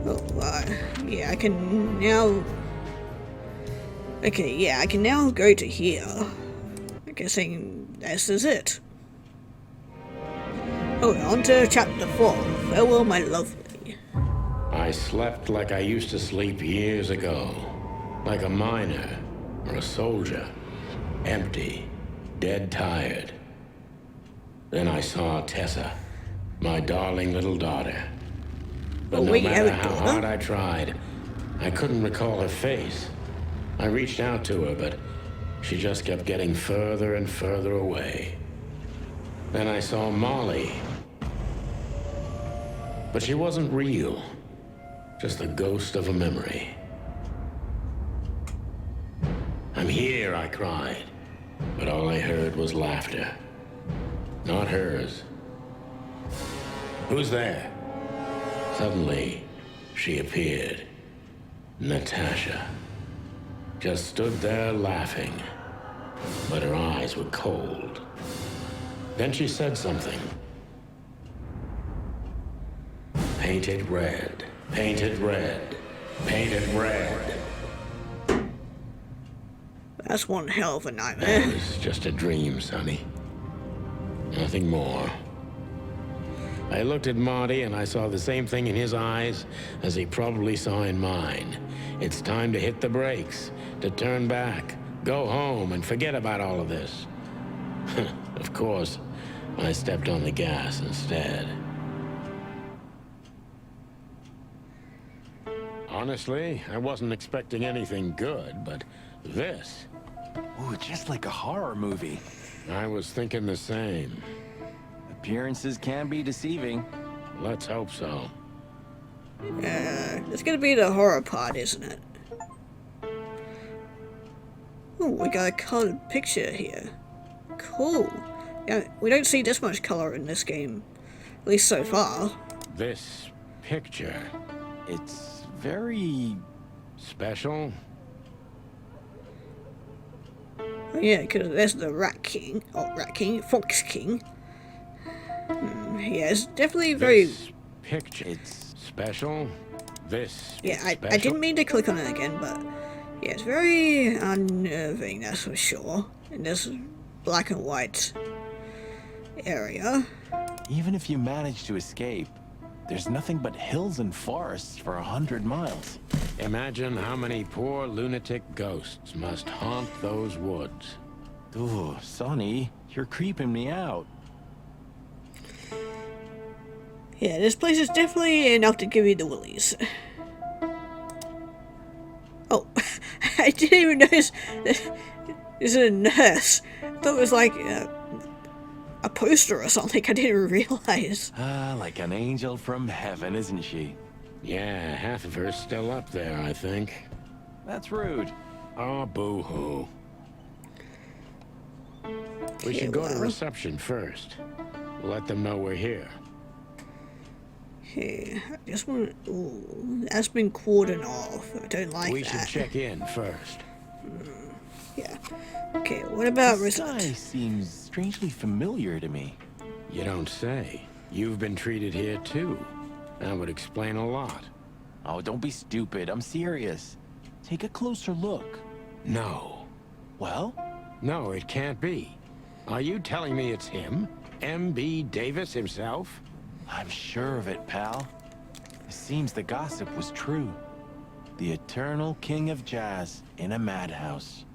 Oh, yeah, I can now... Okay, yeah, I can now go to here. I'm guessing this is it. Oh, on to chapter 4. Farewell, my lovely. I slept like I used to sleep years ago. Like a miner or a soldier. Empty. Dead tired. Then I saw Tessa. My darling little daughter. But no matter how hard I tried, I couldn't recall her face. I reached out to her, but she just kept getting further and further away. Then I saw Molly. But she wasn't real. Just the ghost of a memory. I'm here, I cried. But all I heard was laughter. Not hers. Who's there? Suddenly, she appeared. Natasha. Just stood there laughing. But her eyes were cold. Then she said something. Painted red. Painted red. Painted red. That's one hell of a nightmare. That was just a dream, Sonny. Nothing more. I looked at Marty and I saw the same thing in his eyes as he probably saw in mine. It's time to hit the brakes, to turn back, go home and forget about all of this. Of course, I stepped on the gas instead. Honestly, I wasn't expecting anything good, but this... Ooh, just like a horror movie. I was thinking the same. Appearances can be deceiving. Let's hope so. It's gonna be the horror part, isn't it? Oh, we got a colored picture here. Cool. Yeah, we don't see this much color in this game. At least so far. This picture... It's very... special? Oh, yeah, because there's the Rat King. Oh, Rat King. Fox King. Yeah, it's definitely very... This picture... It's special? This... Yeah, I didn't mean to click on it again, but... Yeah, it's very unnerving, that's for sure. In this black and white area. Even if you manage to escape, there's nothing but hills and forests for 100 miles. Imagine how many poor lunatic ghosts must haunt those woods. Ooh, Sonny, you're creeping me out. Yeah, this place is definitely enough to give you the willies. Oh, I didn't even notice this is a nurse. I thought it was like a poster or something. I didn't realize. Ah, like an angel from heaven, isn't she? Yeah, half of her's still up there, I think. That's rude. Oh, boo-hoo. We should go to reception first. We'll let them know we're here. Okay, I just want to... Ooh, that's been cordoned off. I don't like that. We should check in first. Yeah. Okay, what about This guy research? seems strangely familiar to me. You don't say. You've been treated here, too. That would explain a lot. Oh, don't be stupid. I'm serious. Take a closer look. No. Well? No, it can't be. Are you telling me it's him? M.B. Davis himself? I'm sure of it, pal. It seems the gossip was true. The eternal king of jazz in a madhouse.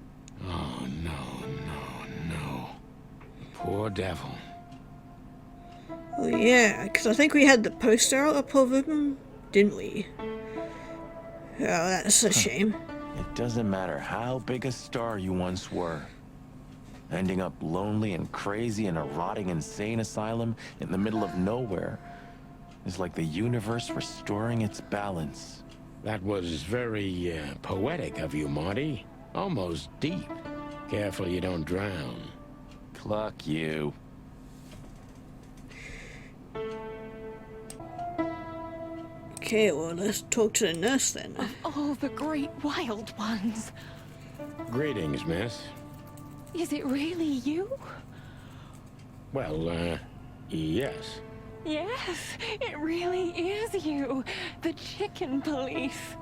Oh, no. Poor devil. Oh yeah, because I think we had the poster up of him, didn't we? Oh, that's a shame. It doesn't matter how big a star you once were. Ending up lonely and crazy in a rotting insane asylum in the middle of nowhere is like the universe restoring its balance. That was very poetic of you, Marty. Almost deep. Careful you don't drown. Cluck you. Okay, well, let's talk to the nurse then. Oh, the great wild ones. Greetings, miss. Is it really you? Well, yes. Yes, it really is you. The chicken police.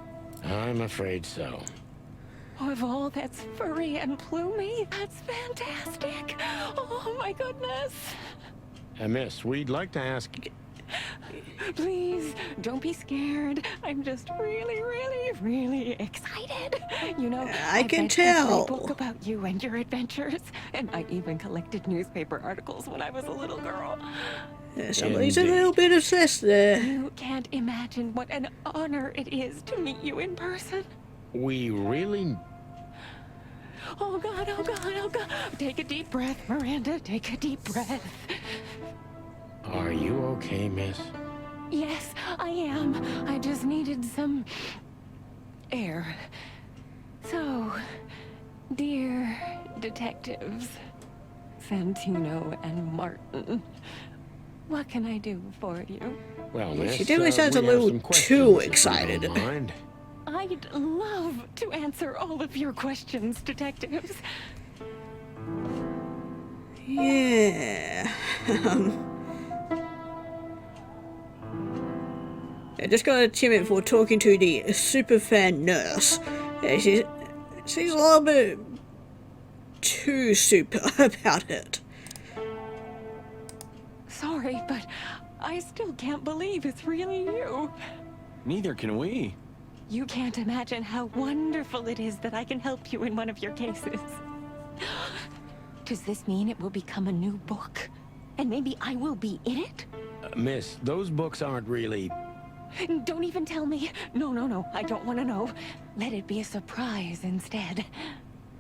I'm afraid so. Of all that's furry and plumey, that's fantastic. Oh my goodness. Miss, we'd like to ask... Please, don't be scared. I'm just really, really, really excited. You know, I can read tell. every book about you and your adventures, and I even collected newspaper articles when I was a little girl. Somebody's a Indeed. little bit obsessed there. You can't imagine what an honor it is to meet you in person. We really... Oh God, oh God, oh God. Take a deep breath, Miranda. Take a deep breath. Are you okay, miss? Yes, I am. I just needed some air. So, dear detectives, Santino and Martin, what can I do for you? Well, miss, She definitely sounds we a have little some questions, too if you excited. don't mind. I'd love to answer all of your questions, detectives. Yeah. I just got a timid for talking to the superfan nurse. She's a little bit too super about it. Sorry, but I still can't believe it's really you. Neither can we. You can't imagine how wonderful it is that I can help you in one of your cases. Does this mean it will become a new book? And maybe I will be in it? Miss, those books aren't really... Don't even tell me. No, I don't want to know. Let it be a surprise instead.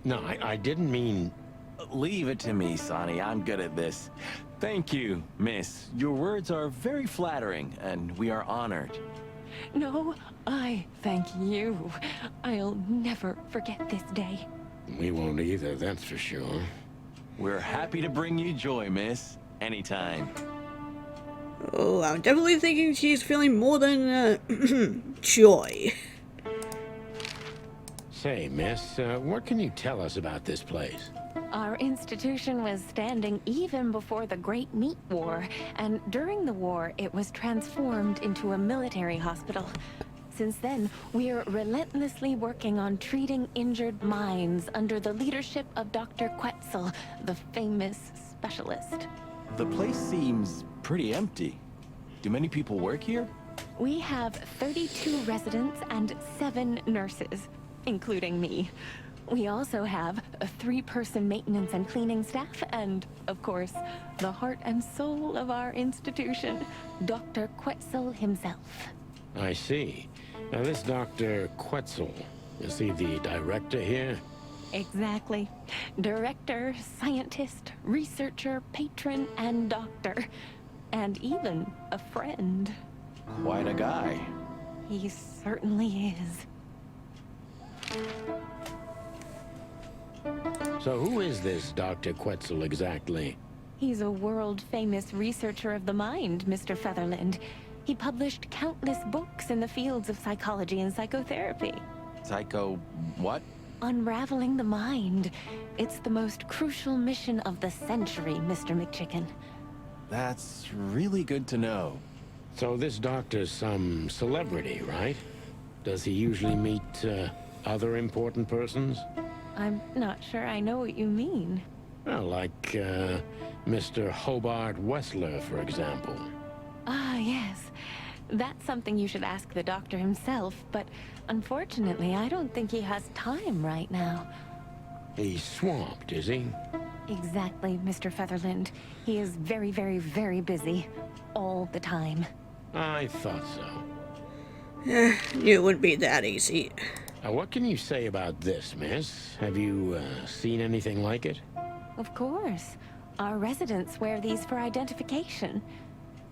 No, I didn't mean... Leave it to me, Sonny. I'm good at this. Thank you, miss. Your words are very flattering, and we are honored. No, I thank you. I'll never forget this day. We won't either, that's for sure. We're happy to bring you joy, miss. Anytime. Oh, I'm definitely thinking she's feeling more than joy. Say, miss, what can you tell us about this place? Our institution was standing even before the Great Meat War, and during the war, it was transformed into a military hospital. Since then, we're relentlessly working on treating injured minds under the leadership of Dr. Quetzal, the famous specialist. The place seems pretty empty. Do many people work here? We have 32 residents and 7 nurses, including me. We also have a 3-person maintenance and cleaning staff, and, of course, the heart and soul of our institution, Dr. Quetzal himself. I see. Now, this Dr. Quetzal, is he the director here? Exactly. Director, scientist, researcher, patron, and doctor. And even a friend. Quite a guy. He certainly is. So who is this Dr. Quetzal exactly? He's a world-famous researcher of the mind, Mr. Featherland. He published countless books in the fields of psychology and psychotherapy. Psycho... what? Unraveling the mind. It's the most crucial mission of the century, Mr. McChicken. That's really good to know. So this doctor's some celebrity, right? Does he usually meet, other important persons? I'm not sure I know what you mean. Well, like, Mr. Hobart Wessler, for example. Ah, yes. That's something you should ask the doctor himself, but unfortunately, I don't think he has time right now. He's swamped, is he? Exactly, Mr. Featherland. He is very, very, very busy. All the time. I thought so. Knew it wouldn't be that easy. Now, what can you say about this, miss? Have you, seen anything like it? Of course. Our residents wear these for identification.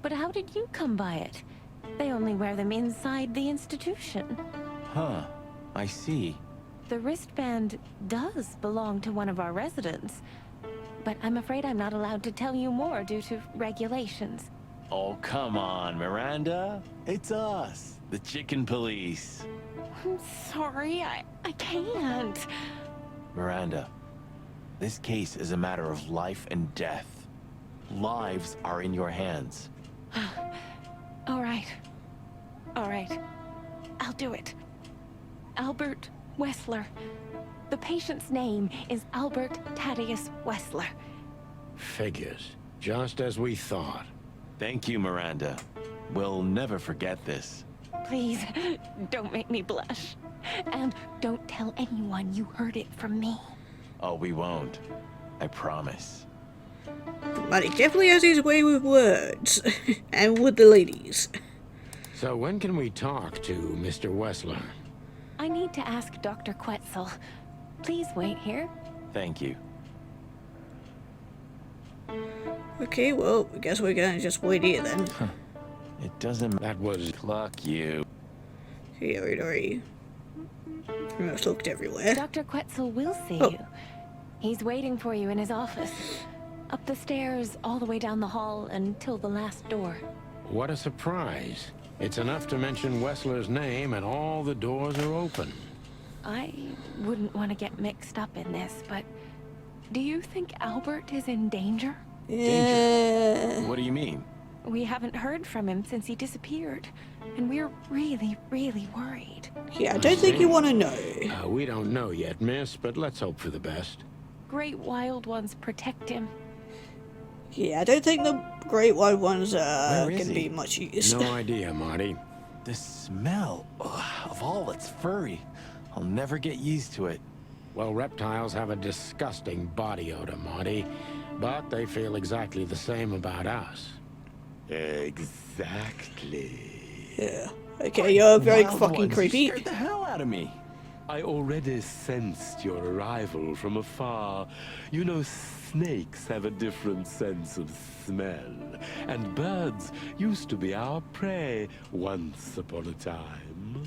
But how did you come by it? They only wear them inside the institution. Huh. I see. The wristband does belong to one of our residents. But I'm afraid I'm not allowed to tell you more due to regulations. Oh, come on, Miranda. It's us, the Chicken Police. I'm sorry, I can't. Miranda, this case is a matter of life and death. Lives are in your hands. All right. All right. I'll do it. Albert Wessler. The patient's name is Albert Thaddeus Wessler. Figures. Just as we thought. Thank you, Miranda. We'll never forget this. Please, don't make me blush. And don't tell anyone you heard it from me. Oh, we won't. I promise. But he definitely has his way with words. And with the ladies. So when can we talk to Mr. Wessler? I need to ask Dr. Quetzal. Please wait here. Thank you. Okay, well, I guess we're gonna just wait here then. It doesn't That was... Fuck you. Here, it already... pretty much looked everywhere. Dr. Quetzal will see Oh. you. He's waiting for you in his office. Up the stairs, all the way down the hall, until the last door. What a surprise. It's enough to mention Wessler's name and all the doors are open. I wouldn't want to get mixed up in this, but do you think Albert is in danger? Yeah. What do you mean? We haven't heard from him since he disappeared, and we're really, really worried. Yeah, I don't think you want to know. We don't know yet, miss, but let's hope for the best. Great wild ones protect him. Yeah, I don't think the Great White Ones are Where is gonna be he? much use. No idea, Marty. The smell of all that's furry. I'll never get used to it. Well, reptiles have a disgusting body odor, Marty, but they feel exactly the same about us. Exactly. Yeah. Okay, you're very Wild fucking ones, creepy. You scared the hell out of me. I already sensed your arrival from afar. You know, snakes have a different sense of smell. And birds used to be our prey once upon a time.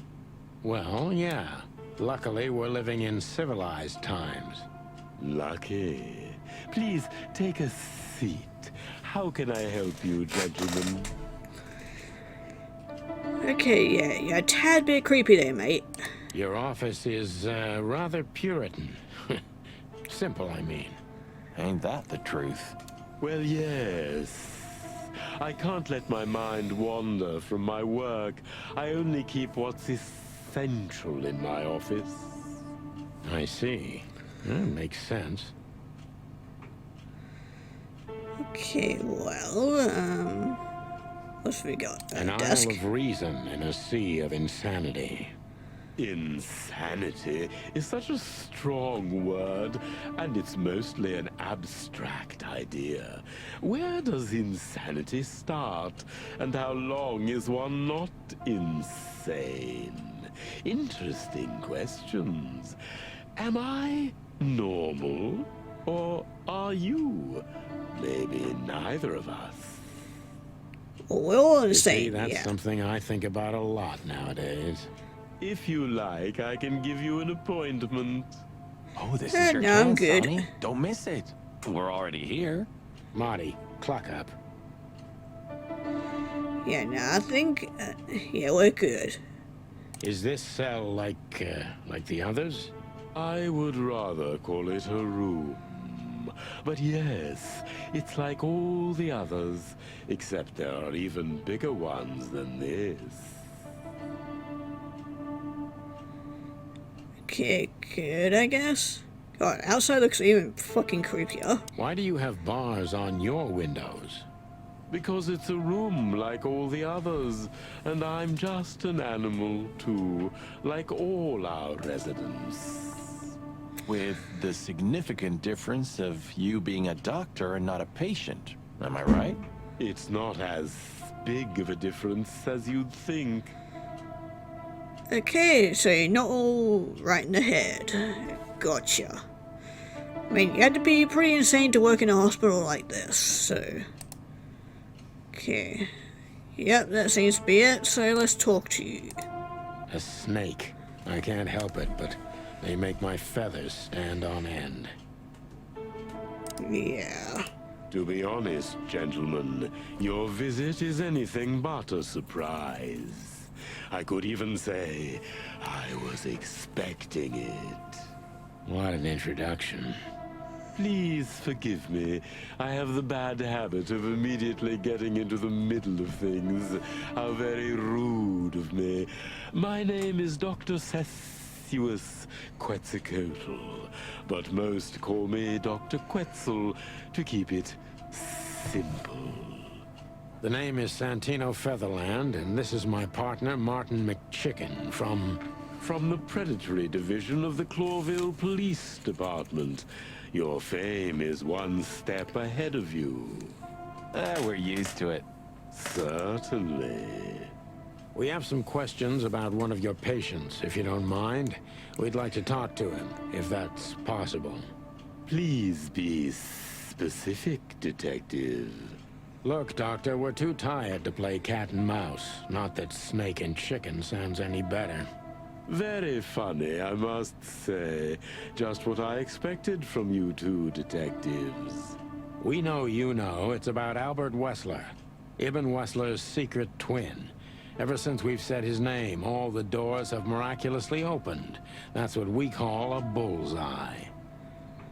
Well, yeah. Luckily, we're living in civilized times. Lucky. Please, take a seat. How can I help you, gentlemen? Okay, yeah, you're a tad bit creepy there, mate. Your office is, rather Puritan. Simple, I mean. Ain't that the truth? Well, yes. I can't let my mind wander from my work. I only keep what's essential in my office. I see. Makes sense. Okay, well, what's we got? An Desk. isle of reason in a sea of insanity. Insanity is such a strong word, and it's mostly an abstract idea. Where does insanity start, and how long is one not insane? Interesting questions. Am I normal, or are you? Maybe neither of us. Well, we're all You see, insane, that's yeah. something I think about a lot nowadays. If you like, I can give you an appointment. Oh, this Eh, is your no, I'm chance, good. Sonny. Don't miss it. We're already here. Marty, clock up. Yeah, no, I think, yeah, we're good. Is this cell like the others? I would rather call it a room. But yes, it's like all the others, except there are even bigger ones than this. Okay, good, I guess. God, outside looks even fucking creepier. Why do you have bars on your windows? Because it's a room like all the others, and I'm just an animal too, like all our residents. With the significant difference of you being a doctor and not a patient. Am I right? It's not as big of a difference as you'd think. Okay, so you're not all right in the head. Gotcha. I mean, you had to be pretty insane to work in a hospital like this, so... Okay. Yep, that seems to be it, so let's talk to you. A snake. I can't help it, but they make my feathers stand on end. Yeah. To be honest, gentlemen, your visit is anything but a surprise. I could even say I was expecting it. What an introduction. Please forgive me. I have the bad habit of immediately getting into the middle of things. How very rude of me. My name is Dr. Sessuous Quetzalcoatl, but most call me Dr. Quetzal to keep it simple. The name is Santino Featherland, and this is my partner, Martin McChicken, From the Predatory Division of the Clawville Police Department. Your fame is one step ahead of you. We're used to it. Certainly. We have some questions about one of your patients, if you don't mind. We'd like to talk to him, if that's possible. Please be specific, Detective. Look, Doctor, we're too tired to play cat and mouse. Not that snake and chicken sounds any better. Very funny, I must say. Just what I expected from you two detectives. We know you know it's about Albert Wessler, Ibn Wessler's secret twin. Ever since we've said his name, all the doors have miraculously opened. That's what we call a bullseye.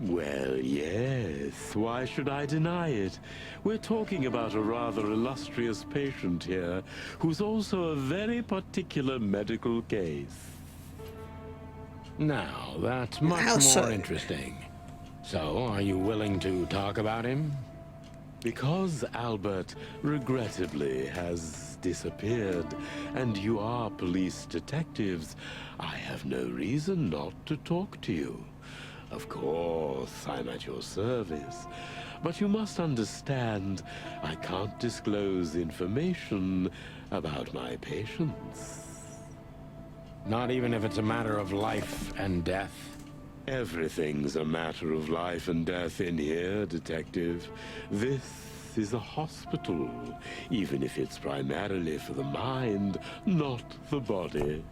Well, yes. Why should I deny it? We're talking about a rather illustrious patient here, who's also a very particular medical case. Now, that's much How more so? interesting. So, are you willing to talk about him? Because Albert, regrettably, has disappeared, and you are police detectives, I have no reason not to talk to you. Of course, I'm at your service. But you must understand, I can't disclose information about my patients. Not even if it's a matter of life and death? Everything's a matter of life and death in here, Detective. This is a hospital, even if it's primarily for the mind, not the body.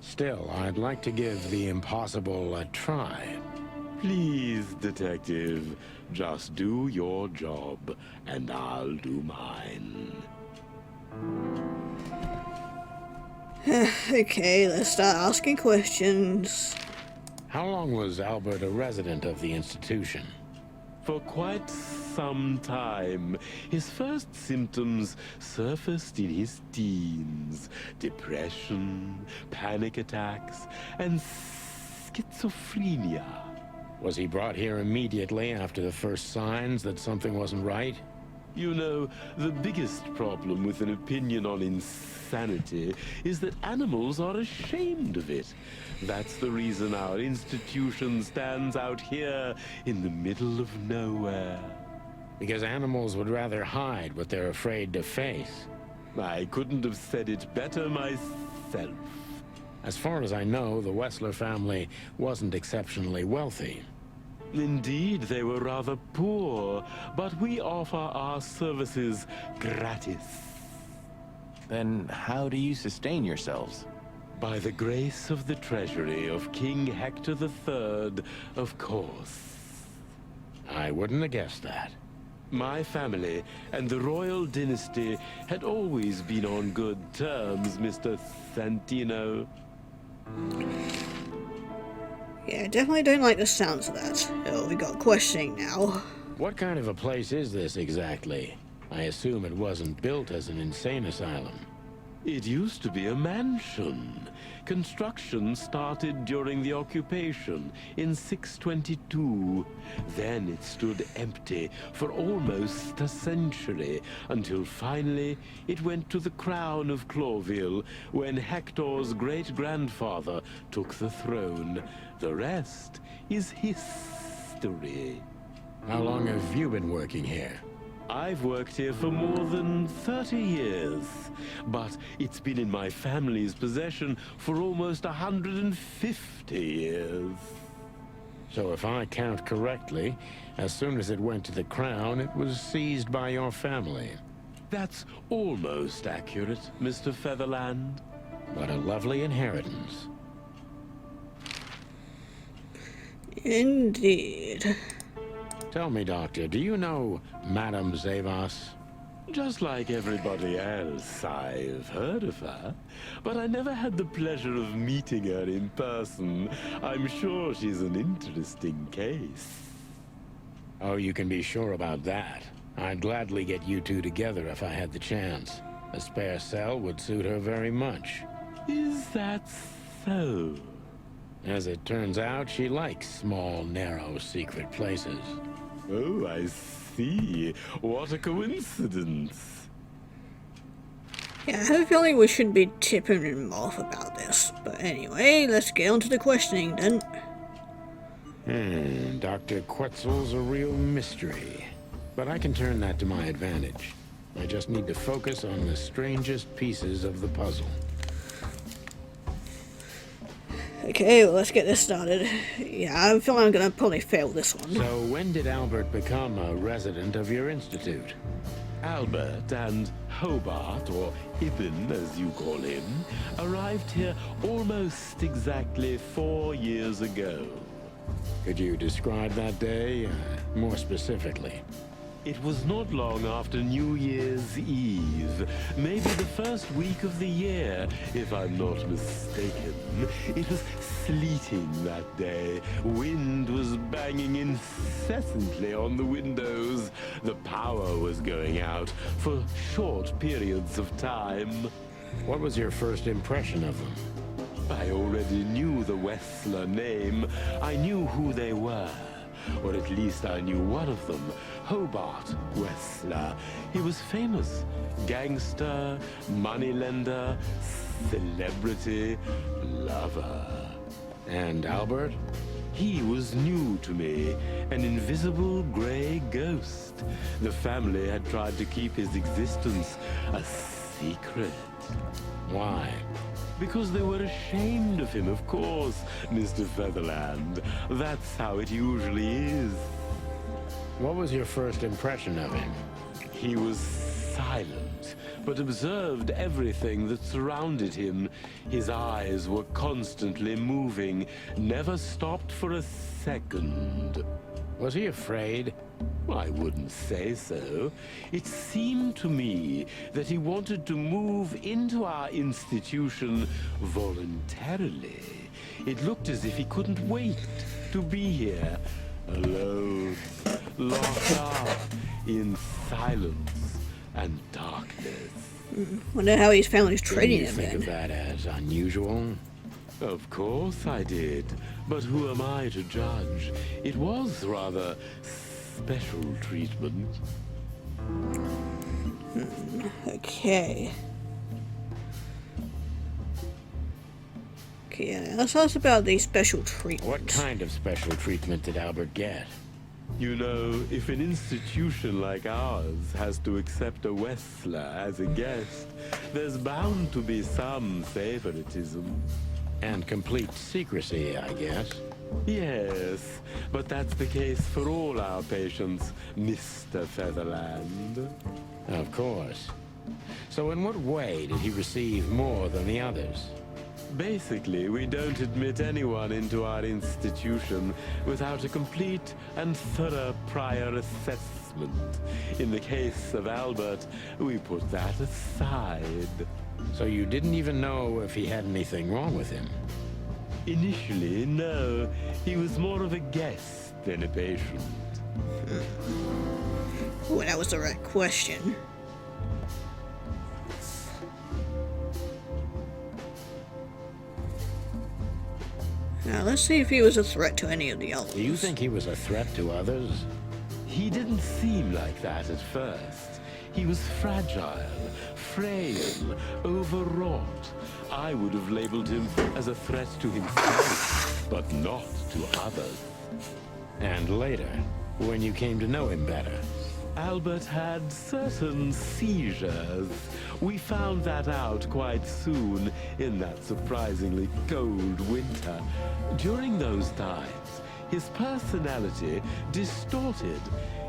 Still, I'd like to give the impossible a try. Please, Detective, just do your job, and I'll do mine. Okay, let's start asking questions. How long was Albert a resident of the institution? For quite some time, his first symptoms surfaced in his teens. Depression, panic attacks, and schizophrenia. Was he brought here immediately after the first signs that something wasn't right? You know, the biggest problem with an opinion on insanity is that animals are ashamed of it. That's the reason our institution stands out here in the middle of nowhere. Because animals would rather hide what they're afraid to face. I couldn't have said it better myself. As far as I know, the Wessler family wasn't exceptionally wealthy. Indeed, they were rather poor, but we offer our services gratis. Then how do you sustain yourselves? By the grace of the treasury of King Hector III, of course. I wouldn't have guessed that. My family and the royal dynasty had always been on good terms, Mr. Santino. Yeah, definitely don't like the sounds of that. Oh, we got questioning now. What kind of a place is this exactly? I assume it wasn't built as an insane asylum. It used to be a mansion. Construction started during the occupation in 622. Then it stood empty for almost a century, until finally it went to the crown of Clawville when Hector's great-grandfather took the throne. The rest is history. How long have you been working here? I've worked here for more than 30 years, but it's been in my family's possession for almost 150 years. So if I count correctly, as soon as it went to the crown, it was seized by your family. That's almost accurate, Mr. Featherland. What a lovely inheritance. Indeed. Tell me, Doctor, do you know Madame Zavas? Just like everybody else, I've heard of her, but I never had the pleasure of meeting her in person. I'm sure she's an interesting case. Oh, you can be sure about that. I'd gladly get you two together if I had the chance. A spare cell would suit her very much. Is that so? As it turns out, she likes small, narrow, secret places. Oh, I see. What a coincidence. Yeah, I have a feeling we shouldn't be tipping him off about this. But anyway, let's get on to the questioning then. Dr. Quetzal's a real mystery. But I can turn that to my advantage. I just need to focus on the strangest pieces of the puzzle. Okay, well, let's get this started. Yeah, I feel I'm gonna probably fail this one. So when did Albert become a resident of your institute? Albert and Hobart, or Ibn as you call him, arrived here almost exactly 4 years ago. Could you describe that day more specifically? It was not long after New Year's Eve, maybe the first week of the year, if I'm not mistaken. It was sleeting that day. Wind was banging incessantly on the windows. The power was going out for short periods of time. What was your first impression of them? I already knew the Wessler name. I knew who they were. Or at least I knew one of them, Hobart Wessler. He was famous. Gangster, moneylender, celebrity, lover. And Albert? He was new to me, an invisible gray ghost. The family had tried to keep his existence a secret. Why? Because they were ashamed of him, of course, Mr. Featherland. That's how it usually is. What was your first impression of him? He was silent, but observed everything that surrounded him. His eyes were constantly moving, never stopped for a second. Was he afraid? I wouldn't say so. It seemed to me that he wanted to move into our institution voluntarily. It looked as if he couldn't wait to be here, alone, locked up in silence and darkness. Wonder how his family's Didn't treating you him think of then. that as unusual? Of course I did, but who am I to judge? It was rather special treatment. Okay. Okay, yeah, let's ask about the special treatment. What kind of special treatment did Albert get? You know, if an institution like ours has to accept a Wessler as a guest, there's bound to be some favoritism. And complete secrecy, I guess. Yes, but that's the case for all our patients, Mr. Featherland. Of course. So in what way did he receive more than the others? Basically, we don't admit anyone into our institution without a complete and thorough prior assessment. In the case of Albert, we put that aside. So you didn't even know if he had anything wrong with him? Initially, no. He was more of a guest than a patient. Oh, that was the right question. Now, let's see if he was a threat to any of the others. Do you think he was a threat to others? He didn't seem like that at first. He was fragile, frail, overwrought. I would have labeled him as a threat to himself, but not to others. And later, when you came to know him better? Albert had certain seizures. We found that out quite soon in that surprisingly cold winter. During those times, his personality distorted.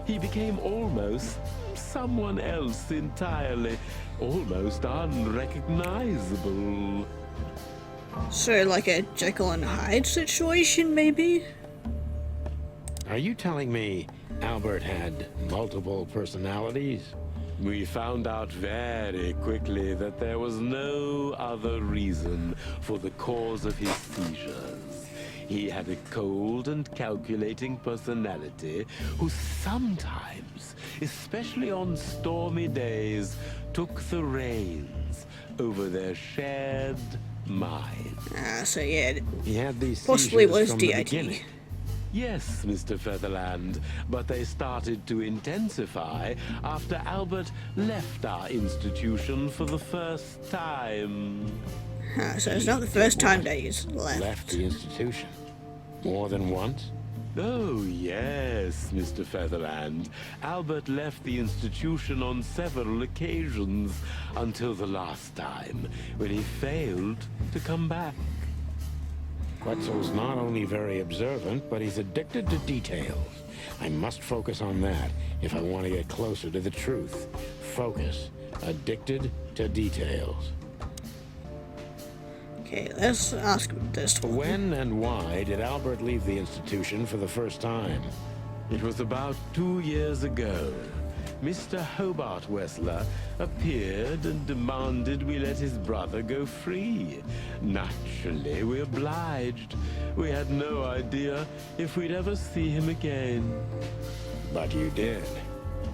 He became almost someone else entirely, almost unrecognizable. So, like a Jekyll and Hyde situation, maybe? Are you telling me Albert had multiple personalities? We found out very quickly that there was no other reason for the cause of his seizures. He had a cold and calculating personality who sometimes, especially on stormy days, took the reins over their shared mind. So yeah, He had these possibly seizures was from the DID. beginning. Yes, Mr. Featherland, but they started to intensify after Albert left our institution for the first time. So it's not the first time that he's left. Left the institution. More than once? Oh, yes, Mr. Featherland. Albert left the institution on several occasions until the last time, when he failed to come back. Quetzal's not only very observant, but he's addicted to details. I must focus on that if I want to get closer to the truth. Focus. Addicted to details. Okay, let's ask this one. When and why did Albert leave the institution for the first time? It was about 2 years ago. Mr. Hobart Wessler appeared and demanded we let his brother go free. Naturally, we obliged. We had no idea if we'd ever see him again. But you did.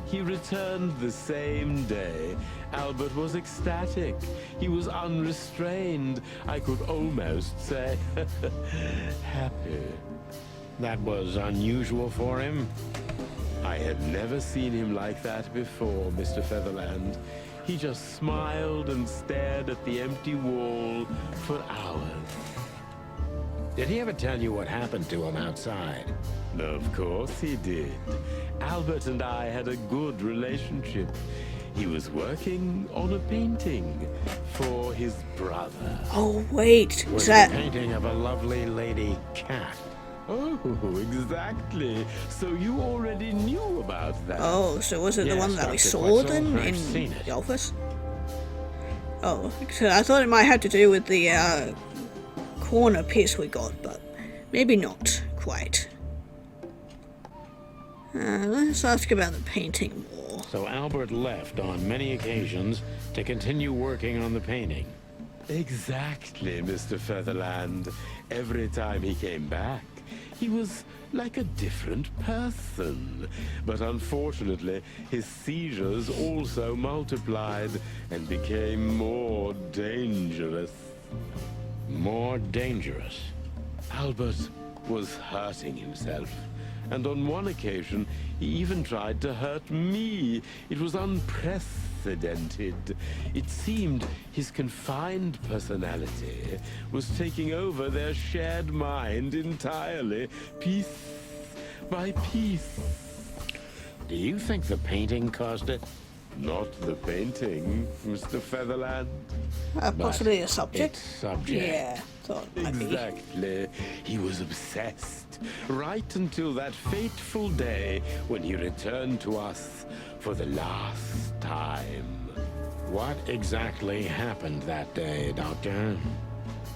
He returned the same day. Albert was ecstatic. He was unrestrained. I could almost say happy. That was unusual for him. I had never seen him like that before, Mr. Featherland. He just smiled and stared at the empty wall for hours. Did he ever tell you what happened to him outside? Of course he did. Albert and I had a good relationship. He was working on a painting for his brother. Oh wait, Was is that? the painting of a lovely lady cat? Oh, exactly. So you already knew about that. Oh, so was it the Yes, one that we Dr. saw Quetzal, then I've in seen it. the office? Oh, so I thought it might have to do with the corner piece we got, but maybe not quite. Let's ask about the painting more. So Albert left on many occasions to continue working on the painting. Exactly, Mr. Featherland. Every time he came back, he was like a different person. But unfortunately, his seizures also multiplied and became more dangerous. More dangerous. Albert was hurting himself. And on one occasion, he even tried to hurt me. It was unprecedented. It seemed his confined personality was taking over their shared mind entirely, piece by piece. Do you think the painting caused it? Not the painting, Mr. Featherland. Possibly a subject? Its subject. Yeah, thought it might be. Exactly. He was obsessed. Right until that fateful day when he returned to us for the last time. What exactly happened that day, Doctor?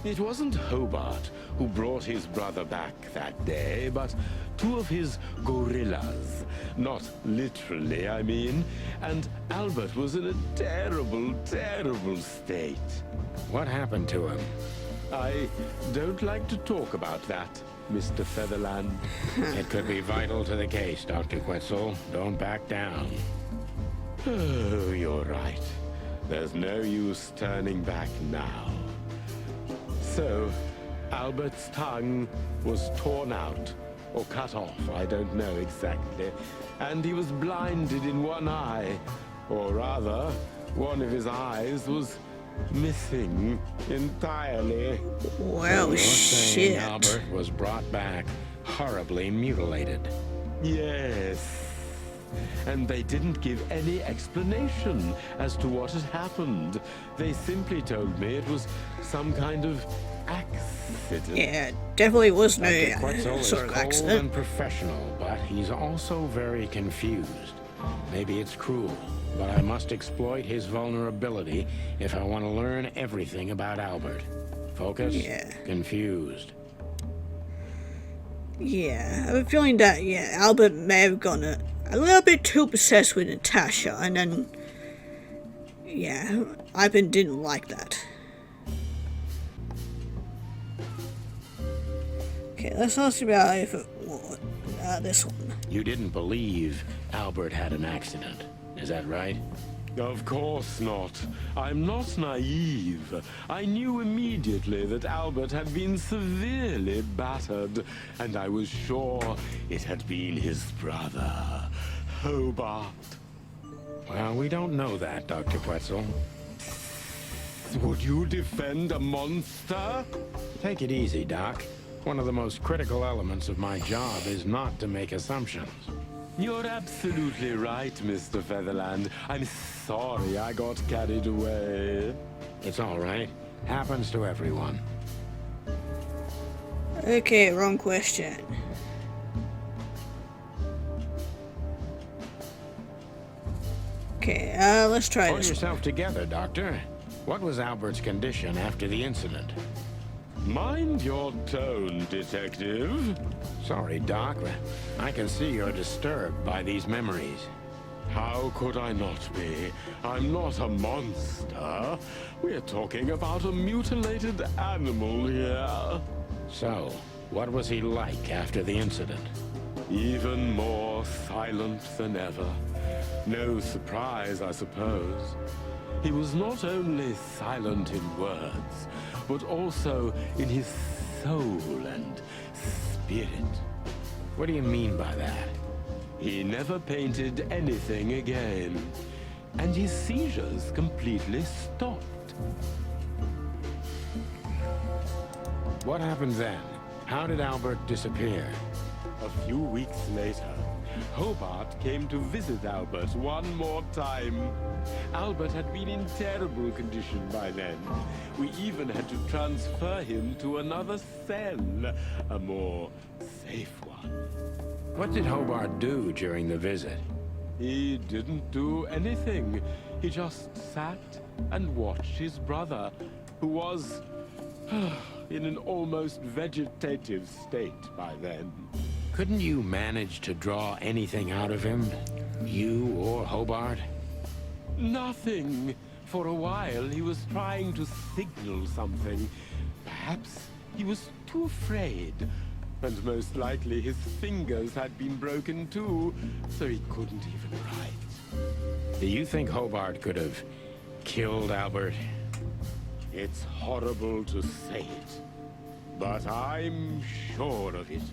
It wasn't Hobart who brought his brother back that day, but two of his gorillas. Not literally, I mean. And Albert was in a terrible, terrible state. What happened to him? I don't like to talk about that, Mr. Featherland. It could be vital to the case, Dr. Quetzal. Don't back down. Oh, you're right. There's no use turning back now. So, Albert's tongue was torn out, or cut off, I don't know exactly, and he was blinded in one eye, or rather, one of his eyes was missing entirely. Well, You're saying shit. Albert was brought back horribly mutilated. Yes. And they didn't give any explanation as to what had happened. They simply told me it was some kind of accident. Yeah, definitely was no Dr. Quetzal is sort of cold accident. and professional, but he's also very confused. Maybe it's cruel, but I must exploit his vulnerability if I want to learn everything about Albert. Focus? Yeah. Confused. Yeah, I have a feeling that, yeah, Albert may have gone a little bit too obsessed with Natasha, and then, yeah, Ivan didn't like that. Okay, Okay, let's ask about if it would. This one. You didn't believe Albert had an accident, is that right? Of course not. I'm not naive. I knew immediately that Albert had been severely battered, and I was sure it had been his brother, Hobart. Well, we don't know that, Dr. Quetzal. Would you defend a monster? Take it easy, Doc. One of the most critical elements of my job is not to make assumptions. You're absolutely right, Mr. Featherland. I'm sorry I got carried away. It's all right. Happens to everyone. Okay, wrong question. Okay, let's try Pull this one. yourself together, Doctor. What was Albert's condition after the incident? Mind your tone, Detective. Sorry, Doc. I can see you're disturbed by these memories. How could I not be? I'm not a monster. We're talking about a mutilated animal here. So, what was he like after the incident? Even more silent than ever. No surprise, I suppose. He was not only silent in words, but also in his soul and spirit. What do you mean by that? He never painted anything again, and his seizures completely stopped. What happened then? How did Albert disappear? A few weeks later, Hobart came to visit Albert one more time. Albert had been in terrible condition by then. We even had to transfer him to another cell, a more safe one. What did Hobart do during the visit? He didn't do anything. He just sat and watched his brother, who was in an almost vegetative state by then. Couldn't you manage to draw anything out of him? You or Hobart? Nothing. For a while, he was trying to signal something. Perhaps he was too afraid. And most likely his fingers had been broken too, so he couldn't even write. Do you think Hobart could have killed Albert? It's horrible to say it, but I'm sure of it.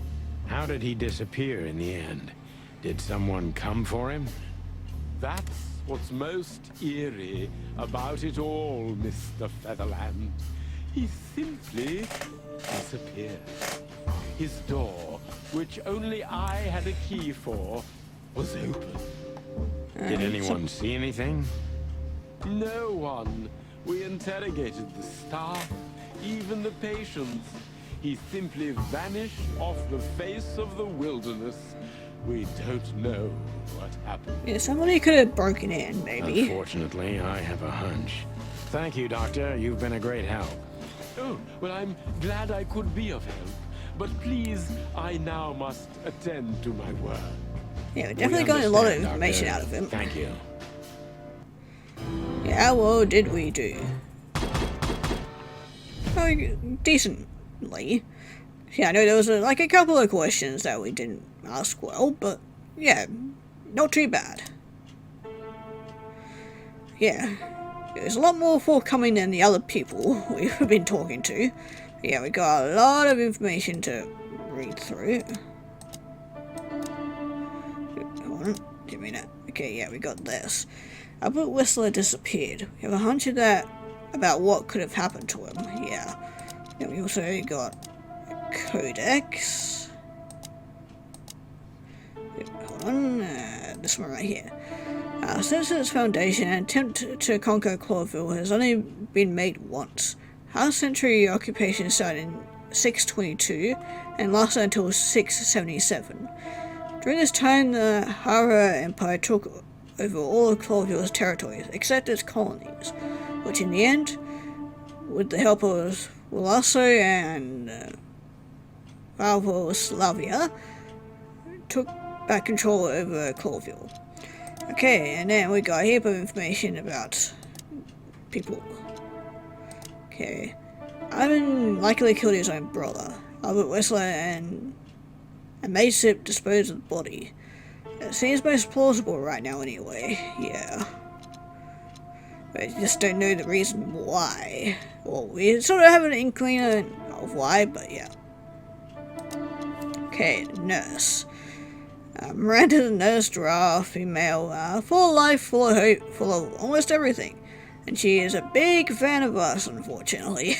How did he disappear in the end? Did someone come for him? That's what's most eerie about it all, Mr. Featherland. He simply disappeared. His door, which only I had a key for, was open. Did anyone see anything? No one. We interrogated the staff, even the patients. He simply vanished off the face of the wilderness. We don't know what happened. Yeah, somebody could have broken in, maybe. Unfortunately, I have a hunch. Thank you, Doctor. You've been a great help. Oh, well, I'm glad I could be of help. But please, I now must attend to my work. Yeah, we definitely got a lot of understand, information Doctor. out of him. Thank you. Yeah, how well did we do? Oh, decently. Yeah, I know there was like a couple of questions that we didn't ask well, but yeah, not too bad. Yeah, there's a lot more forthcoming than the other people we've been talking to. Yeah, we got a lot of information to read through. Hold on, give me that. Okay, yeah, we got this. Albert Whistler disappeared. We have a hunch of that about what could have happened to him. Yeah. Then we also got a codex. Hold on, this one right here. Since its foundation, an attempt to conquer Clawville has only been made once. Our century occupation started in 622 and lasted until 677. During this time, the Hara Empire took over all of Clawville's territories, except its colonies, which in the end, with the help of Wolaso and Valvoslavia, took back control over Clawville. Okay, and then we got a heap of information about people. Okay, Ivan likely killed his own brother. Albert Whistler and Maysip dispose of the body. It seems most plausible right now anyway, yeah. I just don't know the reason why. Well, we sort of have an inkling of why, but yeah. Okay, nurse. Miranda's a nurse, draft, female, full of life, full of hope, full of almost everything. And she is a big fan of us, unfortunately.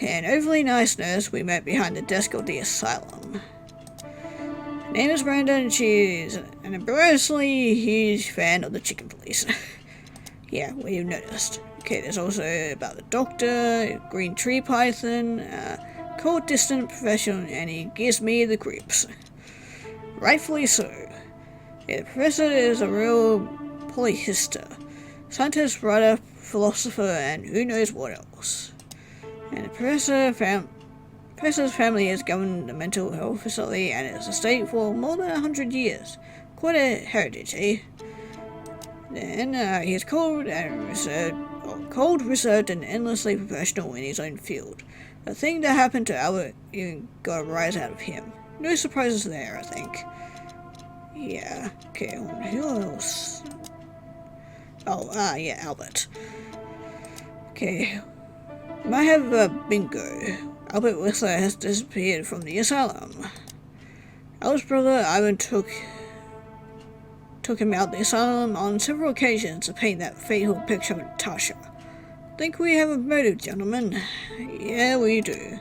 An overly nice nurse we met behind the desk of the asylum. Her name is Miranda, and she's an embarrassingly huge fan of the chicken police. Yeah, we've noticed. Okay, there's also about the doctor, green tree python, cold distant professional, and he gives me the creeps. Rightfully so. Yeah, the professor is a real polyhister. Scientist, writer, philosopher, and who knows what else. And the professor's family has governed the mental health facility and its estate for more than 100 years. Quite a heritage, eh? Then he is cold, reserved, and endlessly professional in his own field. The thing that happened to Albert, you got a rise out of him. No surprises there, I think. Yeah, okay, who else? Oh, yeah, Albert. Okay, might have bingo. Albert Whistler has disappeared from the asylum. Albert's brother Ivan took him out the asylum on several occasions to paint that fatal picture of Natasha. Think we have a motive, gentlemen? Yeah, we do.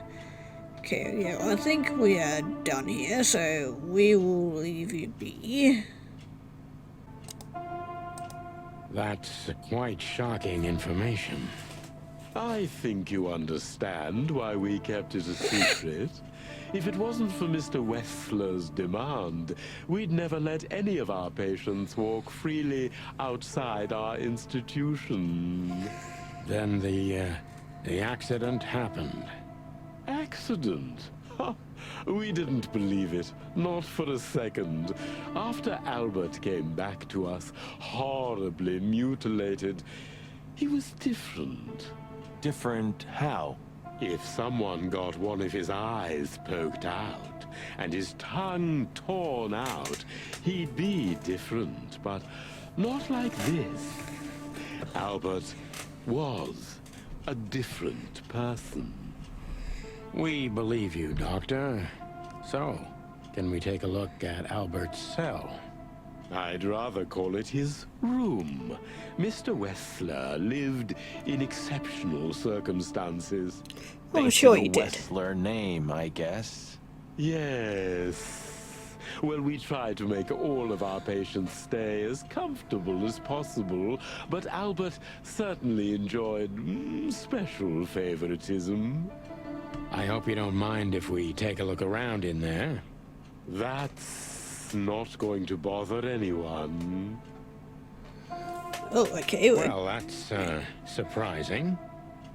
Okay, yeah, well, I think we are done here, so we will leave you be. That's quite shocking information. I think you understand why we kept it a secret. If it wasn't for Mr. Wessler's demand, we'd never let any of our patients walk freely outside our institution. Then the accident happened. Accident? Ha! We didn't believe it, not for a second. After Albert came back to us, horribly mutilated, he was different. Different how? If someone got one of his eyes poked out and his tongue torn out, he'd be different, but not like this. Albert was a different person. We believe you, Doctor. So, can we take a look at Albert's cell? I'd rather call it his room. Mr. Wessler lived in exceptional circumstances. I'm Thanks sure to he the did. Wessler name, I guess. Yes. Well, we try to make all of our patients stay as comfortable as possible, but Albert certainly enjoyed special favoritism. I hope you don't mind if we take a look around in there. That's not going to bother anyone. Oh, okay. Well, that's surprising.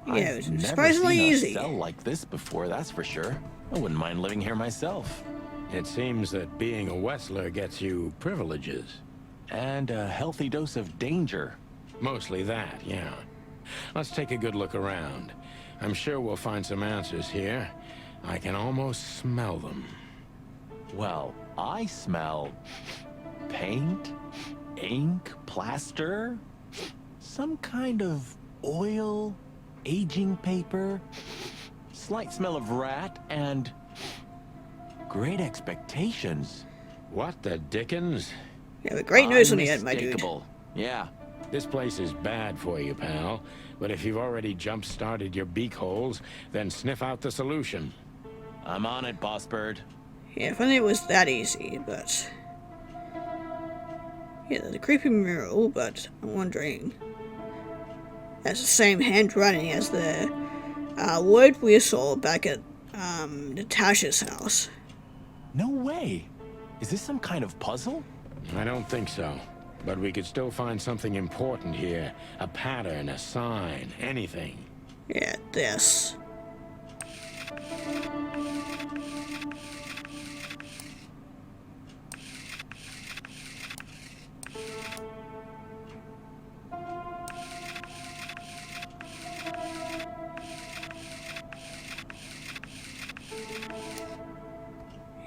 Yeah, it was I've never surprisingly seen easy. a cell like this before, that's for sure. I wouldn't mind living here myself. It seems that being a Wessler gets you privileges. And a healthy dose of danger. Mostly that, yeah. Let's take a good look around. I'm sure we'll find some answers here. I can almost smell them. Well, I smell paint, ink, plaster, some kind of oil, aging paper, slight smell of rat, and great expectations. What the dickens? You have a great nose on the end, my dude. Unmistakable. Yeah. This place is bad for you, pal. But if you've already jump-started your beak holes, then sniff out the solution. I'm on it, Boss Bird. Yeah, if only it was that easy, but... Yeah, there's a creepy mural, but I'm wondering... That's the same handwriting as the word we saw back at Natasha's house. No way. Is this some kind of puzzle? I don't think so. But we could still find something important here. A pattern, a sign, anything. Yeah, this.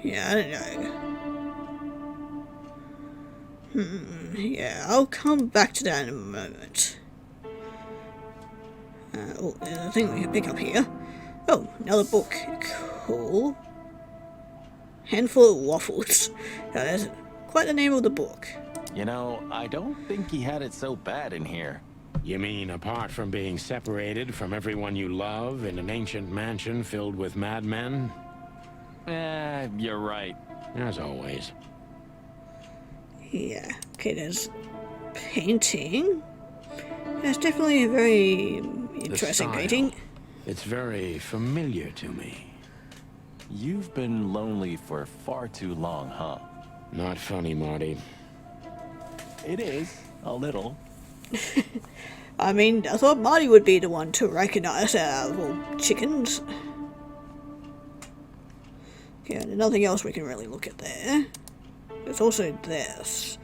Yeah, I don't know. Yeah, I'll come back to that in a moment. Oh, there's a thing we can pick up here. Oh, another book. Cool. Handful of Waffles. That's quite the name of the book. You know, I don't think he had it so bad in here. You mean apart from being separated from everyone you love in an ancient mansion filled with madmen? You're right. As always. Yeah. Okay, there's painting. That's definitely a very interesting style. painting. It's very familiar to me. You've been lonely for far too long, huh? Not funny, Marty. It is, a little. I mean, I thought Marty would be the one to recognize our little chickens. Okay, and nothing else we can really look at there. There's also this.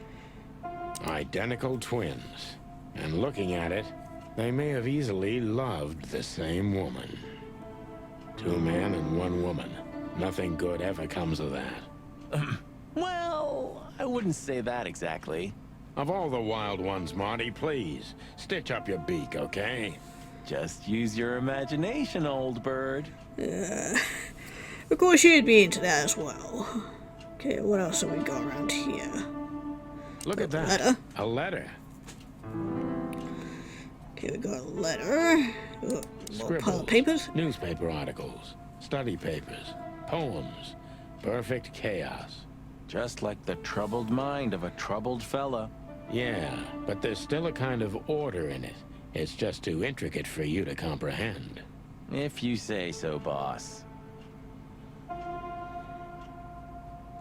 Identical twins. And looking at it, they may have easily loved the same woman. 2 men and 1 woman. Nothing good ever comes of that. Well, I wouldn't say that exactly. Of all the wild ones, Marty, please, stitch up your beak, okay? Just use your imagination, old bird. Of course, you'd be into that as well. Okay, what else have we got around here? Look at that. Letter. A letter. Okay, we got a letter. Oh, more pile Scribbles. of papers. Newspaper articles. Study papers. Poems. Perfect chaos. Just like the troubled mind of a troubled fella. Yeah, but there's still a kind of order in it. It's just too intricate for you to comprehend. If you say so, boss.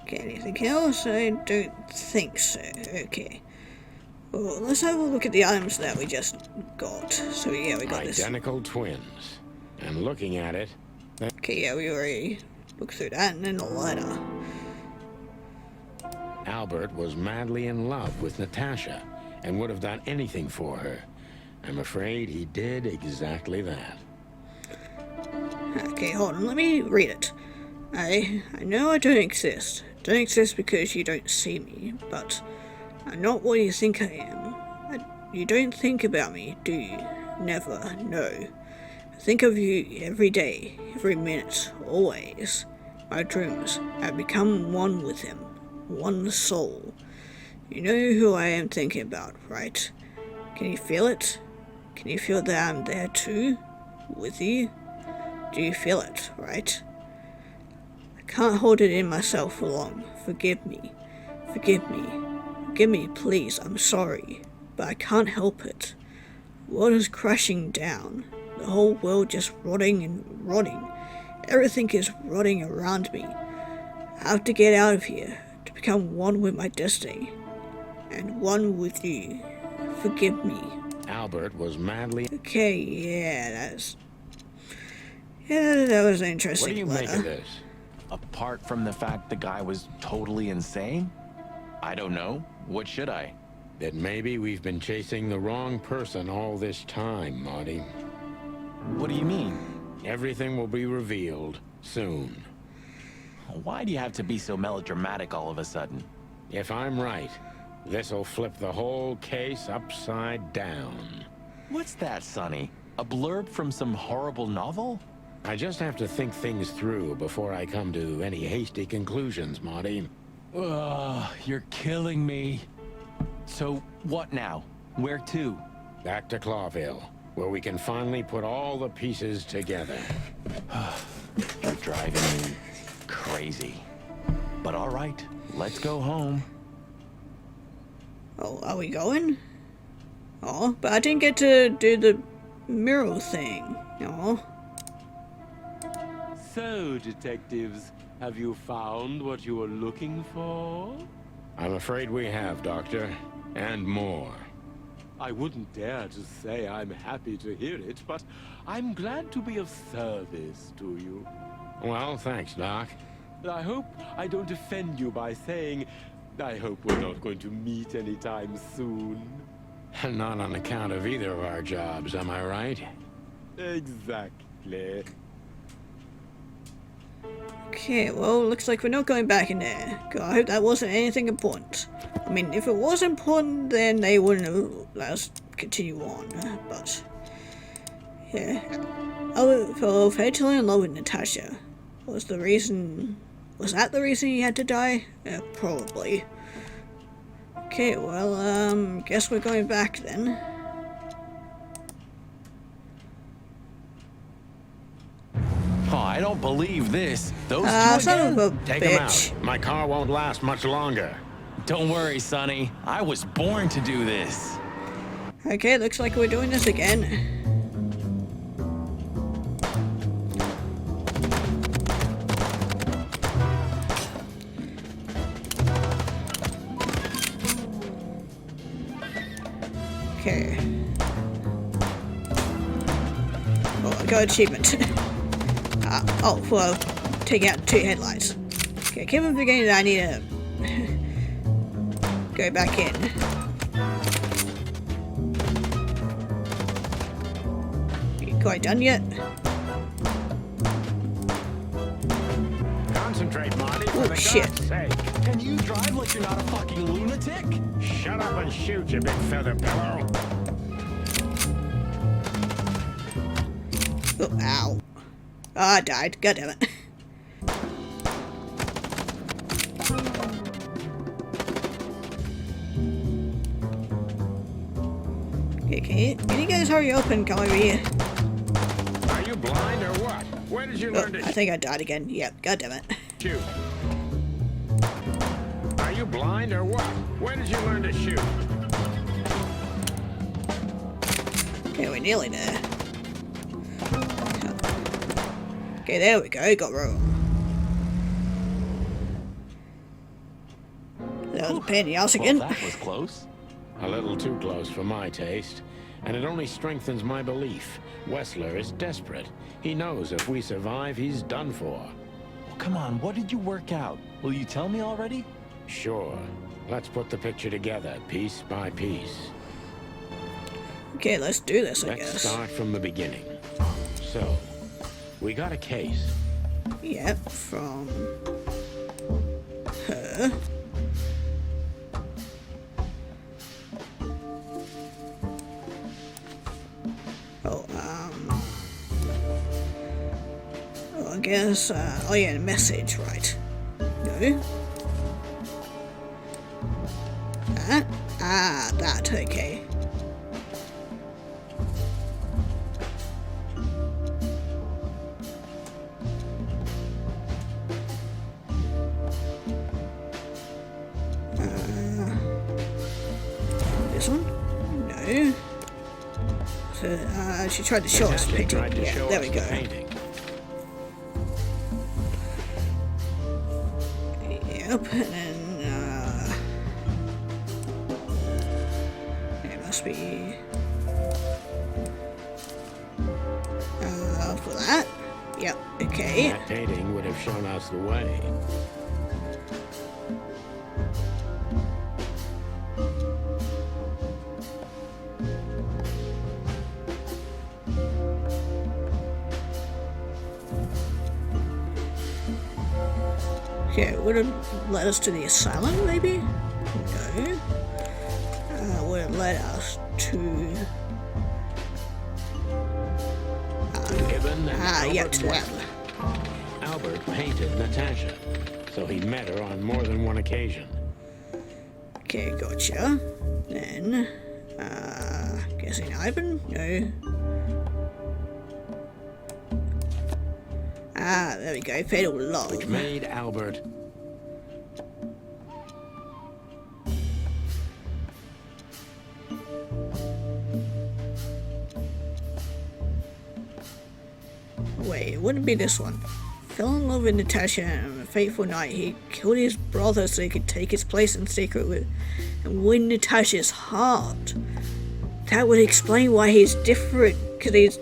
Okay, anything else? I don't think so. Okay. Well, let's have a look at the items that we just got. So yeah, we got this. Identical twins. And looking at it, Okay, yeah, we already looked through that, and then the letter. Albert was madly in love with Natasha and would have done anything for her. I'm afraid he did exactly that. Okay, hold on, let me read it. I know I don't exist. Don't exist because you don't see me, but I'm not what you think I am. You don't think about me, do you? Never, no. I think of you every day, every minute, always. My dreams, I've become one with him, one soul. You know who I am thinking about, right? Can you feel it? Can you feel that I'm there too? With you? Do you feel it, right? I can't hold it in myself for long. Forgive me. Forgive me. Forgive me, please. I'm sorry. But I can't help it. The world is crashing down. The whole world just rotting and rotting. Everything is rotting around me. I have to get out of here to become one with my destiny. And one with you. Forgive me. Albert was madly... Okay, yeah, that was an interesting What do you letter. make of this? Apart from the fact the guy was totally insane? I don't know. What should I? That maybe we've been chasing the wrong person all this time, Marty. What do you mean? Everything will be revealed soon. Why do you have to be so melodramatic all of a sudden? If I'm right, this'll flip the whole case upside down. What's that, Sonny? A blurb from some horrible novel? I just have to think things through before I come to any hasty conclusions, Marty. Ugh, you're killing me. So, what now? Where to? Back to Clawville, where we can finally put all the pieces together. You're driving me crazy. But all right, let's go home. Oh, are we going? Oh, but I didn't get to do the mural thing. Oh. So, detectives, have you found what you were looking for? I'm afraid we have, Doctor. And more. I wouldn't dare to say I'm happy to hear it, but I'm glad to be of service to you. Well, thanks, Doc. I hope I don't offend you by saying I hope we're not going to meet anytime soon. Not on account of either of our jobs, am I right? Exactly. Okay, well, looks like we're not going back in there. God, I hope that wasn't anything important. I mean, if it was important, then they wouldn't have let us continue on. But, yeah. Oh, fellow fatally in love with Natasha. Was that the reason he had to die? Yeah, probably. Okay, well, guess we're going back then. Oh, I don't believe this. Those Son two again? of a Take him bitch. out. My car won't last much longer. Don't worry, Sonny. I was born to do this. Okay, looks like we're doing this again. Okay. Oh, I got achievement. Oh, well, taking out 2 headlights. Okay, keep on forgetting that I need to go back in. You quite done yet? Concentrate, Marty, Oh, for the shit. God's sake. Can you drive like you're not a fucking lunatic? Shut up and shoot, you big feather pillow. Oh, ow. Oh, I died. God damn it. Okay, can you guys hurry up and come over here? Are you blind or what? Where did you Oh, learn to I think I died again. Yep, god damn it. shoot? Are you blind or what? Where did you learn to shoot? Okay, we're nearly there. Okay, there we go. Got room. That was a pain in the ass Well, again. that was close. A little too close for my taste. And it only strengthens my belief. Wessler is desperate. He knows if we survive, he's done for. Well, come on, what did you work out? Will you tell me already? Sure. Let's put the picture together, piece by piece. Okay, let's do this, I Let's guess. start from the beginning. So, we got a case. Yep, from her. Oh, I guess, oh yeah, message, right. No. That, okay. This one? No. So, she tried to show us the Natasha picture. tried to Yeah, show there us we the go. painting. Yep, and then, it must be, for that. Yep, okay. That painting would have shown us the way. Okay, would it led us to the asylum, maybe? No. Would it led us to... Gibbon and Albert yep, to that. Wessler. Albert painted Natasha, so he met her on more than one occasion. Okay, gotcha. Then, guessing Ivan? No. There we go, Fatal Love. Which made Albert... Wait, it wouldn't be this one. Fell in love with Natasha and on a fateful night he killed his brother so he could take his place in secret with and win Natasha's heart. That would explain why he's different, because he's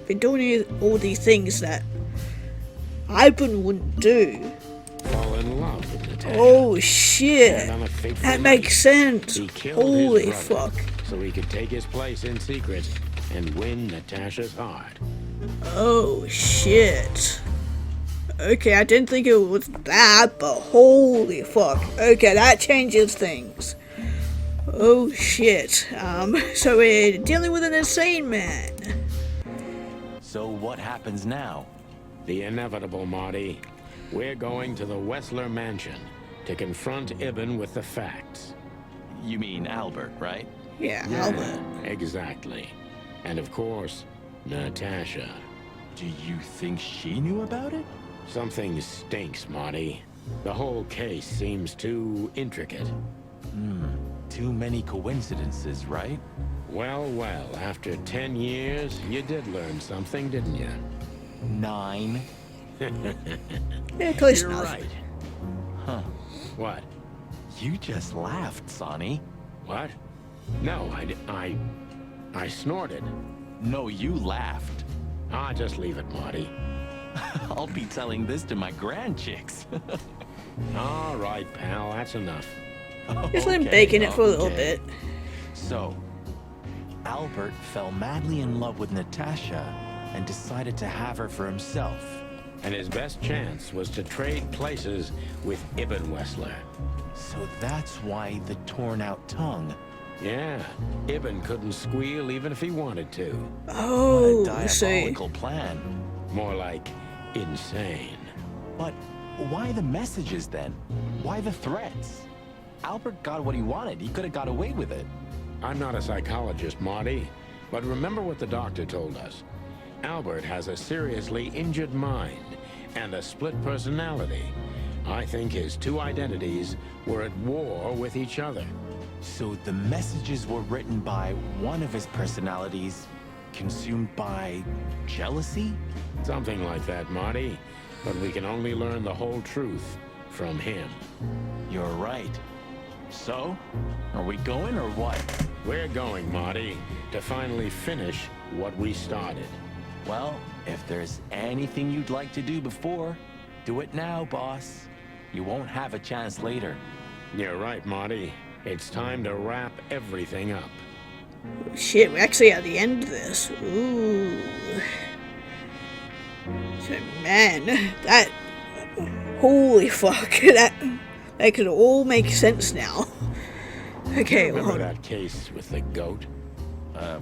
been doing all these things that Ivan wouldn't do. fall in love with Natasha. Oh shit! And on a fateful That night, makes sense. He killed Holy his brother fuck. so he could take his place in secret and win Natasha's heart. Oh shit. Okay, I didn't think it was that, but holy fuck. Okay, that changes things. Oh shit. So we're dealing with an insane man. So what happens now? The inevitable, Marty. We're going to the Wessler Mansion to confront Ibn with the facts. You mean Albert, right? Yeah, Albert. Exactly. And of course, Natasha. Do you think she knew about it? Something stinks, Marty. The whole case seems too intricate. Too many coincidences, right? Well, well, after 10 years, you did learn something, didn't you? 9. Yeah, close You're enough. right. Huh. What? You just laughed, Sonny. What? No, I snorted. No, you laughed. Ah, just leave it, Marty. I'll be telling this to my grandchicks. All right, pal, that's enough. Just let him bake in it for a little okay. bit. So, Albert fell madly in love with Natasha and decided to have her for himself. And his best chance was to trade places with Ibn Wessler. So that's why the torn out tongue. Yeah, Ibn couldn't squeal even if he wanted to. What Oh, a I see. diabolical plan. More like insane. But why the messages then? Why the threats? Albert got what he wanted. He could have got away with it. I'm not a psychologist, Marty, but remember what the doctor told us. Albert has a seriously injured mind and a split personality. I think his two identities were at war with each other. So the messages were written by one of his personalities, consumed by jealousy? Something like that, Marty. But we can only learn the whole truth from him. You're right. So, are we going or what? We're going, Marty, to finally finish what we started. Well, if there's anything you'd like to do before, do it now, boss. You won't have a chance later. You're right, Marty. It's time to wrap everything up. Shit, we're actually at the end of this. Ooh. So, man, that... Holy fuck, that could all make sense now. Okay, well, Remember that case with the goat?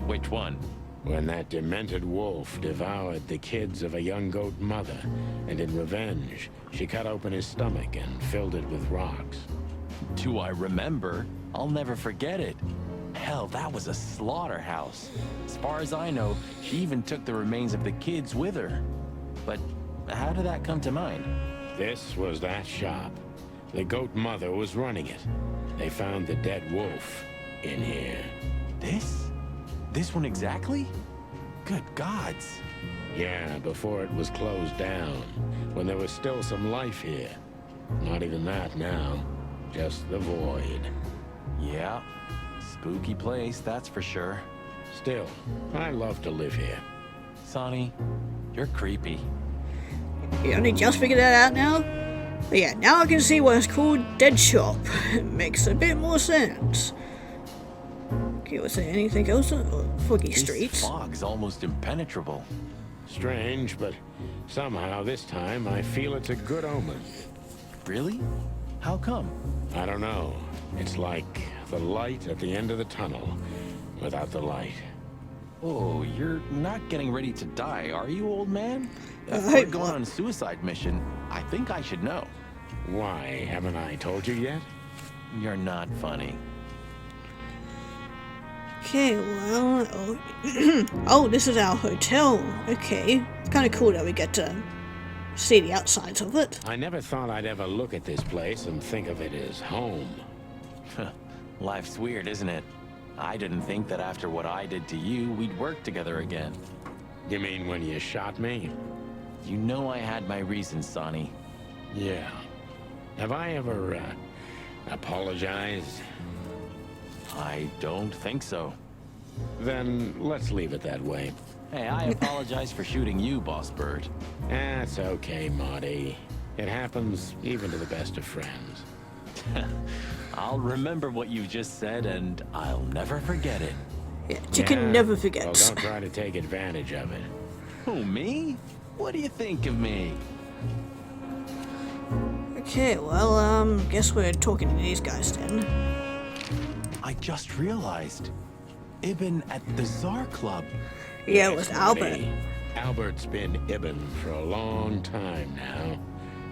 Which one? When that demented wolf devoured the kids of a young goat mother, and in revenge, she cut open his stomach and filled it with rocks. Do I remember? I'll never forget it. Hell, that was a slaughterhouse. As far as I know, she even took the remains of the kids with her. But how did that come to mind? This was that shop. The goat mother was running it. They found the dead wolf in here. This? This one exactly? Good gods. Yeah, before it was closed down, when there was still some life here. Not even that now, just the void. Yeah, spooky place, that's for sure. Still, I love to live here. Sonny, you're creepy. you only just figured that out now? But yeah, now I can see why it's called Dead Shop. It makes a bit more sense. Okay, was there anything else? Foggy This streets. fog's almost impenetrable. Strange, but somehow this time I feel it's a good omen. Really? How come? I don't know. It's like the light at the end of the tunnel without the light. Oh, you're not getting ready to die, are you, old man? If Hey, we're going on a suicide mission, I think I should know. Why, haven't I told you yet? You're not funny. Okay, well, oh, this is our hotel. Okay, it's kind of cool that we get to see the outsides of it. I never thought I'd ever look at this place and think of it as home. Life's weird, isn't it? I didn't think that after what I did to you, we'd work together again. You mean when you shot me? You know I had my reasons, Sonny. Yeah. Have I ever, apologized? I don't think so. Then let's leave it that way. Hey, I apologize for shooting you, Boss Bird. That's okay, Marty. It happens even to the best of friends. I'll remember what you just said, and I'll never forget it. Yeah, chicken never Well, forgets. don't try to take advantage of it. Who, me? What do you think of me? Okay, well, guess we're talking to these guys then. I just realized. Ibn at the Tsar Club. Yeah, it was Yes, Albert. Marty. Albert's been Ibn for a long time now.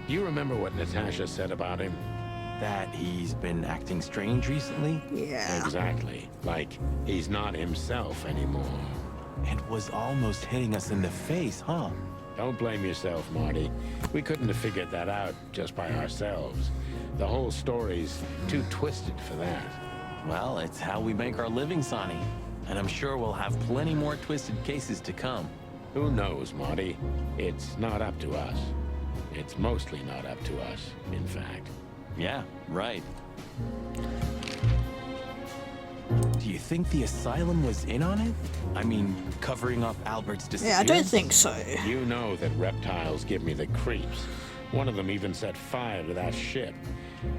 Do you remember what Natasha said about him? That he's been acting strange recently? Yeah. Exactly. Like he's not himself anymore. It was almost hitting us in the face, huh? Don't blame yourself, Marty. We couldn't have figured that out just by ourselves. The whole story's too twisted for that. Well, it's how we make our living, Sonny. And I'm sure we'll have plenty more twisted cases to come. Who knows, Marty? It's not up to us. It's mostly not up to us, in fact. Yeah, right. Do you think the asylum was in on it? I mean, covering up Albert's disappearance? Yeah, I don't think so. You know that reptiles give me the creeps. One of them even set fire to that ship.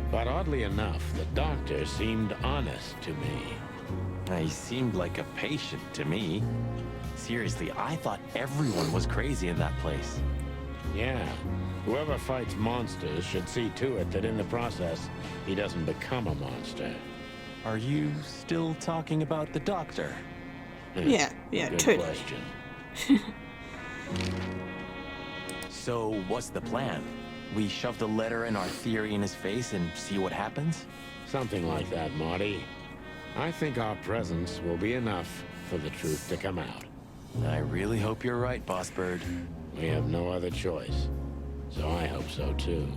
But oddly enough, the doctor seemed honest to me. He seemed like a patient to me. Seriously, I thought everyone was crazy in that place. Yeah, whoever fights monsters should see to it that in the process, he doesn't become a monster. Are you still talking about the doctor? Yeah, Good totally. question. So, what's the plan? We shove the letter and our theory in his face and see what happens? Something like that, Marty. I think our presence will be enough for the truth to come out. I really hope you're right, Boss Bird. We have no other choice. So I hope so too.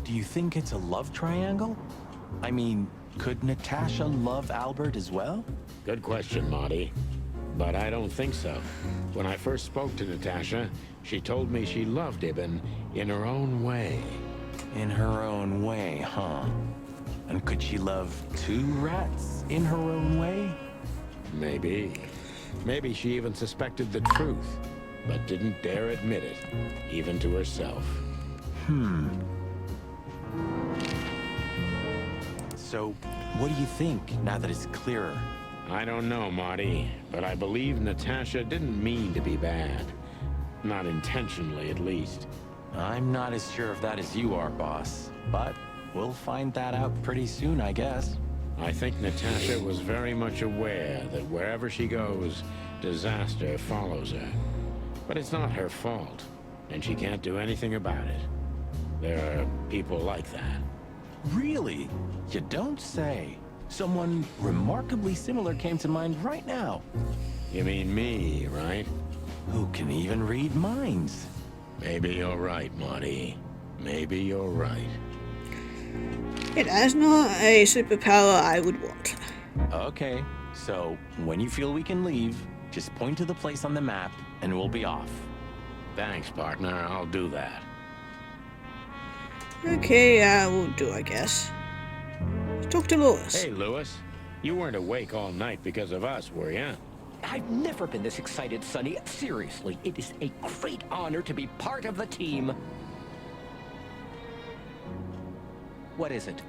Do you think it's a love triangle? I mean, could Natasha love Albert as well? Good question, Marty. But I don't think so. When I first spoke to Natasha, she told me she loved Ibn in her own way. In her own way, huh? And could she love two rats in her own way? Maybe. Maybe she even suspected the truth, but didn't dare admit it, even to herself. So, what do you think, now that it's clearer? I don't know, Marty, but I believe Natasha didn't mean to be bad. Not intentionally, at least. I'm not as sure of that as you are, boss. But we'll find that out pretty soon, I guess. I think Natasha was very much aware that wherever she goes, disaster follows her. But it's not her fault, and she can't do anything about it. There are people like that. Really? You don't say. Someone remarkably similar came to mind right now. You mean me, right? Who can even read minds? Maybe you're right, Marty. Maybe you're right. It is not a superpower I would want. Okay, so when you feel we can leave, just point to the place on the map and we'll be off. Thanks, partner. I'll do that. Okay, we'll do, I guess. Let's talk to Lewis. Hey, Lewis. You weren't awake all night because of us, were you? I've never been this excited, Sonny. Seriously, it is a great honor to be part of the team. What is it?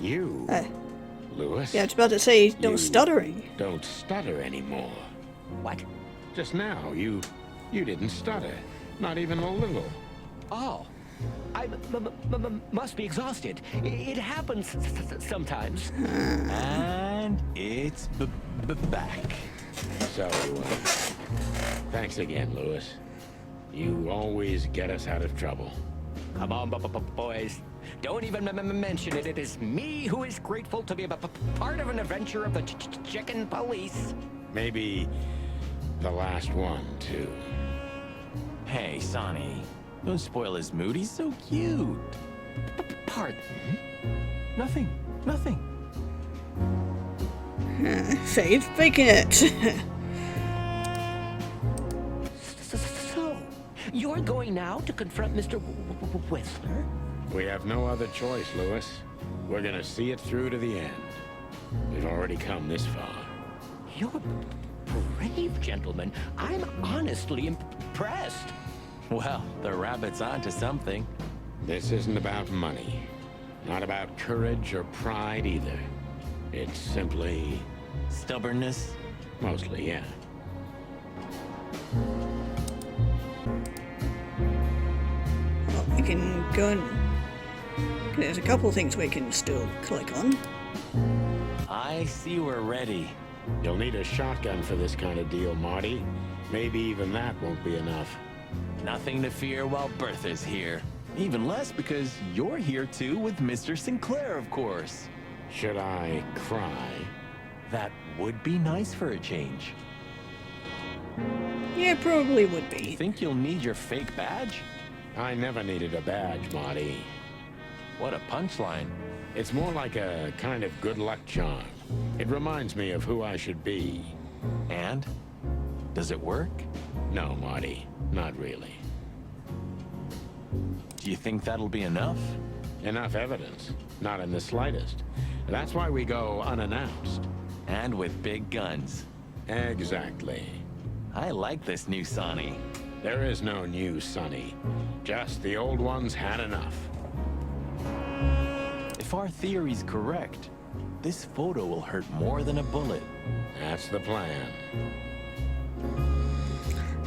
You, Lewis? Yeah, I was about to say, no You- stuttering. Don't stutter anymore. What? Just now, you didn't stutter. Not even a little. Oh, I must be exhausted. It happens sometimes. And it's back. So, thanks again, Lewis. You always get us out of trouble. Come on, boys. Don't even mention it. It is me who is grateful to be a part of an adventure of the Chicken Police. Maybe the last one, too. Hey, Sonny. Don't spoil his mood. He's so cute. Pardon? Nothing. Nothing. Fade's faking it. So, you're going now to confront Mr. Whistler? We have no other choice, Lewis. We're gonna see it through to the end. We've already come this far. You're brave, gentlemen. I'm honestly impressed. Well, the rabbit's onto something. This isn't about money. Not about courage or pride either. It's simply... Stubbornness. mostly, yeah. Well, we can go and There's a couple things we can still click on. I see we're ready. You'll need a shotgun for this kind of deal, Marty. Maybe even that won't be enough. Nothing to fear while Bertha's here. Even less because you're here too with Mr. Sinclair, of course. Should I cry? That would be nice for a change. Yeah, probably would be. Think you'll need your fake badge? I never needed a badge, Marty. What a punchline. It's more like a kind of good luck charm. It reminds me of who I should be. And? Does it work? No, Marty, not really. Do you think that'll be enough? Enough evidence. Not in the slightest. That's why we go unannounced. And with big guns. Exactly. I like this new Sonny. There is no new Sonny. Just the old ones had enough. If our theory's correct, this photo will hurt more than a bullet. That's the plan.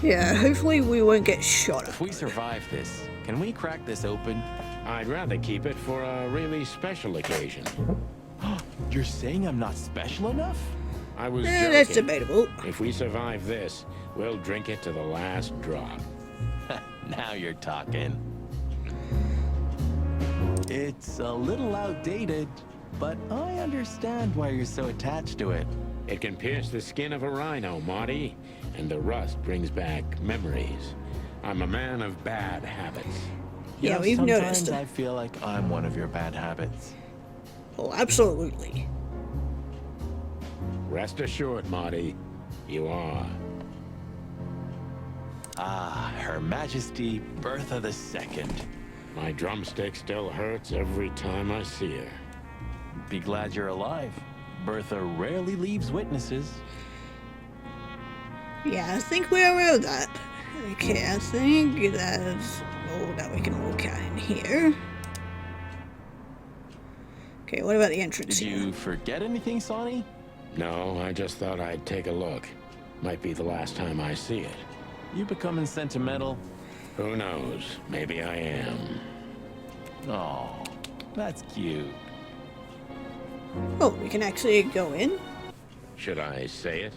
Yeah, hopefully we won't get shot If at. we survive this, can we crack this open? I'd rather keep it for a really special occasion. You're saying I'm not special enough? I was That's joking. debatable. If we survive this, we'll drink it to the last drop. Now you're talking. It's a little outdated, but I understand why you're so attached to it. It can pierce the skin of a rhino, Marty, and the rust brings back memories. I'm a man of bad habits. You Yeah, know, we've sometimes noticed. I feel like I'm one of your bad habits. Oh, absolutely. Rest assured, Marty, you are. Ah, Her Majesty Bertha II. My drumstick still hurts every time I see her. Be glad you're alive. Bertha rarely leaves witnesses. Yeah, I think we're aware of that. Okay, I think that's all that we can look at in here. Okay, what about the entrance Did here? you forget anything, Sonny? No, I just thought I'd take a look. Might be the last time I see it. You becoming sentimental? Who knows? Maybe I am. Oh, that's cute. Oh, we can actually go in? Should I say it?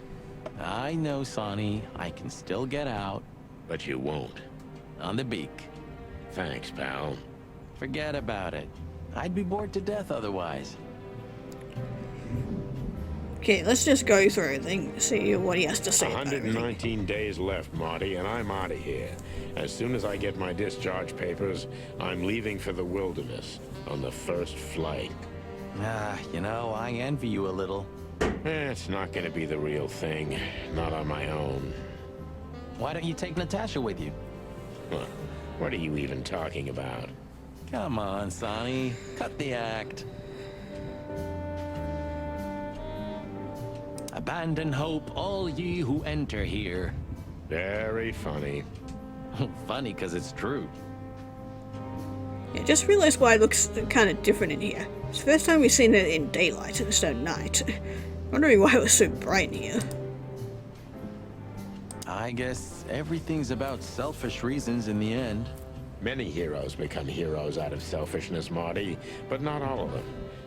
I know, Sonny. I can still get out. But you won't. On the beak. Thanks, pal. Forget about it. I'd be bored to death otherwise. Okay, let's just go through everything, see what he has to say about everything. 119 days left, Marty, and I'm out of here. As soon as I get my discharge papers, I'm leaving for the wilderness on the first flight. Ah, you know, I envy you a little. It's not gonna be the real thing. Not on my own. Why don't you take Natasha with you? Huh. What are you even talking about? Come on, Sonny. Cut the act. Abandon hope, all ye who enter here. Very funny. Funny, because it's true. Yeah, just realized why it looks kind of different in here. It's the first time we've seen it in daylight instead of night. Wondering why it was so bright in here. I guess everything's about selfish reasons in the end. Many heroes become heroes out of selfishness, Marty, but not all of them.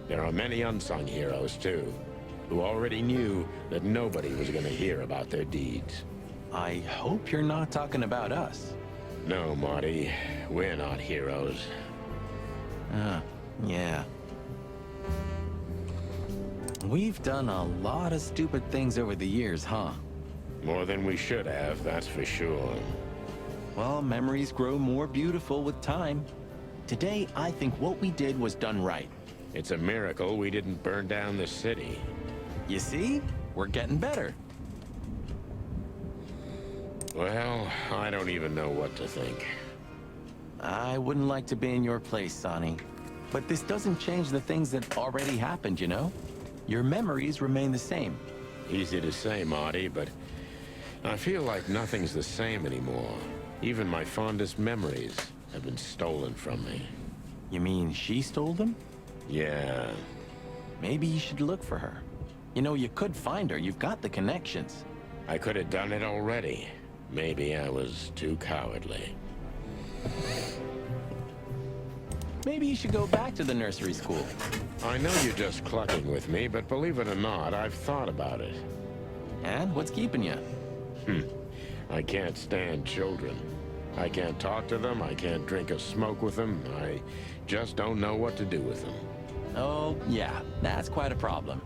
There are many unsung heroes, too, who already knew that nobody was going to hear about their deeds. I hope you're not talking about us. No, Marty, we're not heroes. Yeah. We've done a lot of stupid things over the years, huh? More than we should have, that's for sure. Well, memories grow more beautiful with time. Today, I think what we did was done right. It's a miracle we didn't burn down the city. You see? We're getting better. Well, I don't even know what to think. I wouldn't like to be in your place, Sonny. But this doesn't change the things that already happened, you know? Your memories remain the same. Easy to say, Marty, but I feel like nothing's the same anymore. Even my fondest memories have been stolen from me. You mean she stole them? Yeah. Maybe you should look for her. You know, you could find her. You've got the connections. I could have done it already. Maybe I was too cowardly. Maybe you should go back to the nursery school. I know you're just clucking with me, but believe it or not, I've thought about it. And what's keeping you? I can't stand children. I can't talk to them, I can't drink or smoke with them, I just don't know what to do with them. Oh, yeah, that's quite a problem.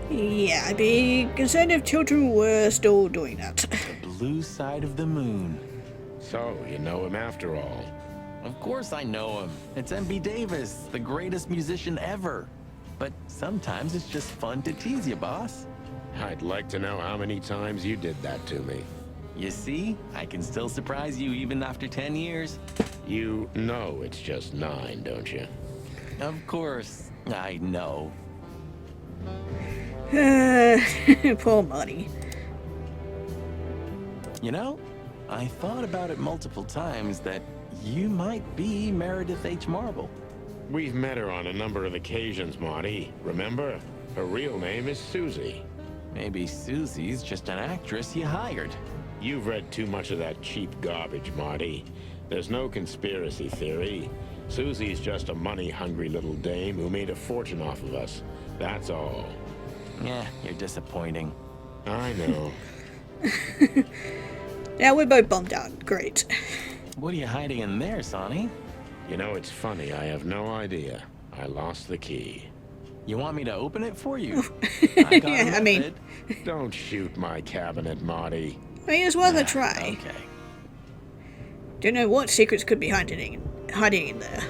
Yeah, I'd be concerned if children were still doing that. The blue side of the moon. So, you know him after all. Of course I know him. It's M.B. Davis, the greatest musician ever. But sometimes it's just fun to tease you, boss. I'd like to know how many times you did that to me. You see, I can still surprise you even after 10 years. You know it's just 9, don't you? Of course, I know. Poor Marty. You know, I thought about it multiple times that you might be Meredith H. Marble. We've met her on a number of occasions, Marty. Remember? Her real name is Susie. Maybe Susie's just an actress you hired. You've read too much of that cheap garbage, Marty. There's no conspiracy theory. Susie's just a money-hungry little dame who made a fortune off of us. That's all. Yeah, you're disappointing. I know. Yeah, we're both bummed out. Great. What are you hiding in there, Sonny? You know, it's funny. I have no idea. I lost the key. You want me to open it for you? I got Yeah, I a mean- method. Don't shoot my cabinet, Marty. I mean, it's worth a try. Okay. Don't know what secrets could be hiding in there.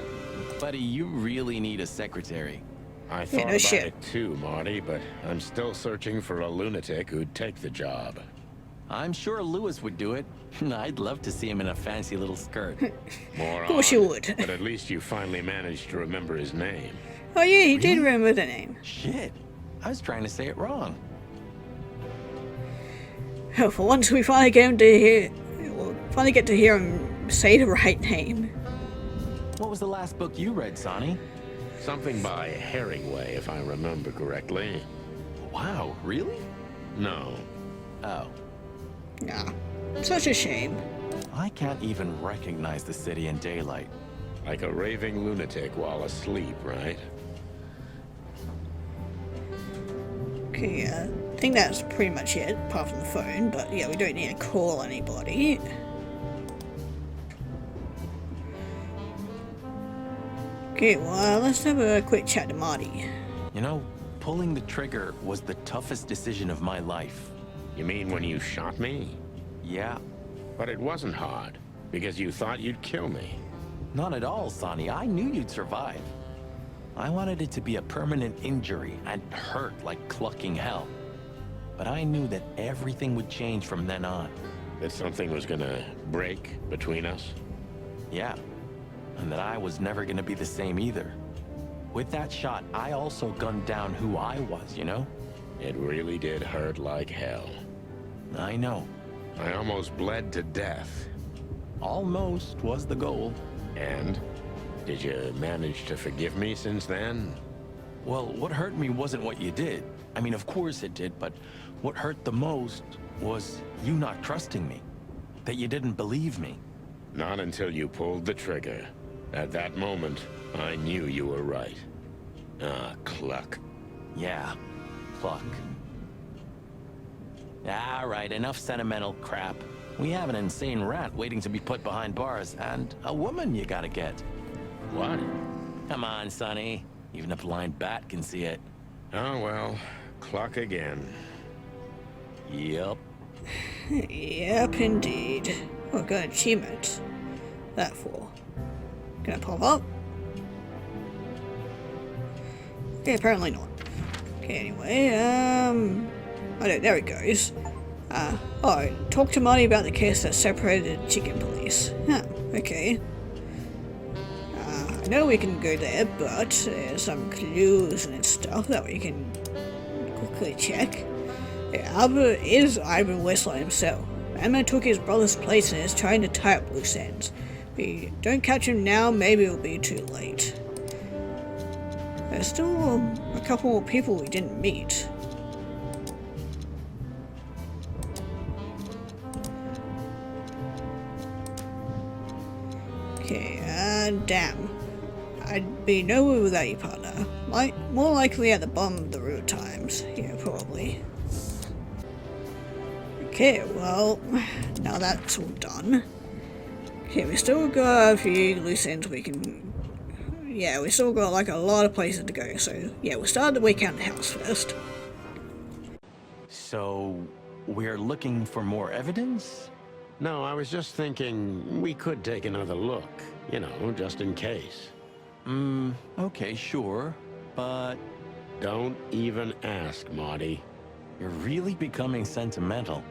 Buddy, you really need a secretary. I thought no about shit. it too, Marty, but I'm still searching for a lunatic who'd take the job. I'm sure Lewis would do it. I'd love to see him in a fancy little skirt. More Of course you would. But at least you finally managed to remember his name. Oh yeah, he did remember the name. Shit, I was trying to say it wrong. Oh, for once we finally get him to hear. We'll finally get to hear him say the right name. What was the last book you read, Sonny? Something by Herringway, if I remember correctly. Wow, really? No. Oh, Yeah, such a shame. I can't even recognize the city in daylight. Like a raving lunatic while asleep, right? Okay, I think that's pretty much it, apart from the phone, but yeah, we don't need to call anybody. Okay, well, let's have a quick chat to Marty. You know, pulling the trigger was the toughest decision of my life. You mean when you shot me? Yeah, But it wasn't hard, because you thought you'd kill me. not at all, Sonny. I knew you'd survive. I wanted it to be a permanent injury and hurt like clucking hell. But I knew that everything would change from then on. That something was gonna break between us? Yeah, and that I was never gonna be the same either. With that shot, I also gunned down who I was, you know? It really did hurt like hell. I know. I almost bled to death. Almost was the goal. And? Did you manage to forgive me since then? Well, what hurt me wasn't what you did. I mean, of course it did, but what hurt the most was you not trusting me. That you didn't believe me. Not until you pulled the trigger. At that moment, I knew you were right. Ah, Cluck. Yeah, Cluck. All right, enough sentimental crap. We have an insane rat waiting to be put behind bars, and a woman you gotta get. What? Come on, Sonny. Even a blind bat can see it. Oh well, Cluck again. Yup. Yep, indeed. Oh, got an achievement. That for. Gonna pop up? Okay, apparently not. Okay, anyway, oh no, there it goes. Oh, talk to Marty about the case that separated Chicken Police. Huh, okay. I know we can go there, but there's some clues and stuff that we can quickly check. Yeah, Albert is Ivan Westline himself. Batman took his brother's place and is trying to tie up loose ends. If we don't catch him now, maybe it'll be too late. There's still a couple more people we didn't meet. Okay, damn. I'd be nowhere without you, partner. More likely at the bottom of the road at times. Yeah, probably. Okay, well, now that's all done. Okay, we still got a few loose ends we can... Yeah, we still got like a lot of places to go, so yeah, we'll start the Wake County house first. So, we're looking for more evidence? No, I was just thinking we could take another look. You know, just in case. Okay, sure. But Don't even ask, Marty. you're really becoming sentimental.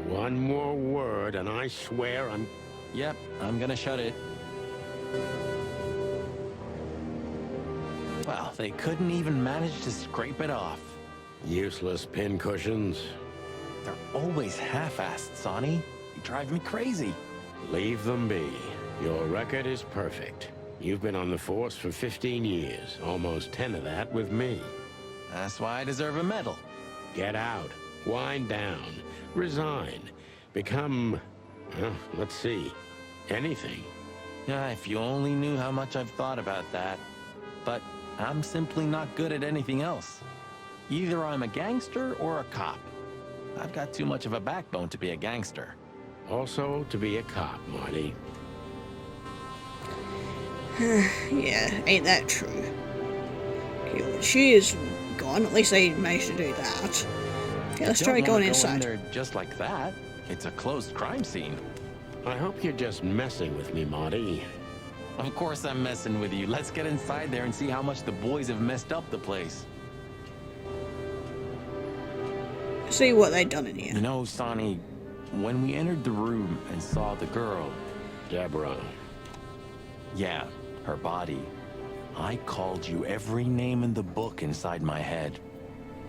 One more word and I swear I'm... Yep, I'm gonna shut it. Well, they couldn't even manage to scrape it off. Useless pincushions. They're always half-assed, Sonny. You drive me crazy. Leave them be. Your record is perfect. You've been on the force for 15 years, almost 10 of that with me. That's why I deserve a medal. Get out. Wind down. Resign. Become... well, let's see. Anything. Yeah, if you only knew how much I've thought about that. But I'm simply not good at anything else. Either I'm a gangster or a cop. I've got too much of a backbone to be a gangster. Also, to be a cop, Marty. Yeah, ain't that true? Okay, well, she is gone. At least they managed to do that. Okay, let's try Don't going wanna go in inside. there just like that. It's a closed crime scene. I hope you're just messing with me, Marty. Of course I'm messing with you. Let's get inside there and see how much the boys have messed up the place. See what they done in here. You know, Sonny, when we entered the room and saw the girl, Deborah. yeah, her body, I called you every name in the book inside my head.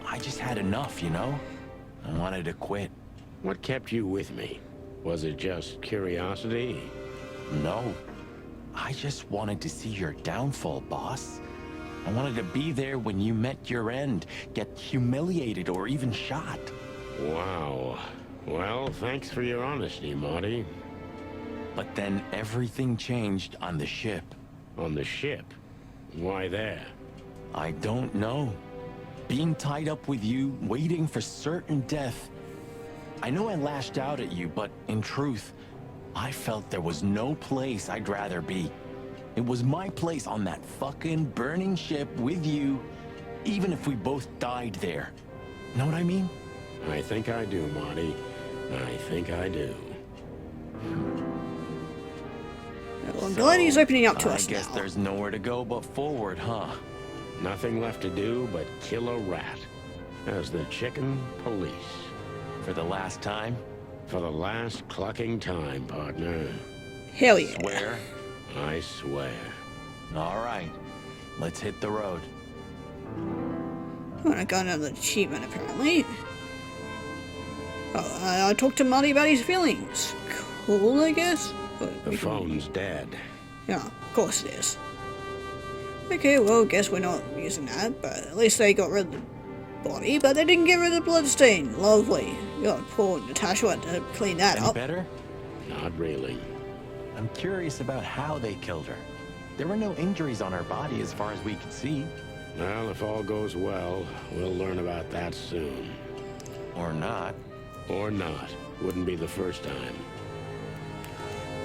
I just had enough, you know? I wanted to quit. What kept you with me? Was it just curiosity? No. I just wanted to see your downfall, boss. I wanted to be there when you met your end, get humiliated or even shot. Wow. Well, thanks for your honesty, Marty. But then everything changed on the ship. On the ship? Why there? I don't know. Being tied up with you, waiting for certain death. I know I lashed out at you, but in truth, I felt there was no place I'd rather be. It was my place on that fucking burning ship with you, even if we both died there. Know what I mean? I think I do, Marty. I think I do. Well, I'm glad he's opening up to us I guess now. there's nowhere to go but forward, huh? Nothing left to do but kill a rat. As the chicken police. For the last time? For the last clucking time, partner. Hell yeah. Swear? I swear. All right. Let's hit the road. Oh, I got another achievement apparently. Oh, I talked to Marty about his feelings. Cool, I guess. But The we can- phone's dead. Yeah, of course it is. Okay, well, guess we're not using that, but at least they got rid of the body, but they didn't get rid of the bloodstain. Lovely. God, poor Natasha had to clean that Any up. better? Not really. I'm curious about how they killed her. There were no injuries on her body as far as we could see. Well, if all goes well, we'll learn about that soon. Or not. Or not. Wouldn't be the first time.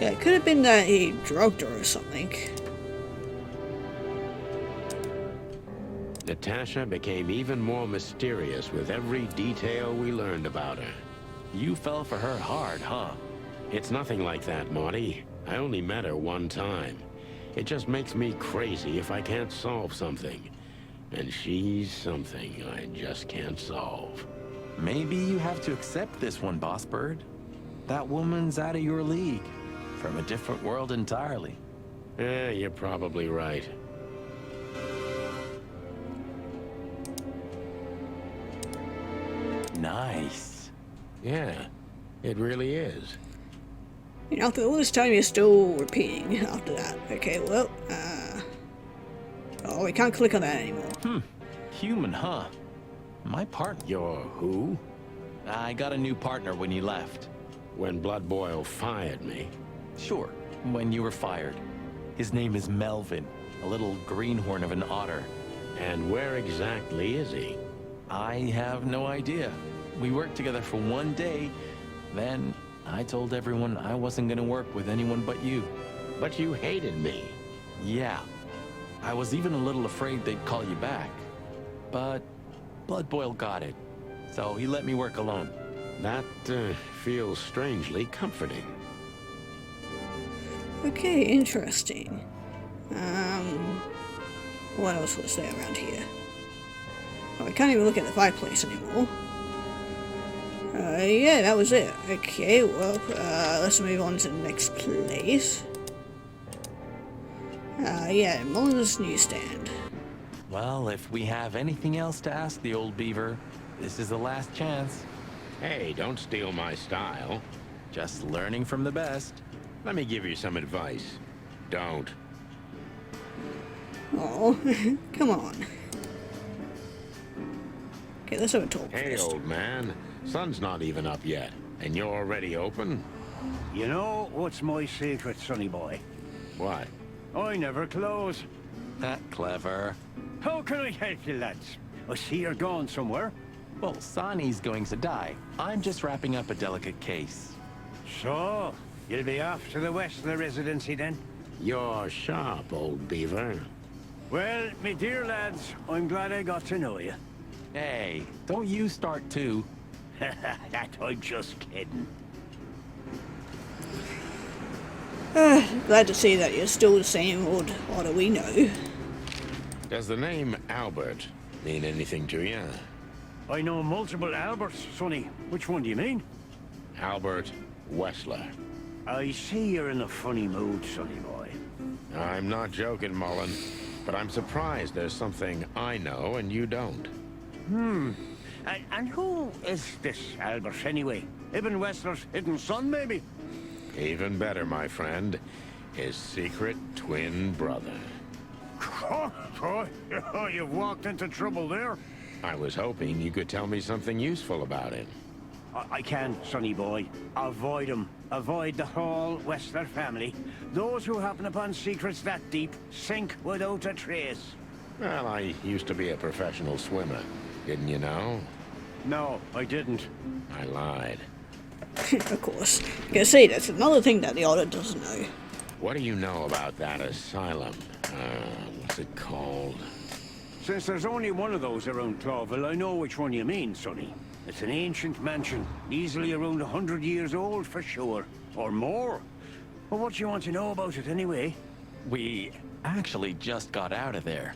Yeah, it could have been that he drugged her or something. Natasha became even more mysterious with every detail we learned about her. You fell for her hard, huh? It's nothing like that, Marty. I only met her one time. It just makes me crazy if I can't solve something. And she's something I just can't solve. Maybe you have to accept this one, Boss Bird. That woman's out of your league. From a different world entirely. You're probably right. Nice. Yeah, it really is. You know, after all this time, you're still repeating after that. Okay, well, oh, we can't click on that anymore. Human, huh? My partner. You're who? I got a new partner when you left. When Blood Boil fired me. Sure, when you were fired. His name is Melvin, a little greenhorn of an otter. And where exactly is he? I have no idea. We worked together for one day, then I told everyone I wasn't gonna work with anyone but you. But you hated me. Yeah. I was even a little afraid they'd call you back. But Blood Boil got it, so he let me work alone. That feels strangely comforting. Okay, interesting. What else was there around here? Oh, I can't even look at the fireplace anymore. Yeah, that was it. Okay, well, let's move on to the next place. Yeah, Mullen's newsstand. Well, if we have anything else to ask the old beaver, this is the last chance. Hey, don't steal my style. Just learning from the best. Let me give you some advice. Don't. Oh, come on. Okay, let's have a talk Hey, first. old man. Sun's not even up yet, and you're already open? You know what's my secret, sonny boy? What? I never close. That clever. How can I help you, lads? I see you're gone somewhere. Well, Sani's going to die. I'm just wrapping up a delicate case. So, you'll be off to the Westler residency then? You're sharp, old beaver. Well, me dear lads, I'm glad I got to know you. Hey, don't you start too. That I'm just kidding. Glad to see that you're still the same old otter we know. Does the name Albert mean anything to you? I know multiple Alberts, sonny. Which one do you mean? Albert Wessler. I see you're in a funny mood, sonny boy. I'm not joking, Mullen, but I'm surprised there's something I know and you don't. And who is this Albert anyway? Ibn Wessler's hidden son, maybe? Even better, my friend. His secret twin brother. Oh, you've walked into trouble there. I was hoping you could tell me something useful about it. I can, sonny boy. Avoid him. Avoid the whole Wessler family. Those who happen upon secrets that deep sink without a trace. Well, I used to be a professional swimmer. Didn't you know? No, I didn't. I lied. Of course. You can see that's another thing that the otter doesn't know. What do you know about that asylum? What's it called? Since there's only one of those around Clawville, I know which one you mean, sonny. It's an ancient mansion, easily around 100 years old for sure. Or more. Well, what do you want to know about it anyway? We actually just got out of there.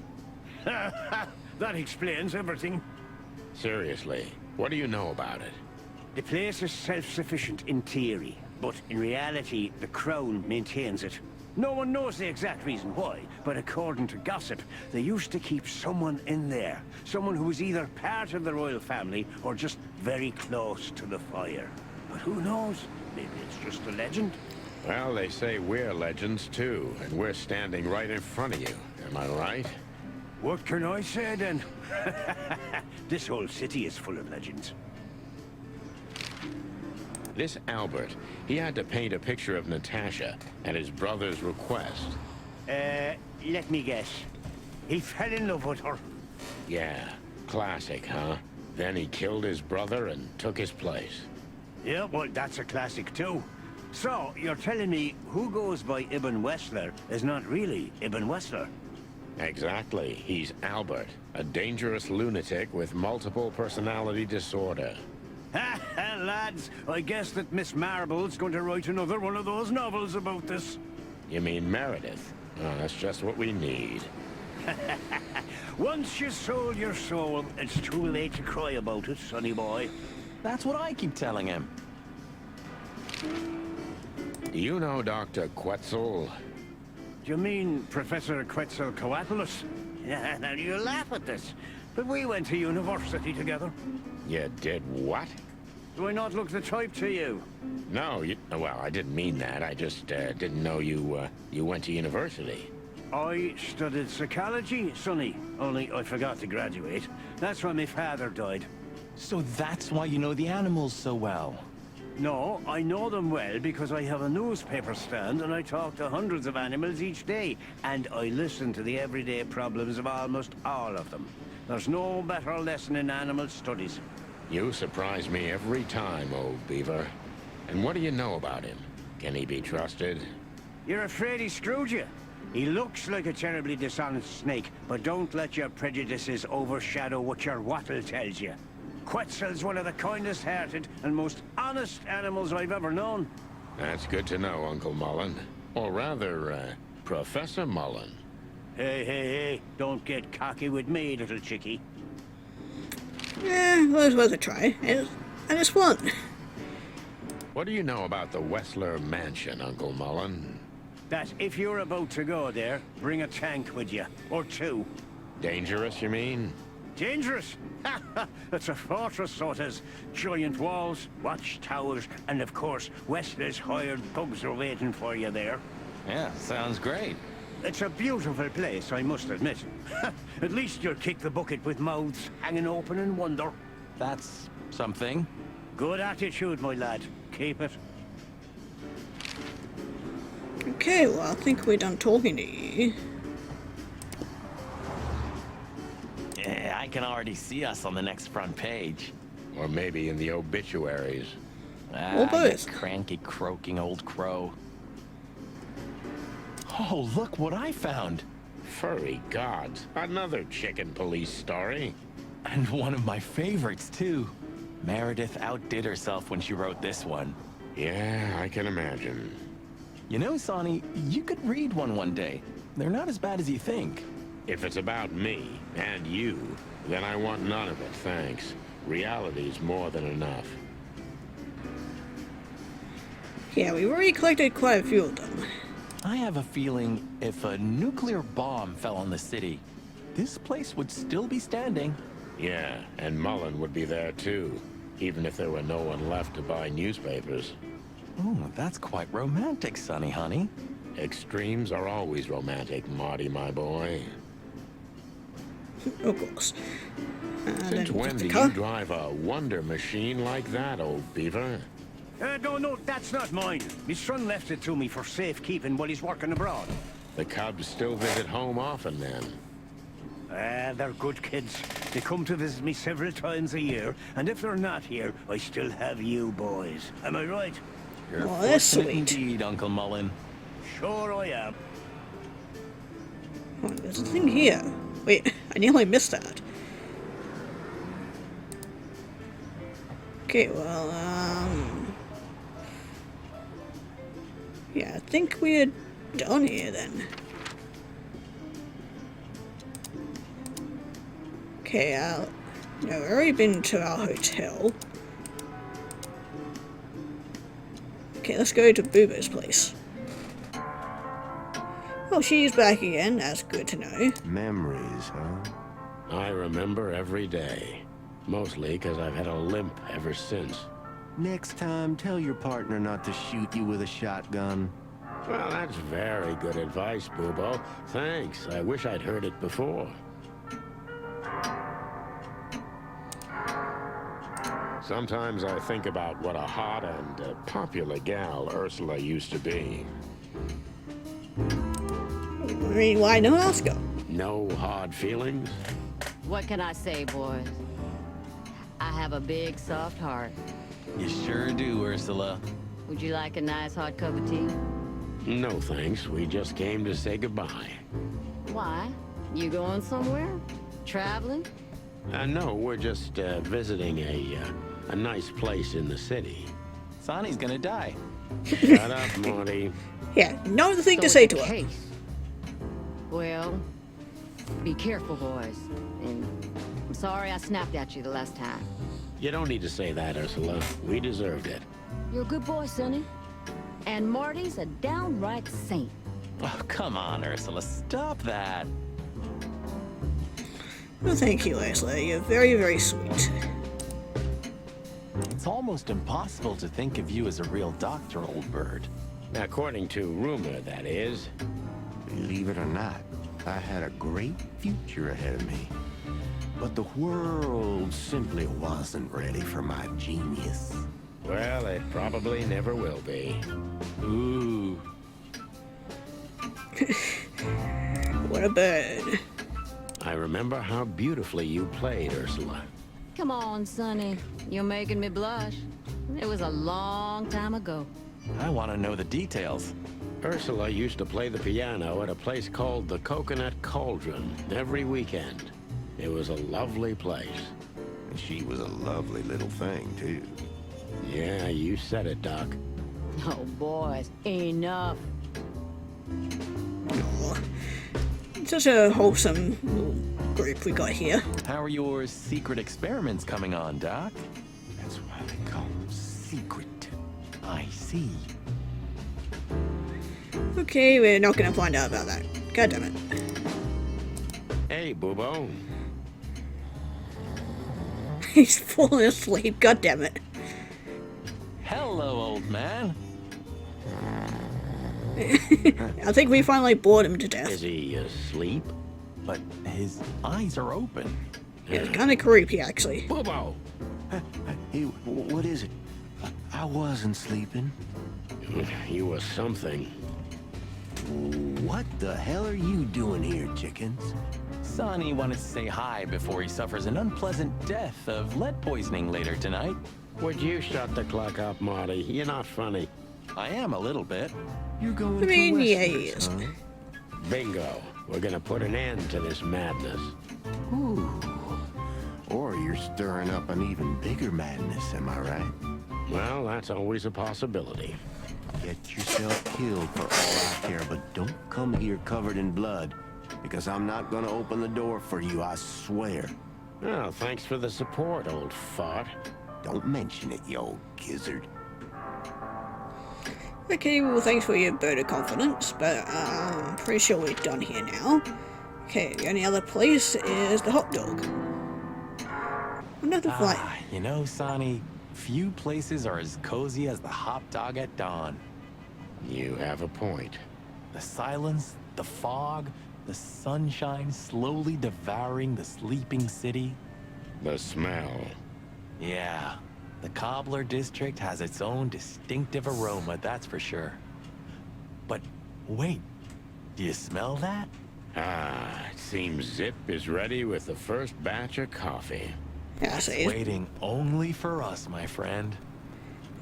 That explains everything. Seriously, what do you know about it? The place is self-sufficient in theory, but in reality, the Crown maintains it. No one knows the exact reason why, but according to gossip, they used to keep someone in there. Someone who was either part of the royal family or just very close to the fire. But who knows? Maybe it's just a legend. Well, they say we're legends too, and we're standing right in front of you. Am I right? What can I say then? This whole city is full of legends. This Albert, he had to paint a picture of Natasha at his brother's request. Let me guess. He fell in love with her. Yeah, classic, huh? Then he killed his brother and took his place. Yeah, well, that's a classic too. So, you're telling me who goes by Ibn Wessler is not really Ibn Wessler? Exactly. He's Albert, a dangerous lunatic with multiple personality disorder. Ha ha, lads! I guess that Miss Marble's going to write another one of those novels about this. You mean Meredith? Oh, that's just what we need. Once you sold your soul, it's too late to cry about it, sonny boy. That's what I keep telling him. Do you know Dr. Quetzal? Do you mean Professor Quetzalcoatlus? Yeah, now you laugh at this, but we went to university together. You did what? Do I not look the type to you? No, well, I didn't mean that. I just didn't know you went to university. I studied psychology, sonny, only I forgot to graduate. That's when my father died. So that's why you know the animals so well. No, I know them well because I have a newspaper stand and I talk to hundreds of animals each day. And I listen to the everyday problems of almost all of them. There's no better lesson in animal studies. You surprise me every time, old beaver. And what do you know about him? Can he be trusted? You're afraid he screwed you? He looks like a terribly dishonest snake, but don't let your prejudices overshadow what your wattle tells you. Quetzal's one of the kindest-hearted and most honest animals I've ever known. That's good to know, Uncle Mullen. Or rather, Professor Mullen. Hey, don't get cocky with me, little chickie. Well, it was worth a try. And it's fun. What do you know about the Wessler Mansion, Uncle Mullen? That if you're about to go there, bring a tank with you. Or two. Dangerous, you mean? Dangerous? It's a fortress, so it is. Giant walls, watchtowers, and of course, Wessler's hired thugs are waiting for you there. Yeah, sounds great. It's a beautiful place, I must admit. At least you'll kick the bucket with mouths hanging open in wonder. That's something. Good attitude, my lad. Keep it. Okay, well, I think we're done talking to you. Yeah, I can already see us on the next front page. Or maybe in the obituaries. Or You both. cranky, croaking old crow. Oh, look what I found. Furry gods. Another chicken police story. And one of my favorites, too. Meredith outdid herself when she wrote this one. Yeah, I can imagine. You know, Sonny, you could read one day. They're not as bad as you think. If it's about me and you, then I want none of it, thanks. Reality's more than enough. Yeah, we've already collected quite a few of them. I have a feeling if a nuclear bomb fell on the city, this place would still be standing. Yeah, and Mullen would be there too, even if there were no one left to buy newspapers. Oh, that's quite romantic, Sonny, honey. Extremes are always romantic, Marty, my boy. Of course. Since when do you drive a wonder machine like that, old beaver? No, that's not mine. My son left it to me for safekeeping while he's working abroad. The Cubs still visit home often, then. They're good kids. They come to visit me several times a year, and if they're not here, I still have you boys. Am I right? You're Oh, that's fortunate sweet. indeed, Uncle Mullen. Sure I am. Oh, there's a thing here. Wait, I nearly missed that. Okay, well, yeah, I think we're done here then. Okay, no, we've already been to our hotel. Okay, let's go to Boobo's place. Oh, she's back again. That's good to know. Memories, huh? I remember every day. Mostly because I've had a limp ever since. Next time, tell your partner not to shoot you with a shotgun. Well, that's very good advice, Boobo. Thanks. I wish I'd heard it before. Sometimes I think about what a hot and popular gal Ursula used to be. I mean, why no ask her? No hard feelings? What can I say, boys? I have a big, soft heart. You sure do, Ursula. Would you like a nice hot cup of tea? No thanks. We just came to say goodbye. Why? You going somewhere? Traveling? No, we're just visiting a nice place in the city. Sonny's gonna die. Shut up, Marty. Yeah, no other thing to So say it's to a her. case. Well, be careful, boys. And I'm sorry I snapped at you the last time. You don't need to say that, Ursula. We deserved it. You're a good boy, Sonny. And Marty's a downright saint. Oh, come on, Ursula. Stop that. Well, thank you, Leslie. You're very, very sweet. It's almost impossible to think of you as a real doctor, old bird. According to rumor, that is. Believe it or not, I had a great future ahead of me. But the world simply wasn't ready for my genius. Well, it probably never will be. Ooh. What a bird. I remember how beautifully you played, Ursula. Come on, Sonny. You're making me blush. It was a long time ago. I want to know the details. Ursula used to play the piano at a place called the Coconut Cauldron every weekend. It was a lovely place. And she was a lovely little thing, too. Yeah, you said it, Doc. Oh, boys, enough. Aw. Such a wholesome little group we got here. How are your secret experiments coming on, Doc? That's why they call them secret. I see. Okay, we're not gonna find out about that. God damn it. Hey, Boobo. He's falling asleep. God damn it. Hello, old man. I think we finally bored him to death. Is he asleep? But his eyes are open. It's kind of creepy, actually. Boobo! Hey, what is it? I wasn't sleeping. You were something. What the hell are you doing here, chickens? Sonny wanted to say hi before he suffers an unpleasant death of lead poisoning later tonight. Would you shut the clock up, Marty? You're not funny. I am a little bit. You're going I mean, to yeah, Westeros, he is. huh? Bingo. We're gonna put an end to this madness. Ooh. Or you're stirring up an even bigger madness, am I right? Well, that's always a possibility. Get yourself killed for all I care, but don't come here covered in blood, because I'm not gonna open the door for you, I swear. Oh, thanks for the support, old fart. Don't mention it, you old gizzard. Okay, well, thanks for your vote of confidence, but I'm pretty sure we're done here now. Okay, the only other place is the hot dog. Another flight. You know, Sonny, few places are as cozy as the hot dog at dawn. You have a point. The silence, the fog, the sunshine slowly devouring the sleeping city. The smell. Yeah, the Cobbler District has its own distinctive aroma, that's for sure. But wait, do you smell that? Ah, it seems Zip is ready with the first batch of coffee. Yeah, I see. Waiting only for us, my friend.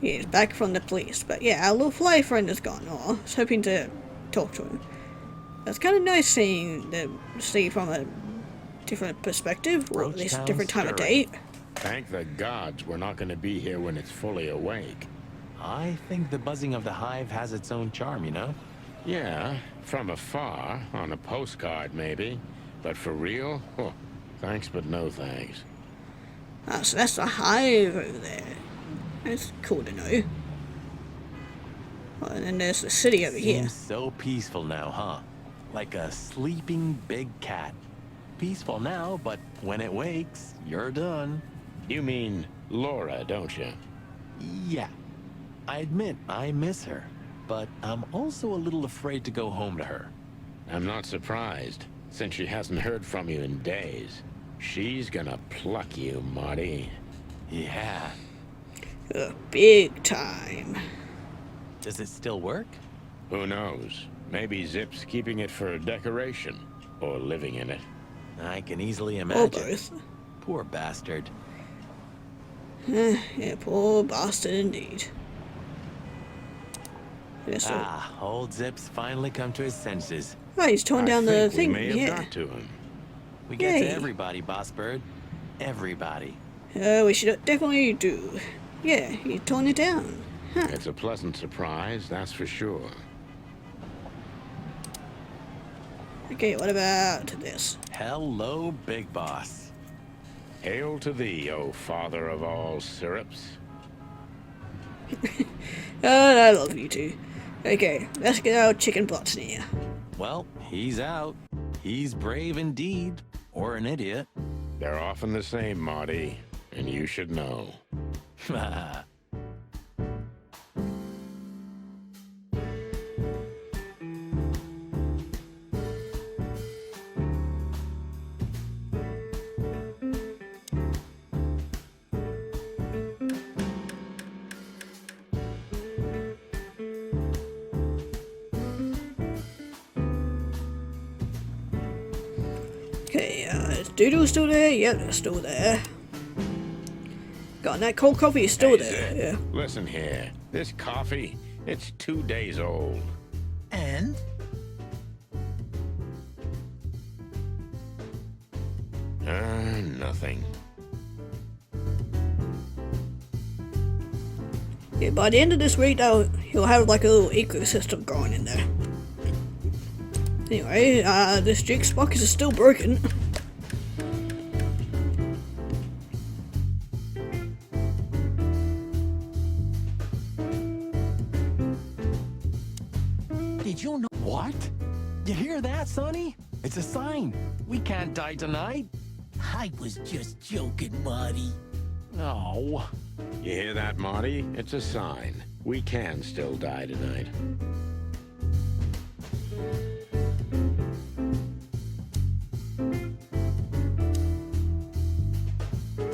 He's back from the police, but yeah, our little fly friend is gone. Oh, I was hoping to talk to him. It's kind of nice see from a different perspective, or at least a Roachtown different time of stirring. day. Thank the gods we're not gonna be here when it's fully awake. I think the buzzing of the hive has its own charm, you know? Yeah, from afar, on a postcard maybe. But for real? Oh, thanks but no thanks. Ah, so that's the hive over there. That's cool to know. Well, and then there's the city over here. Seems so peaceful now, huh? Like a sleeping big cat. Peaceful now, but when it wakes, you're done. You mean Laura, don't you? Yeah. I admit, I miss her. But I'm also a little afraid to go home to her. I'm not surprised, since she hasn't heard from you in days. She's gonna pluck you, Marty. Yeah. Big time. Does it still work? Who knows? Maybe Zip's keeping it for decoration, or living in it. I can easily Or imagine. both. Poor bastard. Yeah, poor bastard indeed. Yes, so, Old Zip's finally come to his senses. oh, he's torn down I the think thing. we may have Yeah. got to him. We get Yay. to everybody, Boss Bird. Everybody. We should definitely do. Yeah, he torn it down. Huh. It's a pleasant surprise, that's for sure. Okay, what about this? Hello, Big Boss. Hail to thee, O father of all syrups. I love you too. Okay, let's get our chicken butts in here. Well, he's out. He's brave indeed. Or an idiot. They're often the same, Marty, and you should know. Okay, is Doodle still there? Yeah, they're still there. God, that cold coffee is still Hey, there. Zip, Yeah. listen here. This coffee, it's 2 days old. And? Nothing. Yeah, by the end of this week, though, he'll have like a little ecosystem going in there. Anyway, this Jigsaw box is still broken. Did you know? What? You hear that, Sonny? It's a sign. We can't die tonight. I was just joking, Marty. No. You hear that, Marty? It's a sign. We can still die tonight.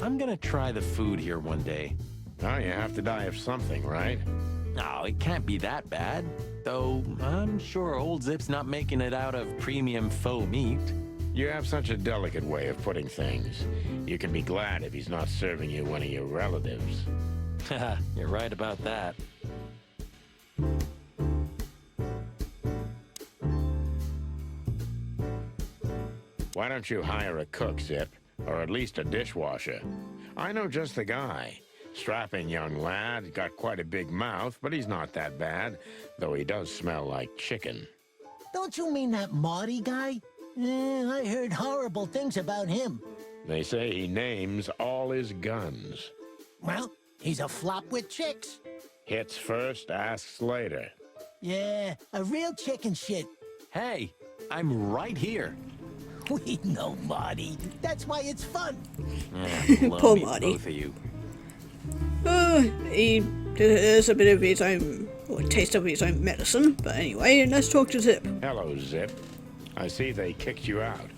I'm gonna try the food here one day. Oh, you have to die of something, right? No, it can't be that bad. Though, I'm sure old Zip's not making it out of premium faux meat. You have such a delicate way of putting things. You can be glad if he's not serving you one of your relatives. Haha, you're right about that. Why don't you hire a cook, Zip? Or at least a dishwasher? I know just the guy. Strapping young lad, got quite a big mouth, but he's not that bad, though he does smell like chicken. Don't you mean that Marty guy? I heard horrible things about him. They say he names all his guns. Well, he's a flop with chicks. Hits first, asks later. Yeah, a real chicken shit. Hey, I'm right here. We know, Marty. That's why it's fun. Love Poor me, Marty. both of you. He has a bit of his own, or taste of his own medicine. But anyway, let's talk to Zip. Hello, Zip. I see they kicked you out.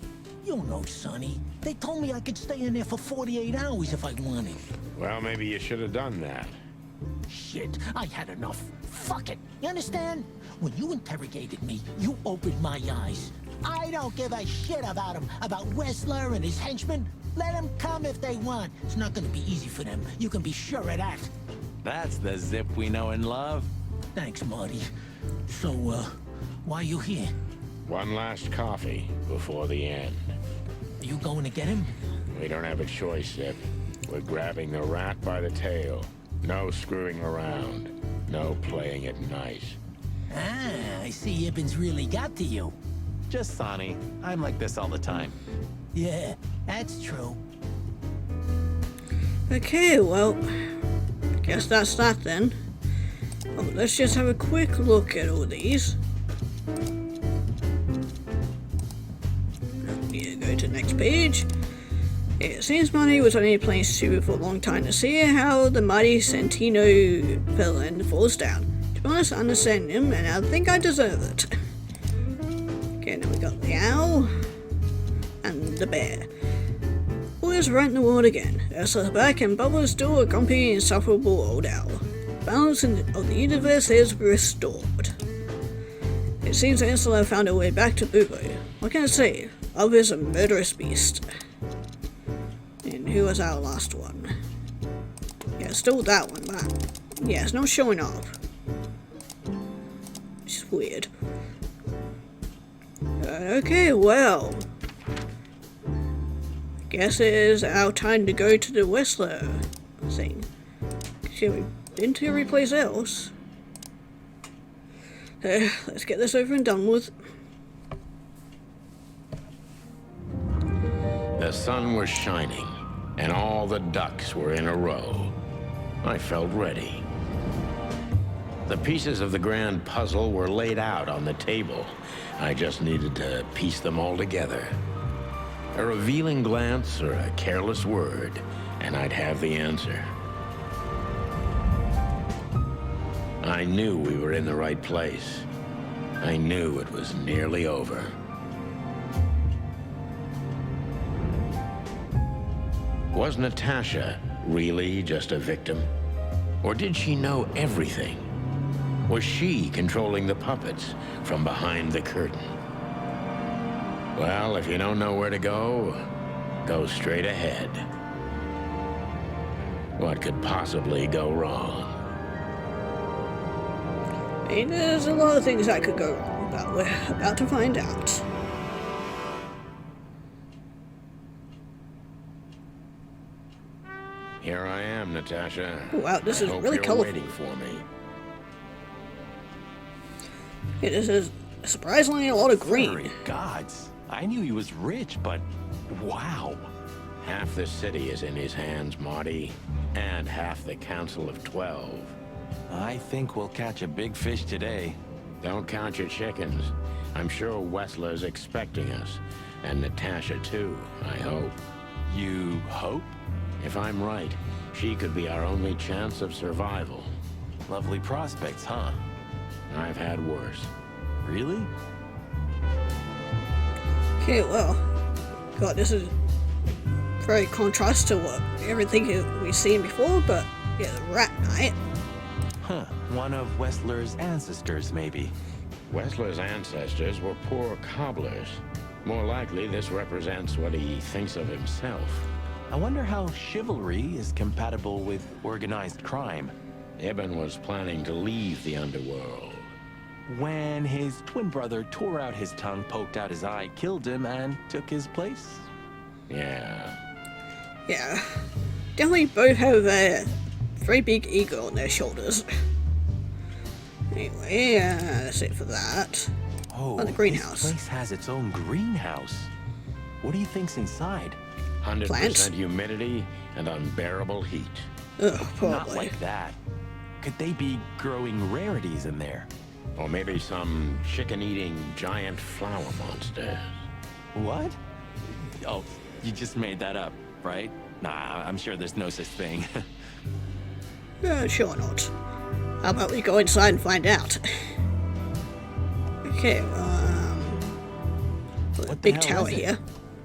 You know, Sonny. They told me I could stay in there for 48 hours if I wanted. Well, maybe you should have done that. Shit, I had enough. Fuck it. You understand? When you interrogated me, you opened my eyes. I don't give a shit about him, about Wessler and his henchmen. Let them come if they want. It's not gonna be easy for them. You can be sure of that. That's the Zip we know and love. Thanks, Marty. So, why you here? One last coffee before the end. Are you going to get him? We don't have a choice, Zip. We're grabbing the rat by the tail. No screwing around. No playing it nice. Ah, I see Ibben's really got to you. Just Sonny. I'm like this all the time. Yeah, that's true. Okay, well, I guess that's that then. Oh, let's just have a quick look at all these. Yeah, go to the next page. It seems Marty was only playing stupid for a long time to see how the mighty Santino fell and falls down. To be honest, I understand him, and I think I deserve it. Okay, now we got the owl and the bear. All is right in the world again. Ursula's back, and Bubba is still a grumpy, insufferable old owl. Balance of the universe is restored. It seems Ursula found her way back to Bubo. What can I say? Love is a murderous beast. And who was our last one? Yeah, still that one, but yeah, it's not showing up. Which is weird. Okay, well. Guess it is our time to go to the Wessler thing. Shall we been to every place else? Let's get this over and done with. The sun was shining, and all the ducks were in a row. I felt ready. The pieces of the grand puzzle were laid out on the table. I just needed to piece them all together. A revealing glance or a careless word, and I'd have the answer. I knew we were in the right place. I knew it was nearly over. Was Natasha really just a victim? Or did she know everything? Was she controlling the puppets from behind the curtain? Well, if you don't know where to go, go straight ahead. What could possibly go wrong? I mean, there's a lot of things that could go wrong, but we're about to find out. Here I am, Natasha. Wow, this is I hope really you're colorful. waiting for me. Yeah, this is surprisingly a lot of green. Fairy gods. I knew he was rich, but wow. Half the city is in his hands, Marty, and half the Council of 12. I think we'll catch a big fish today. Don't count your chickens. I'm sure Wessler's expecting us, and Natasha too, I hope. You hope? If I'm right, she could be our only chance of survival. Lovely prospects, huh? I've had worse. Really? Okay, well, God, this is very contrast to what everything we've seen before, but yeah, the Rat Knight. Huh. One of Wessler's ancestors, maybe. Wessler's ancestors were poor cobblers. More likely, this represents what he thinks of himself. I wonder how chivalry is compatible with organized crime. Ibn was planning to leave the underworld. When his twin brother tore out his tongue, poked out his eye, killed him, and took his place? Yeah. Yeah, definitely both have a very big ego on their shoulders. Anyway, that's it for that. Oh, the greenhouse. This place has its own greenhouse. What do you think's inside? 100% Plants? humidity and unbearable heat. Ugh, Not probably. like that. Could they be growing rarities in there? Or maybe some chicken-eating giant flower monsters. What? Oh, you just made that up, right? Nah, I'm sure there's no such thing. Sure not. How about we go inside and find out? Okay, What the big hell tower is it? here.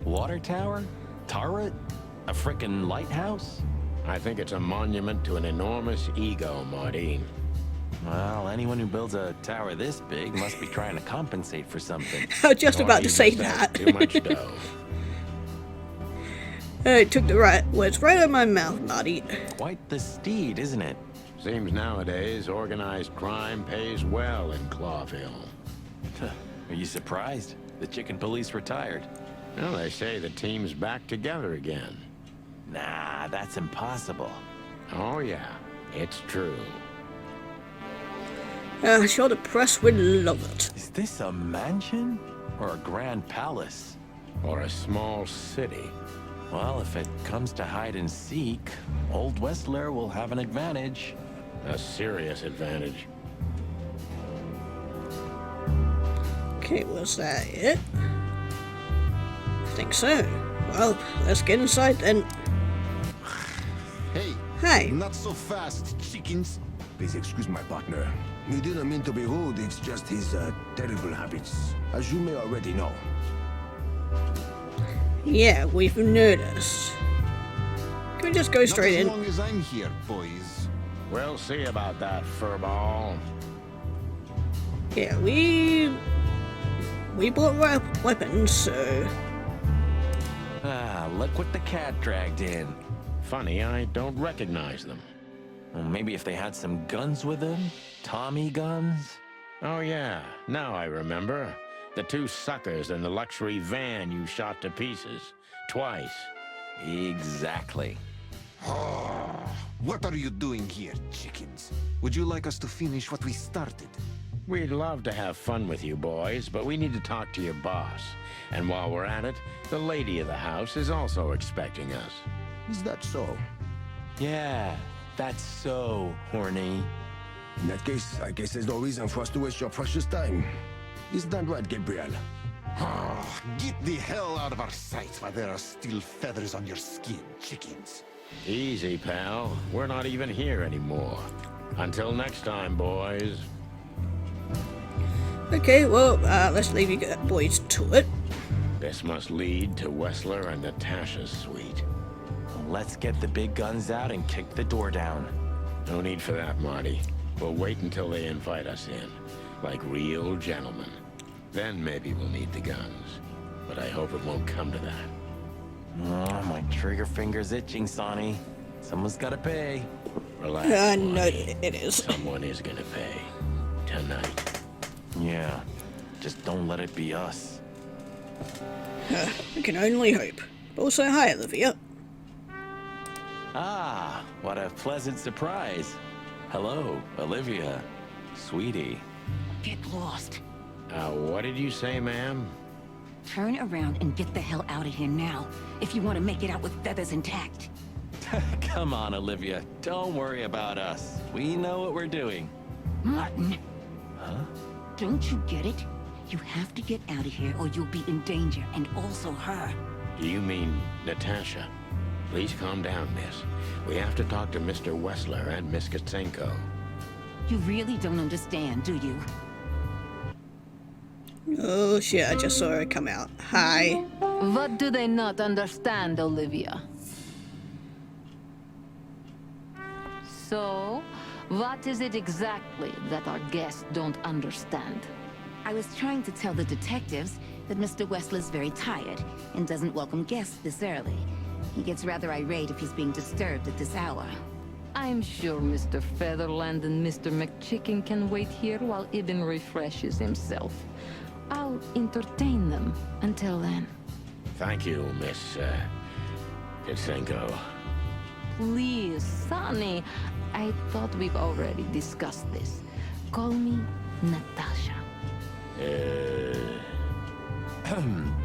Water tower? Turret? A frickin' lighthouse? I think it's a monument to an enormous ego, Marty. Well, anyone who builds a tower this big must be trying to compensate for something. I was just Or about he to say just has that. Too much dough. It took the right words right out of my mouth, Marty. Quite the steed, isn't it? Seems nowadays organized crime pays well in Clawville. Are you surprised? The chicken police retired. Well, they say the team's back together again. Nah, that's impossible. Oh yeah, it's true. Sure the press would love it. Is this a mansion? Or a grand palace? Or a small city. Well, if it comes to hide and seek, old Wessler will have an advantage. A serious advantage. Okay, was that it? I think so. Well, let's get inside then. Hey, Hey, not so fast, chickens. Please excuse my partner. We didn't mean to be rude, it's just his terrible habits, as you may already know. yeah, we've noticed. Can we just go straight Not as in? long as I'm here, boys. We'll see about that, furball. Yeah, we bought weapons, so Ah, look what the cat dragged in. Funny, I don't recognize them. Well, maybe if they had some guns with them? Tommy guns? Oh yeah, now I remember. The two suckers in the luxury van you shot to pieces. Twice. Exactly. What are you doing here, chickens? Would you like us to finish what we started? We'd love to have fun with you boys, but we need to talk to your boss. And while we're at it, the lady of the house is also expecting us. Is that so? Yeah, that's so horny. In that case, I guess there's no reason for us to waste your precious time. Isn't that right, Gabriel? Get the hell out of our sight while there are still feathers on your skin, chickens. Easy, pal. We're not even here anymore. Until next time, boys. okay. Well, let's leave you boys to it. This must lead to Wessler and Natasha's suite. Let's get the big guns out and kick the door down. No need for that, Marty. We'll wait until they invite us in, like real gentlemen. Then maybe we'll need the guns. but I hope it won't come to that. Oh, my trigger finger's itching, Sonny. Someone's gotta pay. Relax, No, Lonnie. it is. Someone is gonna pay. Tonight. Yeah, just don't let it be us. We can only hope. Also, hi, Olivia. Ah, what a pleasant surprise. Hello, Olivia. Sweetie. Get lost. What did you say, ma'am? Turn around and get the hell out of here now, if you want to make it out with feathers intact. Come on, Olivia. Don't worry about us. We know what we're doing. Martin. Huh? Don't you get it? You have to get out of here or you'll be in danger, and also her. Do you mean Natasha? Please calm down, miss. We have to talk to Mr. Wessler and Miss Katsenko. You really don't understand, do you? Oh shit, I just saw her come out. Hi. What do they not understand, Olivia? So, what is it exactly that our guests don't understand? I was trying to tell the detectives that Mr. Wessler's very tired and doesn't welcome guests this early. He gets rather irate if he's being disturbed at this hour. I'm sure Mr. Featherland and Mr. McChicken can wait here while Ibn refreshes himself. I'll entertain them until then. Thank you, Miss, Katsenko. Please, Sonny. I thought we've already discussed this. Call me Natasha.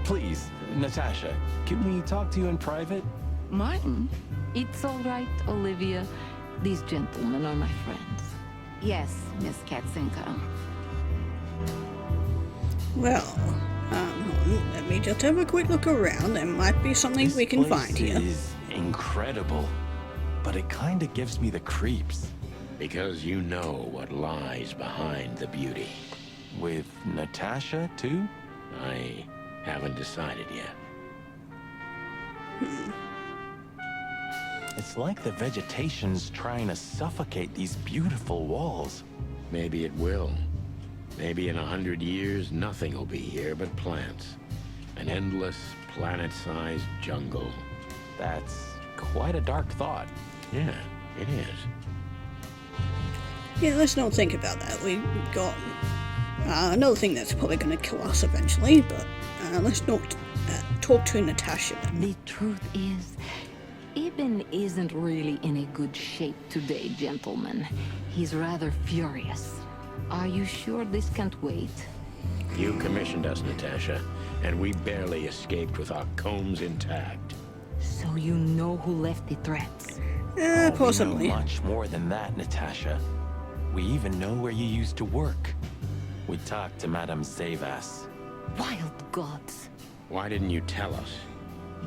Please, Natasha, can we talk to you in private? Martin? It's all right, Olivia. These gentlemen are my friends. Yes, Miss Katsenko. Well, hold on. Let me just have a quick look around. There might be something we can find here. This is incredible, but it kind of gives me the creeps. Because you know what lies behind the beauty. With Natasha, too? I haven't decided yet. It's like the vegetation's trying to suffocate these beautiful walls. Maybe it will. Maybe in 100 years, nothing will be here but plants. An endless, planet-sized jungle. That's quite a dark thought. Yeah, it is. Yeah, let's not think about that. We've got another thing that's probably going to kill us eventually, but let's not talk to Natasha then. The truth is, Ibn isn't really in a good shape today, gentlemen. He's rather furious. Are you sure this can't wait? You commissioned us, Natasha, and we barely escaped with our combs intact. So you know who left the threats? Possibly. We know much more than that, Natasha. We even know where you used to work. We talked to Madame Zavas. Wild gods. Why didn't you tell us?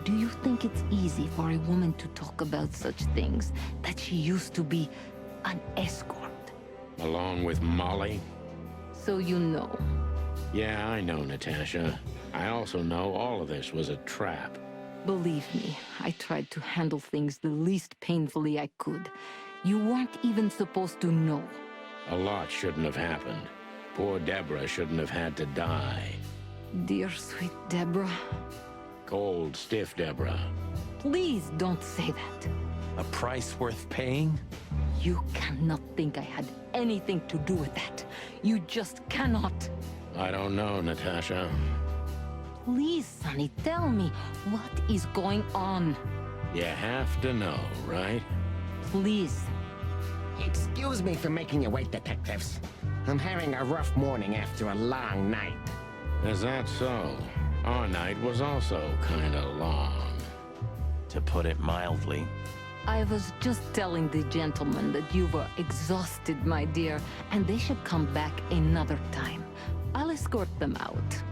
Do you think it's easy for a woman to talk about such things, that she used to be an escort? Along with Molly? So you know. Yeah, I know, Natasha. I also know all of this was a trap. Believe me, I tried to handle things the least painfully I could. You weren't even supposed to know. A lot shouldn't have happened. Poor Deborah shouldn't have had to die. Dear sweet Deborah. Cold, stiff Deborah. Please don't say that. A price worth paying? You cannot think I had anything to do with that. You just cannot. I don't know, Natasha. Please, Sonny, tell me, what is going on? You have to know, right? Please. Excuse me for making you wait, detectives. I'm having a rough morning after a long night. Is that so? Our night was also kinda long. To put it mildly. I was just telling the gentlemen that you were exhausted, my dear, and they should come back another time. I'll escort them out.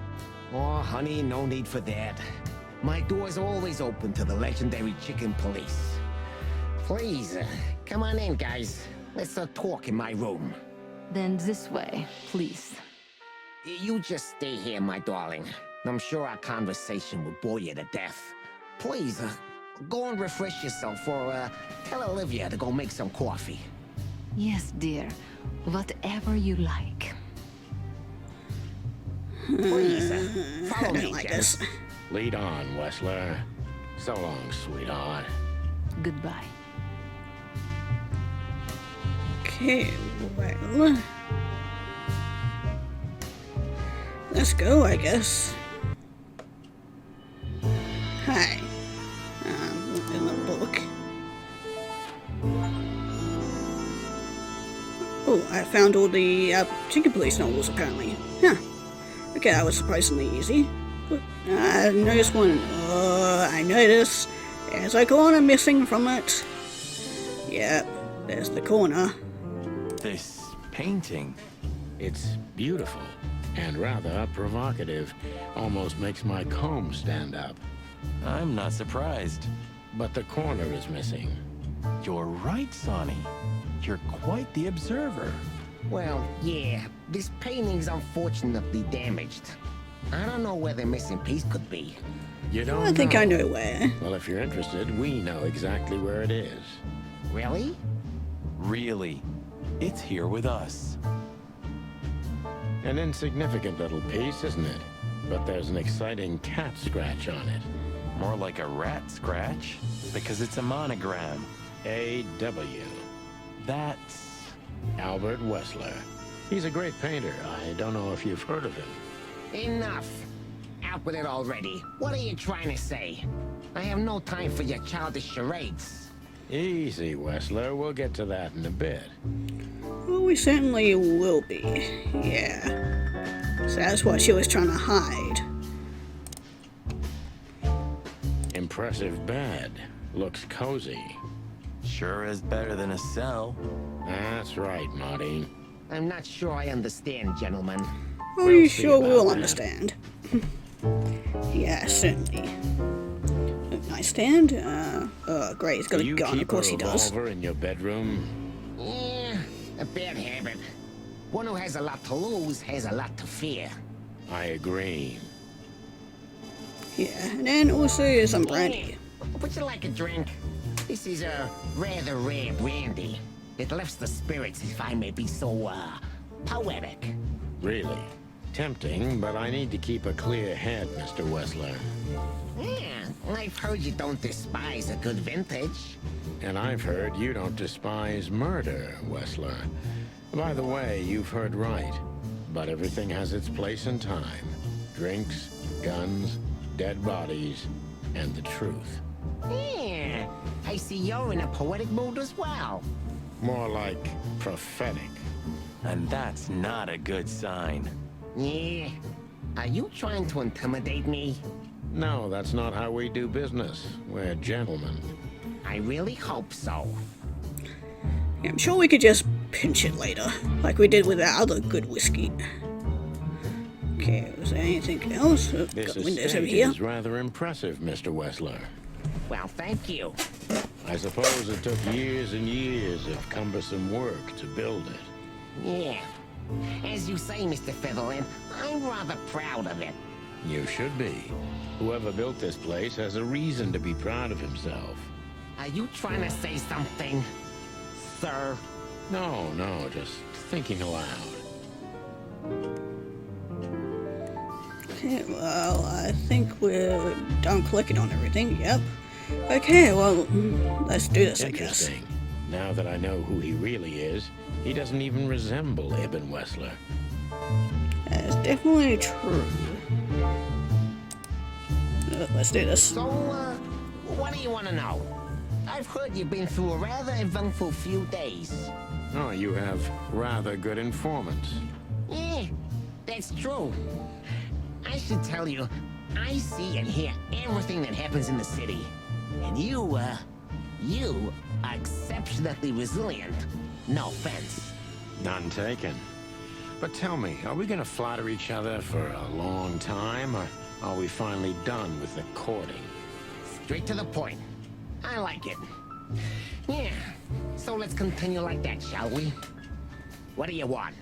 Oh, honey, no need for that. My door's always open to the legendary chicken police. Please, come on in, guys. Let's talk in my room. Then this way, please. You just stay here, my darling. I'm sure our conversation will bore you to death. Please, go and refresh yourself, or tell Olivia to go make some coffee. Yes, dear. Whatever you like. Please, follow me, like gents. this. Lead on, Wessler. So long, sweetheart. Goodbye. Okay, well... let's go, I guess. Hi. In the book. Oh, I found all the Tinker Police novels, apparently. Huh. Okay, that was surprisingly easy. I noticed one. I noticed there's a corner missing from it. Yep, there's the corner. This painting. It's beautiful and rather provocative. Almost makes my comb stand up. I'm not surprised. But the corner is missing. You're right, Sonny. You're quite the observer. Well, yeah, this painting's unfortunately damaged. I don't know where the missing piece could be. You don't I think I know where. Well, if you're interested, we know exactly where it is. Really? Really. It's here with us. An insignificant little piece, isn't it? But there's an exciting cat scratch on it. More like a rat scratch, because it's a monogram. A.W. That's... Albert Wessler. He's a great painter. I don't know if you've heard of him. Enough. Out with it already. What are you trying to say? I have no time for your childish charades. Easy, Wessler. We'll get to that in a bit. Well, we certainly will be. Yeah. So that's what she was trying to hide. Impressive bed. Looks cozy. Sure is better than a cell. That's right, Marty. I'm not sure I understand, gentlemen. Oh, you sure will understand. Yeah, certainly. Nightstand? Great, he's got a gun, of course he does. You keep a revolver in your bedroom? Yeah, a bad habit. One who has a lot to lose has a lot to fear. I agree. Yeah, and then also some brandy. Would you like a drink? This is a rather rare brandy. It lifts the spirits, if I may be so, poetic. Really? Tempting, but I need to keep a clear head, Mr. Wessler. Yeah, I've heard you don't despise a good vintage. And I've heard you don't despise murder, Wessler. By the way, you've heard right. But everything has its place and time. Drinks, guns, dead bodies, and the truth. Yeah, I see you're in a poetic mood as well. More like prophetic. And that's not a good sign. Yeah. Are you trying to intimidate me? No, that's not how we do business. We're gentlemen. I really hope so. Yeah, I'm sure we could just pinch it later, like we did with that other good whiskey. Okay, was there anything else? This Got windows over estate here. is rather impressive, Mr. Wessler. Well, thank you. I suppose it took years and years of cumbersome work to build it. Yeah. As you say, Mr. Featherland, I'm rather proud of it. You should be. Whoever built this place has a reason to be proud of himself. Are you trying to say something, sir? No, just thinking aloud. Okay, well, I think we're done clicking on everything, yep. Okay, well, let's do this, I guess. Interesting. Now that I know who he really is, he doesn't even resemble Ibn Wessler. That's definitely true. Let's do this. So, what do you want to know? I've heard you've been through a rather eventful few days. Oh, you have rather good informants. Yeah, that's true. I should tell you, I see and hear everything that happens in the city. And you are exceptionally resilient. No offense. None taken. But tell me, are we gonna flatter each other for a long time, or are we finally done with the courting? Straight to the point. I like it. Yeah, so let's continue like that, shall we? What do you want?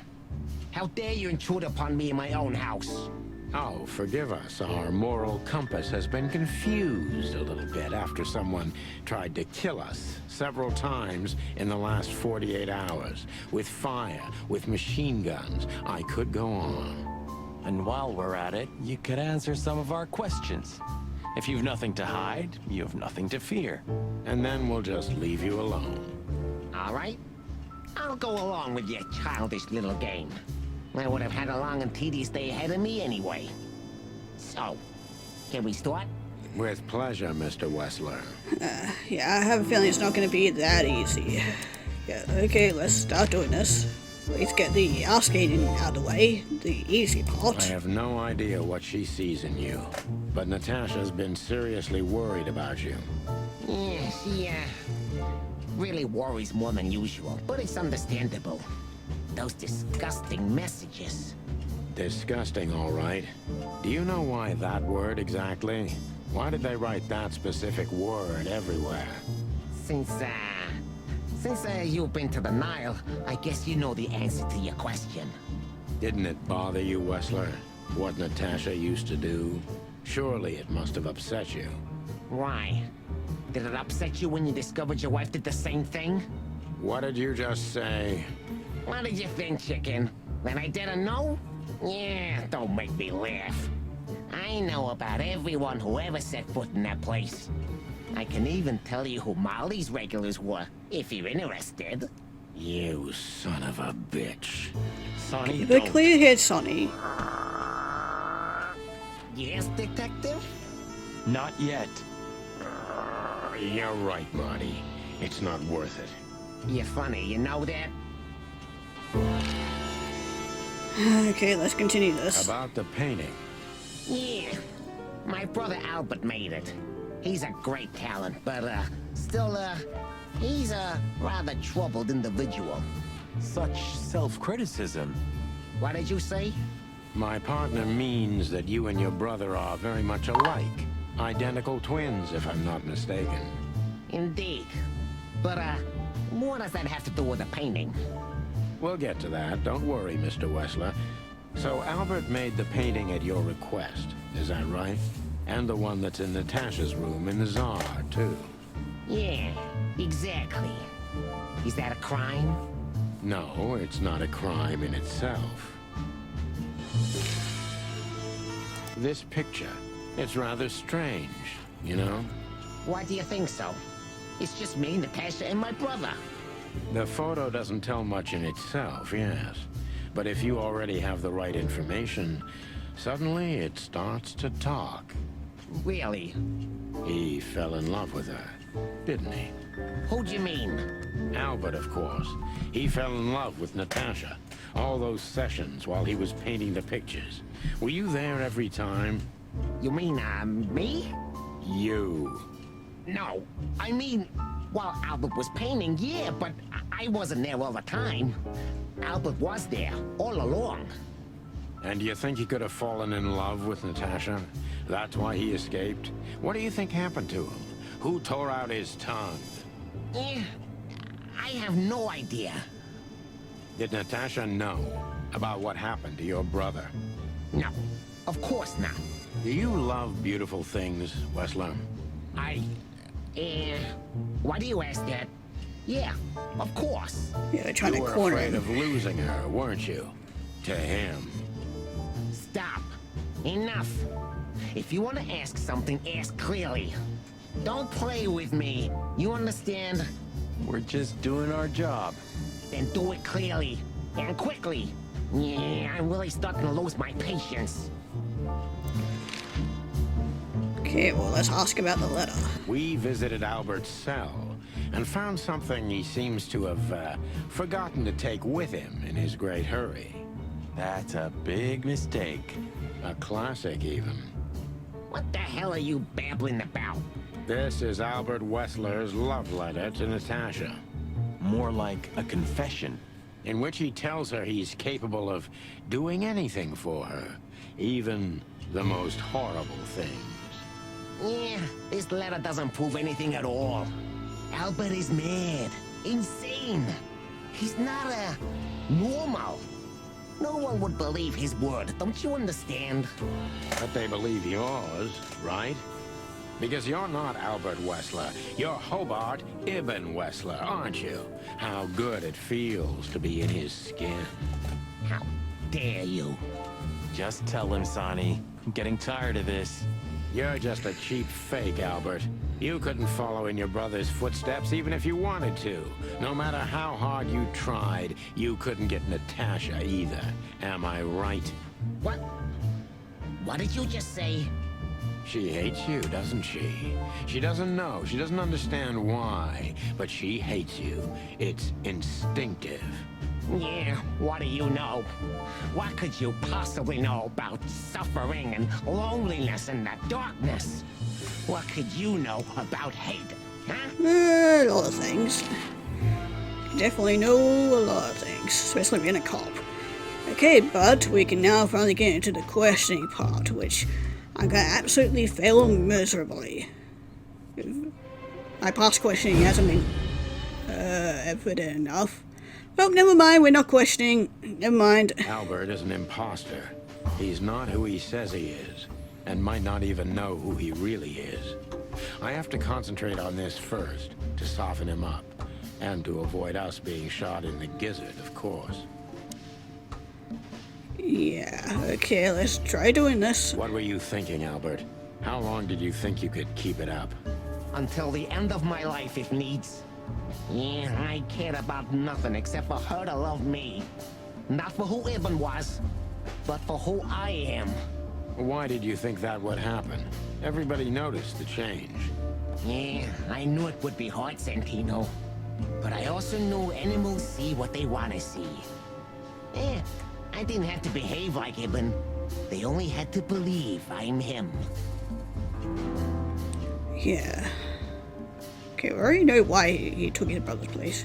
How dare you intrude upon me in my own house? Oh, forgive us. Our moral compass has been confused a little bit after someone tried to kill us several times in the last 48 hours. With fire, with machine guns. I could go on. And while we're at it, you could answer some of our questions. If you've nothing to hide, you have nothing to fear. And then we'll just leave you alone. All right. I'll go along with your childish little game. I would have had a long and tedious day ahead of me anyway. So, can we start? With pleasure, Mr. Wessler. Yeah, I have a feeling it's not going to be that easy. Yeah, okay, let's start doing this. Let's get the asking out of the way, the easy part. I have no idea what she sees in you, but Natasha's been seriously worried about you. Yeah, she, really worries more than usual, but it's understandable. Those disgusting messages. Disgusting, all right. Do you know why that word exactly? Why did they write that specific word everywhere? Since you've been to the Nile, I guess you know the answer to your question. Didn't it bother you, Wessler? What Natasha used to do? Surely it must have upset you. Why? Did it upset you when you discovered your wife did the same thing? What did you just say? What did you think, chicken? That I didn't know? Yeah, don't make me laugh. I know about everyone who ever set foot in that place. I can even tell you who Molly's regulars were, if you're interested. You son of a bitch. Sonny, Keep it clear here, Sonny. Yes, detective? Not yet. You're right, Marty. It's not worth it. You're funny, you know that? Okay, let's continue this. About the painting. Yeah. My brother Albert made it. He's a great talent, but, still, he's a rather troubled individual. Such self-criticism. What did you say? My partner means that you and your brother are very much alike. Identical twins, if I'm not mistaken. Indeed. But, what does that have to do with the painting? We'll get to that. Don't worry, Mr. Wessler. So Albert made the painting at your request, is that right? And the one that's in Natasha's room in the Tsar, too. Yeah, exactly. Is that a crime? No, it's not a crime in itself. This picture, it's rather strange, you know? Why do you think so? It's just me, Natasha, and my brother. The photo doesn't tell much in itself, yes. But if you already have the right information, suddenly it starts to talk. Really? He fell in love with her, didn't he? Who do you mean? Albert, of course. He fell in love with Natasha. All those sessions while he was painting the pictures. Were you there every time? You mean, me? You. No, I mean, while Albert was painting, yeah, but I wasn't there all the time. Albert was there, all along. And do you think he could have fallen in love with Natasha? That's why he escaped? What do you think happened to him? Who tore out his tongue? I have no idea. Did Natasha know about what happened to your brother? No, of course not. Do you love beautiful things, Wessler? Why do you ask that? Yeah, of course. Yeah, they're trying You to were corner afraid him. of losing her, weren't you? To him. Stop. Enough. If you want to ask something, ask clearly. Don't play with me. You understand? We're just doing our job. Then do it clearly. And quickly. Yeah, I'm really starting to lose my patience. Okay, well, let's ask about the letter. We visited Albert's cell and found something he seems to have forgotten to take with him in his great hurry. That's a big mistake. A classic, even. What the hell are you babbling about? This is Albert Wessler's love letter to Natasha. More like a confession. In which he tells her he's capable of doing anything for her, even the most horrible things. Yeah, this letter doesn't prove anything at all. Albert is mad. Insane. He's not normal. No one would believe his word, don't you understand? But they believe yours, right? Because you're not Albert Wessler. You're Hobart Ibn Wessler, aren't you? How good it feels to be in his skin. How dare you? Just tell him, Sonny. I'm getting tired of this. You're just a cheap fake, Albert. You couldn't follow in your brother's footsteps even if you wanted to. No matter how hard you tried, you couldn't get Natasha either. Am I right? What? What did you just say? She hates you, doesn't she? She doesn't know. She doesn't understand why. But she hates you. It's instinctive. Yeah, what do you know? What could you possibly know about suffering and loneliness and the darkness? What could you know about hate, huh? A lot of things. Definitely know a lot of things, especially being a cop. Okay, but we can now finally get into the questioning part, which I'm gonna absolutely fail miserably. My past questioning hasn't been evident enough. Well, never mind, we're not questioning. Never mind. Albert is an imposter. He's not who he says he is, and might not even know who he really is. I have to concentrate on this first, to soften him up, and to avoid us being shot in the gizzard, of course. Yeah, okay, let's try doing this. What were you thinking, Albert? How long did you think you could keep it up? Until the end of my life, if needs. Yeah, I cared about nothing except for her to love me. Not for who Ibn was, but for who I am. Why did you think that would happen? Everybody noticed the change. Yeah, I knew it would be hard, Santino. But I also knew animals see what they want to see. Yeah, I didn't have to behave like Ibn. They only had to believe I'm him. Yeah. Okay, we already know why he took his brother's place.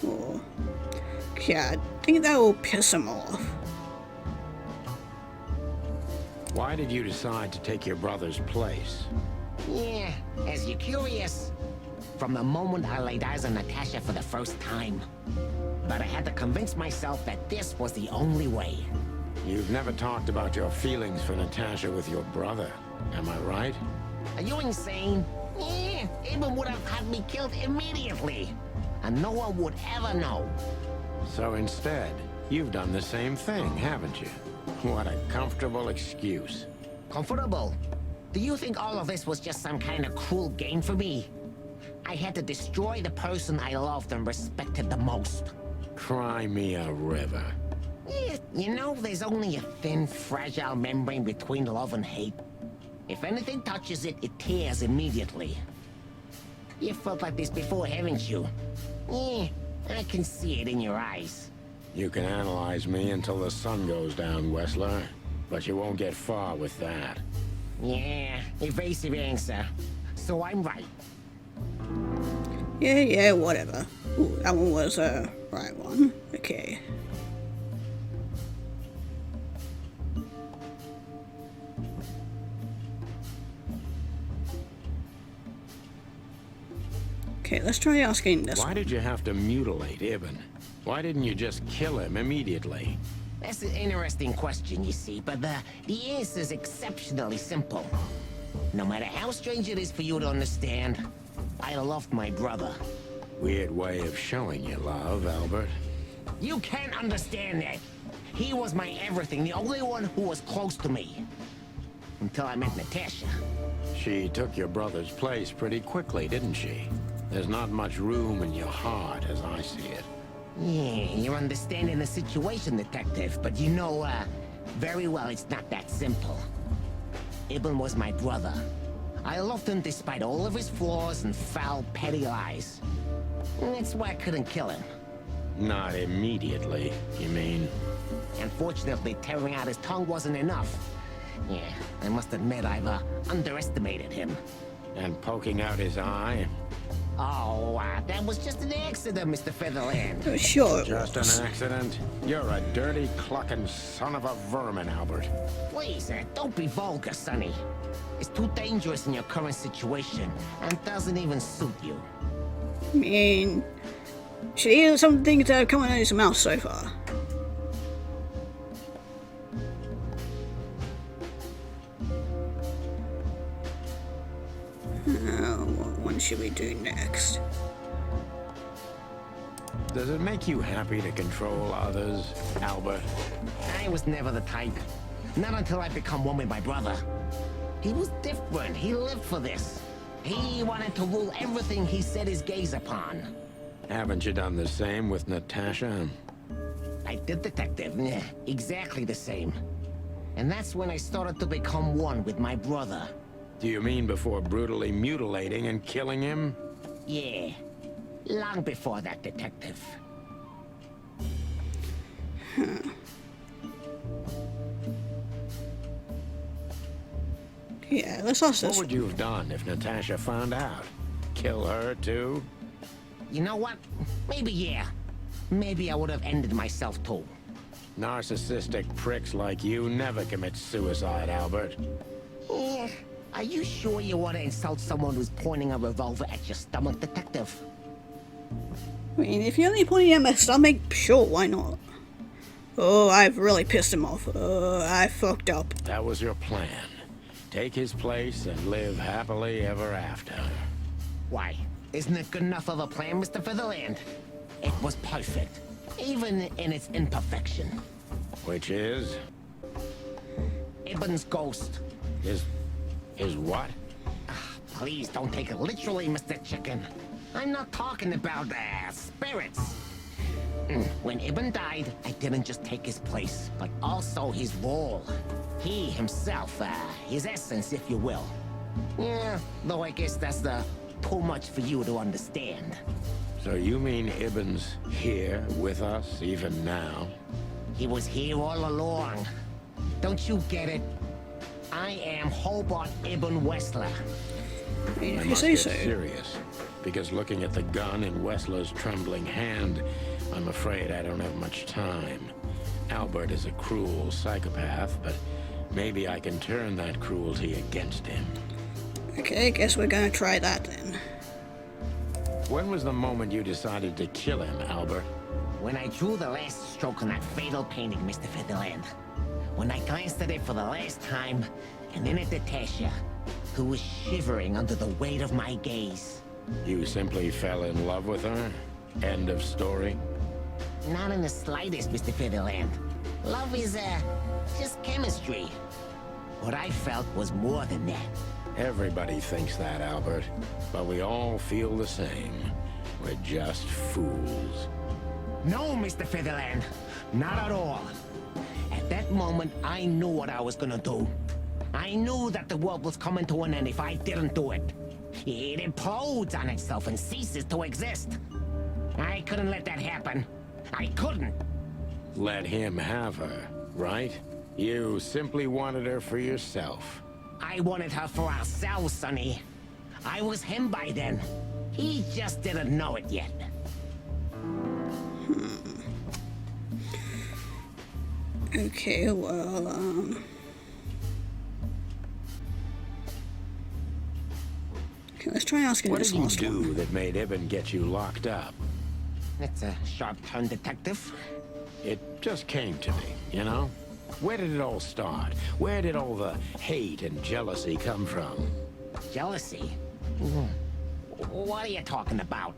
Oh. Yeah, I think that will piss him off. Why did you decide to take your brother's place? Yeah, as you're curious, from the moment I laid eyes on Natasha for the first time. But I had to convince myself that this was the only way. You've never talked about your feelings for Natasha with your brother, am I right? Are you insane? Yeah, Ibn would have had me killed immediately. And no one would ever know. So instead, you've done the same thing, haven't you? What a comfortable excuse. Comfortable? Do you think all of this was just some kind of cruel game for me? I had to destroy the person I loved and respected the most. Cry me a river. Yeah, you know, there's only a thin, fragile membrane between love and hate. If anything touches it, it tears immediately. You felt like this before, haven't you? Yeah, I can see it in your eyes. You can analyze me until the sun goes down, Wessler. But you won't get far with that. Yeah, evasive answer. So I'm right. Yeah, whatever. Ooh, that one was a right one. Okay. Okay, let's try asking this. Why did you have to mutilate Ibn? Why didn't you just kill him immediately? That's an interesting question, you see, but the answer is exceptionally simple. No matter how strange it is for you to understand, I loved my brother. Weird way of showing your love, Albert. You can't understand that. He was my everything, the only one who was close to me. Until I met Natasha. She took your brother's place pretty quickly, didn't she? There's not much room in your heart, as I see it. Yeah, you're understanding the situation, Detective, but you know, very well it's not that simple. Ibn was my brother. I loved him despite all of his flaws and foul, petty lies. And that's why I couldn't kill him. Not immediately, you mean? Unfortunately, tearing out his tongue wasn't enough. Yeah, I must admit I've underestimated him. And poking out his eye? Oh, that was just an accident, Mr. Featherland. Sure. Just an accident? You're a dirty, clucking son of a vermin, Albert. Please, don't be vulgar, Sonny. It's too dangerous in your current situation, and doesn't even suit you. I mean, should eat some things that have come out of his mouth so far. What one should we do next? Does it make you happy to control others, Albert? I was never the type. Not until I become one with my brother. He was different. He lived for this. He wanted to rule everything he set his gaze upon. Haven't you done the same with Natasha? I did, Detective. Yeah, exactly the same. And that's when I started to become one with my brother. Do you mean before brutally mutilating and killing him? Yeah. Long before that, Detective. Yeah, let's ask What this. would you have done if Natasha found out? Kill her, too? You know what? Maybe yeah. Maybe I would have ended myself too. Narcissistic pricks like you never commit suicide, Albert. Yeah. Are you sure you want to insult someone who's pointing a revolver at your stomach, Detective? I mean, if you're only pointing at my stomach, sure, why not? Oh, I've really pissed him off. I fucked up. That was your plan. Take his place and live happily ever after. Why? Isn't it good enough of a plan, Mr. Featherland? It was perfect, even in its imperfection. Which is? Ibn's ghost. His what? Please don't take it literally, Mr. Chicken. I'm not talking about spirits. When Ibn died, I didn't just take his place, but also his role. He himself, his essence, if you will. Yeah, though I guess that's too much for you to understand. So you mean Ibn's here with us even now? He was here all along. Don't you get it? I am Hobart Ibn Wessler. I mean, I if you must say get so. serious, because looking at the gun in Wessler's trembling hand, I'm afraid I don't have much time. Albert is a cruel psychopath, but maybe I can turn that cruelty against him. Okay, guess we're gonna try that then. When was the moment you decided to kill him, Albert? When I drew the last stroke on that fatal painting, Mr. Featherland. When I glanced at it for the last time, and then at Natasha, who was shivering under the weight of my gaze. You simply fell in love with her? End of story? Not in the slightest, Mr. Featherland. Love is, just chemistry. What I felt was more than that. Everybody thinks that, Albert. But we all feel the same. We're just fools. No, Mr. Featherland. Not at all. At that moment, I knew what I was gonna do. I knew that the world was coming to an end if I didn't do it. It implodes on itself and ceases to exist. I couldn't let that happen. I couldn't. Let him have her, right? You simply wanted her for yourself. I wanted her for ourselves, Sonny. I was him by then. He just didn't know it yet. Okay, well, okay, let's try asking What this did you last do one. that made Ibn get you locked up? That's a sharp turn, Detective. It just came to me, you know? Where did it all start? Where did all the hate and jealousy come from? Jealousy? What are you talking about?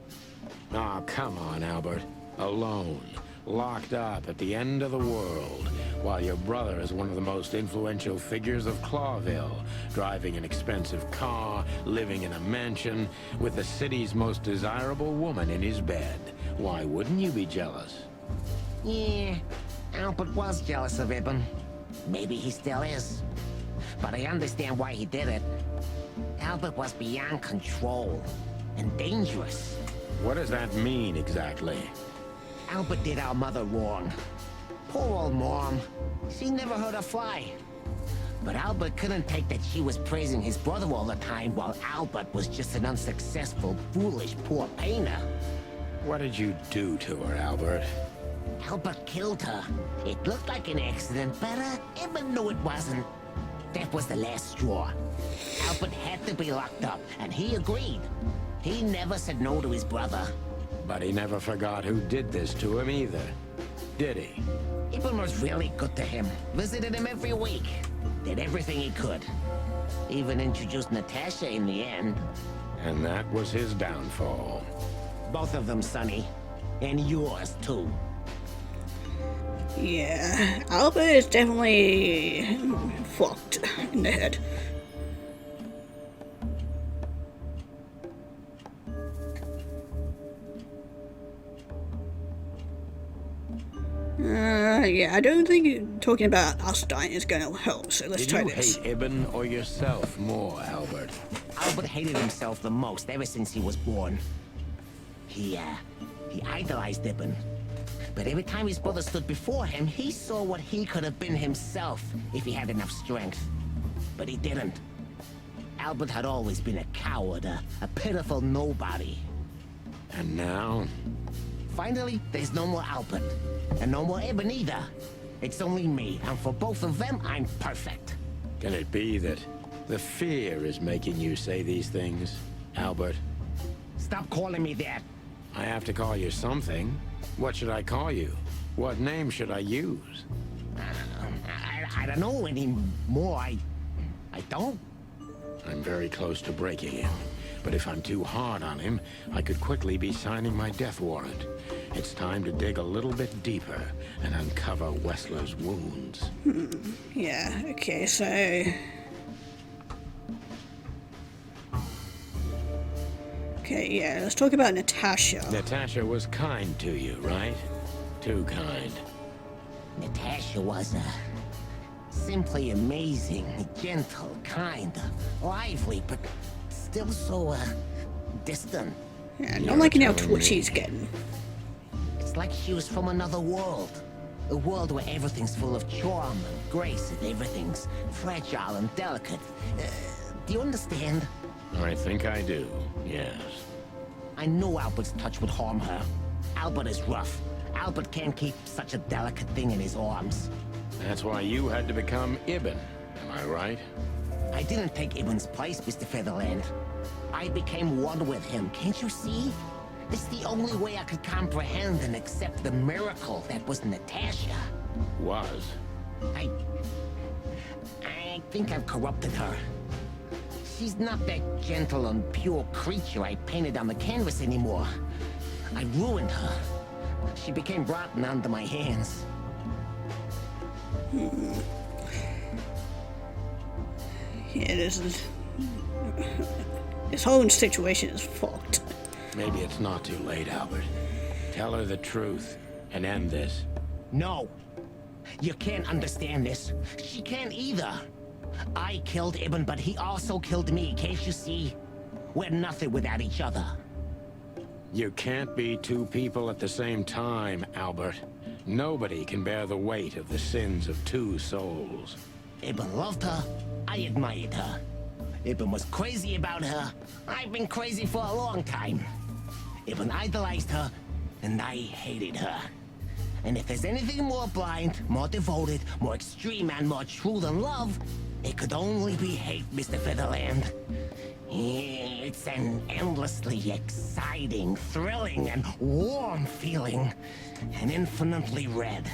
Oh, come on, Albert. Alone, locked up at the end of the world, while your brother is one of the most influential figures of Clawville, driving an expensive car, living in a mansion, with the city's most desirable woman in his bed. Why wouldn't you be jealous? Yeah, Albert was jealous of Ibn. Maybe he still is. But I understand why he did it. Albert was beyond control and dangerous. What does that mean exactly? Albert did our mother wrong. Poor old Mom. She never hurt a fly. But Albert couldn't take that she was praising his brother all the time while Albert was just an unsuccessful, foolish, poor painter. What did you do to her, Albert? Albert killed her. It looked like an accident, but Ibn knew it wasn't. That was the last straw. Albert had to be locked up, and he agreed. He never said no to his brother. But he never forgot who did this to him either, did he? Ibn was really good to him. Visited him every week. Did everything he could. Even introduced Natasha in the end. And that was his downfall. Both of them, Sonny. And yours, too. Yeah, Albert is definitely fucked in the head. Yeah, I don't think talking about us dying is going to help, so let's Did try you this. hate Ibn or yourself more, Albert? Albert hated himself the most ever since he was born. He idolized Ibn. But every time his brother stood before him, he saw what he could have been himself if he had enough strength. But he didn't. Albert had always been a coward, a pitiful nobody. And now? Finally, there's no more Albert. And no more Ibn either. It's only me, and for both of them, I'm perfect. Can it be that the fear is making you say these things, Albert? Stop calling me that. I have to call you something. What should I call you? What name should I use? I don't know anymore. I don't. I'm very close to breaking him. But if I'm too hard on him, I could quickly be signing my death warrant. It's time to dig a little bit deeper and uncover Wessler's wounds. Yeah, okay, so... Okay, yeah, let's talk about Natasha. Natasha was kind to you, right? Too kind. Natasha was simply amazing, gentle, kind, lively, but still so distant. Yeah, not liking how twitchy he's getting. It's like she was from another world. A world where everything's full of charm and grace and everything's fragile and delicate. Do you understand? I think I do, yes. I know Albert's touch would harm her. Albert is rough. Albert can't keep such a delicate thing in his arms. That's why you had to become Ibn, am I right? I didn't take Ibn's place, Mr. Featherland. I became one with him, can't you see? It's the only way I could comprehend and accept the miracle that was Natasha. Was? I think I've corrupted her. She's not that gentle and pure creature I painted on the canvas anymore. I ruined her. She became rotten under my hands. Yeah, this whole situation is fucked. Maybe it's not too late, Albert. Tell her the truth and end this. No. You can't understand this. She can't either. I killed Ibn, but he also killed me, can't you see? We're nothing without each other. You can't be two people at the same time, Albert. Nobody can bear the weight of the sins of two souls. Ibn loved her. I admired her. Ibn was crazy about her. I've been crazy for a long time. Ibn idolized her, and I hated her. And if there's anything more blind, more devoted, more extreme, and more true than love, it could only be hate, Mr. Featherland. It's an endlessly exciting, thrilling, and warm feeling. And infinitely red.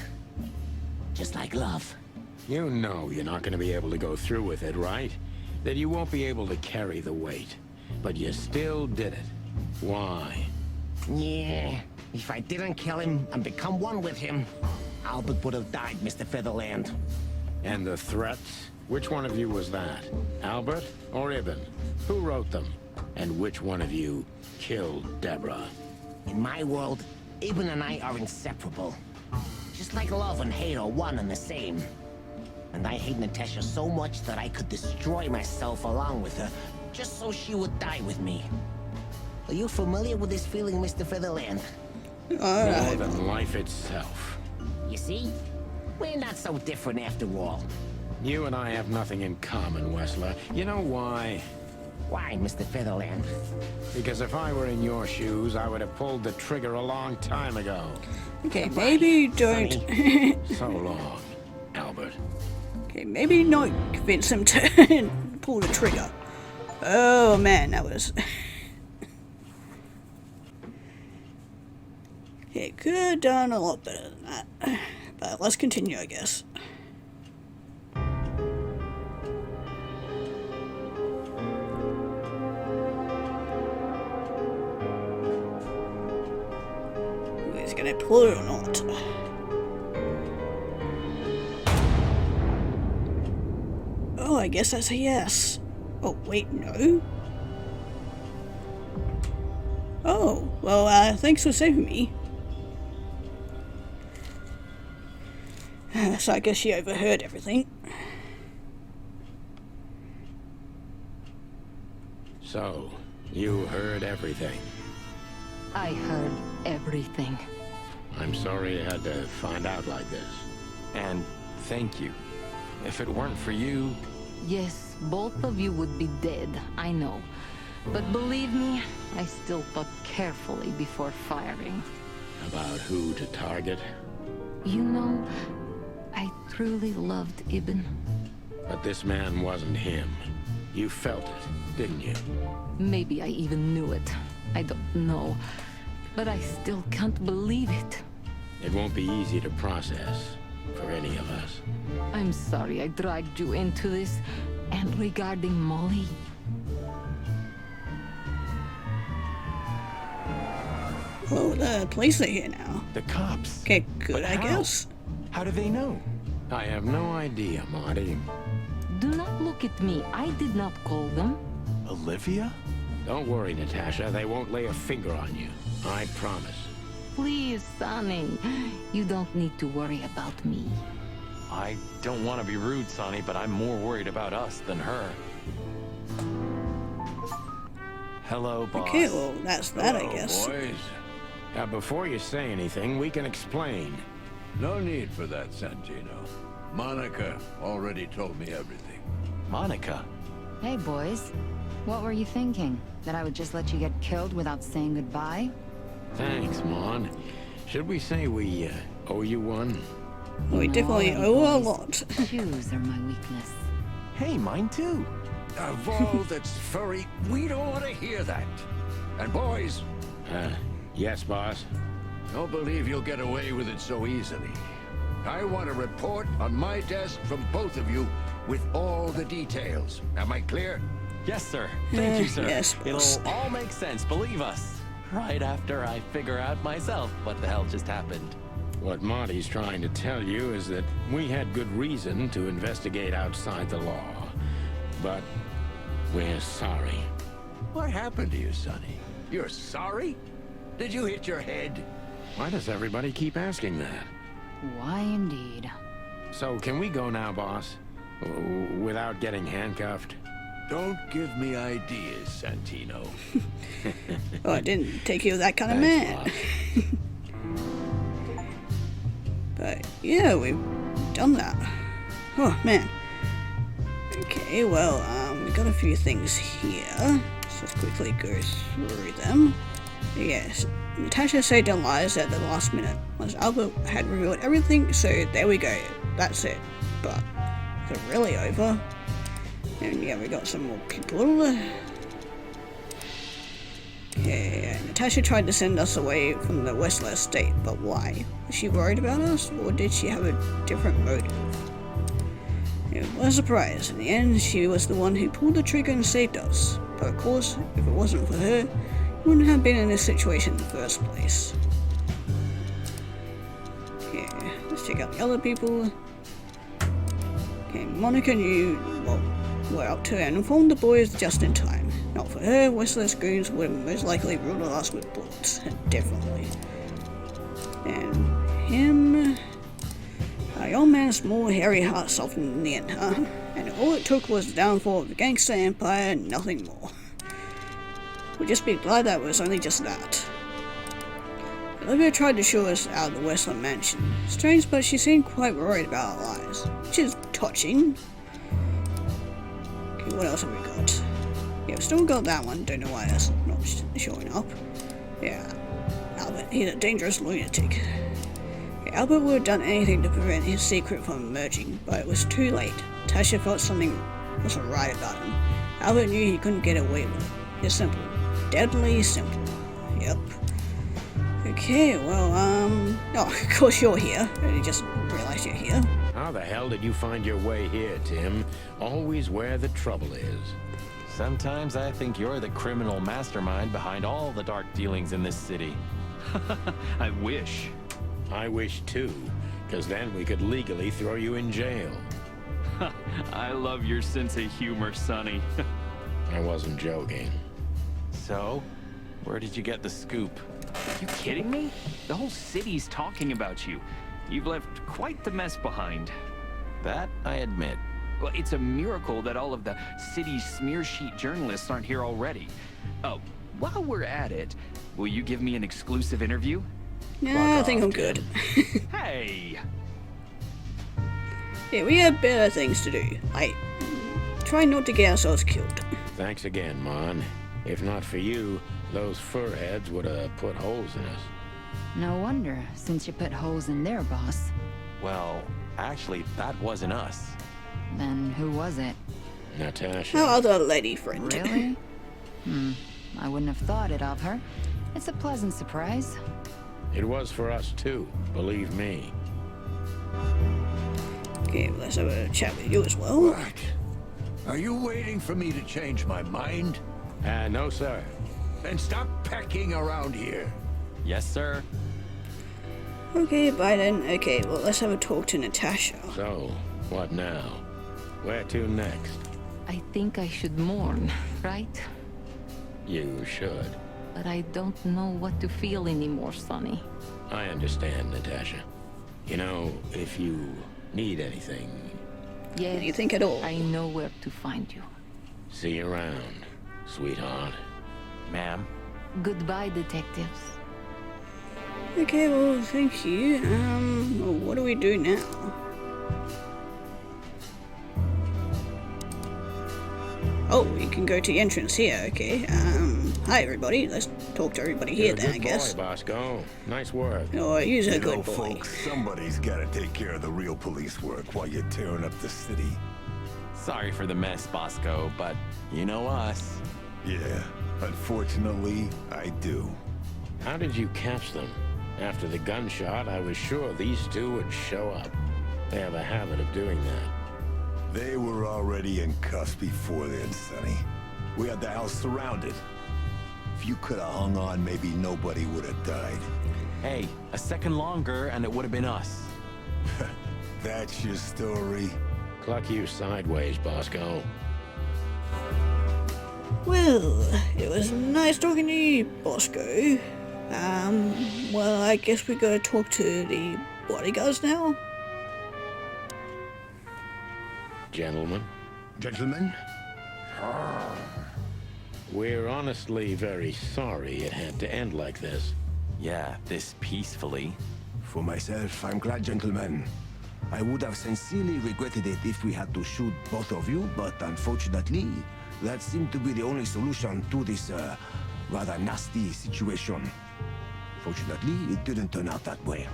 Just like love. You know you're not going to be able to go through with it, right? That you won't be able to carry the weight. But you still did it. Why? Yeah, if I didn't kill him and become one with him, Albert would have died, Mr. Featherland. And the threats? Which one of you was that? Albert or Ibn? Who wrote them? And which one of you killed Deborah? In my world, Ibn and I are inseparable. Just like love and hate are one and the same. And I hate Natasha so much that I could destroy myself along with her, just so she would die with me. Are you familiar with this feeling, Mr. Featherland? More than life itself. You see? We're not so different after all. You and I have nothing in common, Wessler. You know why? Why, Mr. Featherland? Because if I were in your shoes, I would have pulled the trigger a long time ago. Okay, maybe don't... So long, Albert. Okay, maybe not convince him to pull the trigger. Oh man, that was... Okay, could have done a lot better than that. But let's continue, I guess. clue or not. Oh, I guess that's a yes. Oh, wait, no? Oh, well, thanks for saving me. So I guess she overheard everything. So, you heard everything. I heard everything. I'm sorry you had to find out like this. And thank you. If it weren't for you... Yes, both of you would be dead, I know. But believe me, I still thought carefully before firing. About who to target? You know, I truly loved Ibn. But this man wasn't him. You felt it, didn't you? Maybe I even knew it. I don't know. But I still can't believe it. It won't be easy to process for any of us. I'm sorry I dragged you into this. And regarding Molly... Oh, the police are here now. The cops. Okay, good, But I how? guess. How do they know? I have no idea, Marty. Do not look at me. I did not call them. Olivia? Don't worry, Natasha. They won't lay a finger on you. I promise. Please, Sonny. You don't need to worry about me. I don't want to be rude, Sonny, but I'm more worried about us than her. Hello, boss. Okay, well, that's that, I Hello, guess. boys. Now, before you say anything, we can explain. No need for that, Santino. Monica already told me everything. Monica? Hey, boys. What were you thinking? That I would just let you get killed without saying goodbye? Thanks, Mon. Should we say we owe you one? We No, definitely hey, owe a boys. lot. Shoes are my weakness. Hey, mine too. Of all that's furry, we don't want to hear that. And boys, Yes, boss. don't believe you'll get away with it so easily. I want a report on my desk from both of you with all the details. Am I clear? Yes, sir. Thank you, sir. Yes, boss. It'll all make sense, believe us. Right after I figure out myself what the hell just happened. What Marty's trying to tell you is that we had good reason to investigate outside the law. But we're sorry. What happened to you, Sonny? You're sorry? Did you hit your head? Why does everybody keep asking that? Why indeed? So, can we go now, boss? Without getting handcuffed? Don't give me ideas, Santino. Oh, I didn't take you as that kind of Thanks, man. boss. But yeah, we've done that. Oh man. Okay, well, we got a few things here. So let's quickly go through them. Yes, Natasha said the lies at the last minute, as Albert had revealed everything, so there we go. That's it. But is it really over? And yeah, we got some more people. Okay, Natasha tried to send us away from the Westler estate, but why? Was she worried about us, or did she have a different motive? It was a surprise. In the end, she was the one who pulled the trigger and saved us. But of course, if it wasn't for her, we wouldn't have been in this situation in the first place. Okay, let's check out the other people. Okay, Monica knew what we're up to and informed the boys just in time. Not for her, Westler's goons would have most likely ruled us with bullets. Definitely. And him... your man's small, hairy heart softened in the end, huh? And all it took was the downfall of the gangster empire and nothing more. We'll just be glad that it was only just that. Olivia tried to show us out of the Westland mansion. Strange, but she seemed quite worried about our lives, which is touching. Okay, what else have we got? Yeah, we've still got that one. Don't know why that's not showing up. Yeah, Albert, he's a dangerous lunatic. Okay, Albert would have done anything to prevent his secret from emerging, but it was too late. Tasha felt something wasn't right about him. Albert knew he couldn't get away with it. It's simple. Deadly simple. Yep. Okay, well, oh, of course you're here. I just realized you're here. How the hell did you find your way here, Tim? Always where the trouble is. Sometimes I think you're the criminal mastermind behind all the dark dealings in this city. I wish. I wish too, because then we could legally throw you in jail. I love your sense of humor, Sonny. I wasn't joking. So, where did you get the scoop? You kidding me? The whole city's talking about you. You've left quite the mess behind. That I admit. Well, it's a miracle that all of the city's smear sheet journalists aren't here already. Oh, while we're at it, will you give me an exclusive interview? Yeah, I think I'm good. Hey! Yeah, we have better things to do. Like, try not to get ourselves killed. Thanks again, Mon. If not for you, those furheads would have put holes in us. No wonder, since you put holes in their boss. Well, actually, that wasn't us. Then who was it? Natasha. Our other lady friend. Really? I wouldn't have thought it of her. It's a pleasant surprise. It was for us too, believe me. Okay, let's have a chat with you as well. What? Are you waiting for me to change my mind? No, sir. Then stop pecking around here. Yes, sir. Okay, bye then. Okay, well, let's have a talk to Natasha. So, what now? Where to next? I think I should mourn, right? You should. But I don't know what to feel anymore, Sonny. I understand, Natasha. You know, if you need anything, Yes, You think at all? I know where to find you. see you around, sweetheart. Ma'am. Goodbye, detectives. Okay, well, thank you. Well, what do we do now? Oh, you can go to the entrance here, okay. Hi everybody, let's talk to everybody here You're a then, I good guess. boy, Bosco. Nice work. Oh, you're a You good know, boy. folks, somebody's gotta take care of the real police work while you're tearing up the city. Sorry for the mess, Bosco, but you know us. Yeah, unfortunately, I do. How did you catch them? After the gunshot, I was sure these two would show up. They have a habit of doing that. They were already in cuffs before then, Sonny. We had the house surrounded. If you could have hung on, maybe nobody would have died. Hey, a second longer and it would have been us. That's your story? Cluck you sideways, Bosco. Well, it was nice talking to you, Bosco. Well, I guess we gotta talk to the bodyguards now. Gentlemen, Gentlemen? we're honestly very sorry it had to end like this. Yeah, this peacefully. For myself, I'm glad, gentlemen. I would have sincerely regretted it if we had to shoot both of you, but unfortunately, that seemed to be the only solution to this, rather nasty situation. Fortunately, it didn't turn out that way.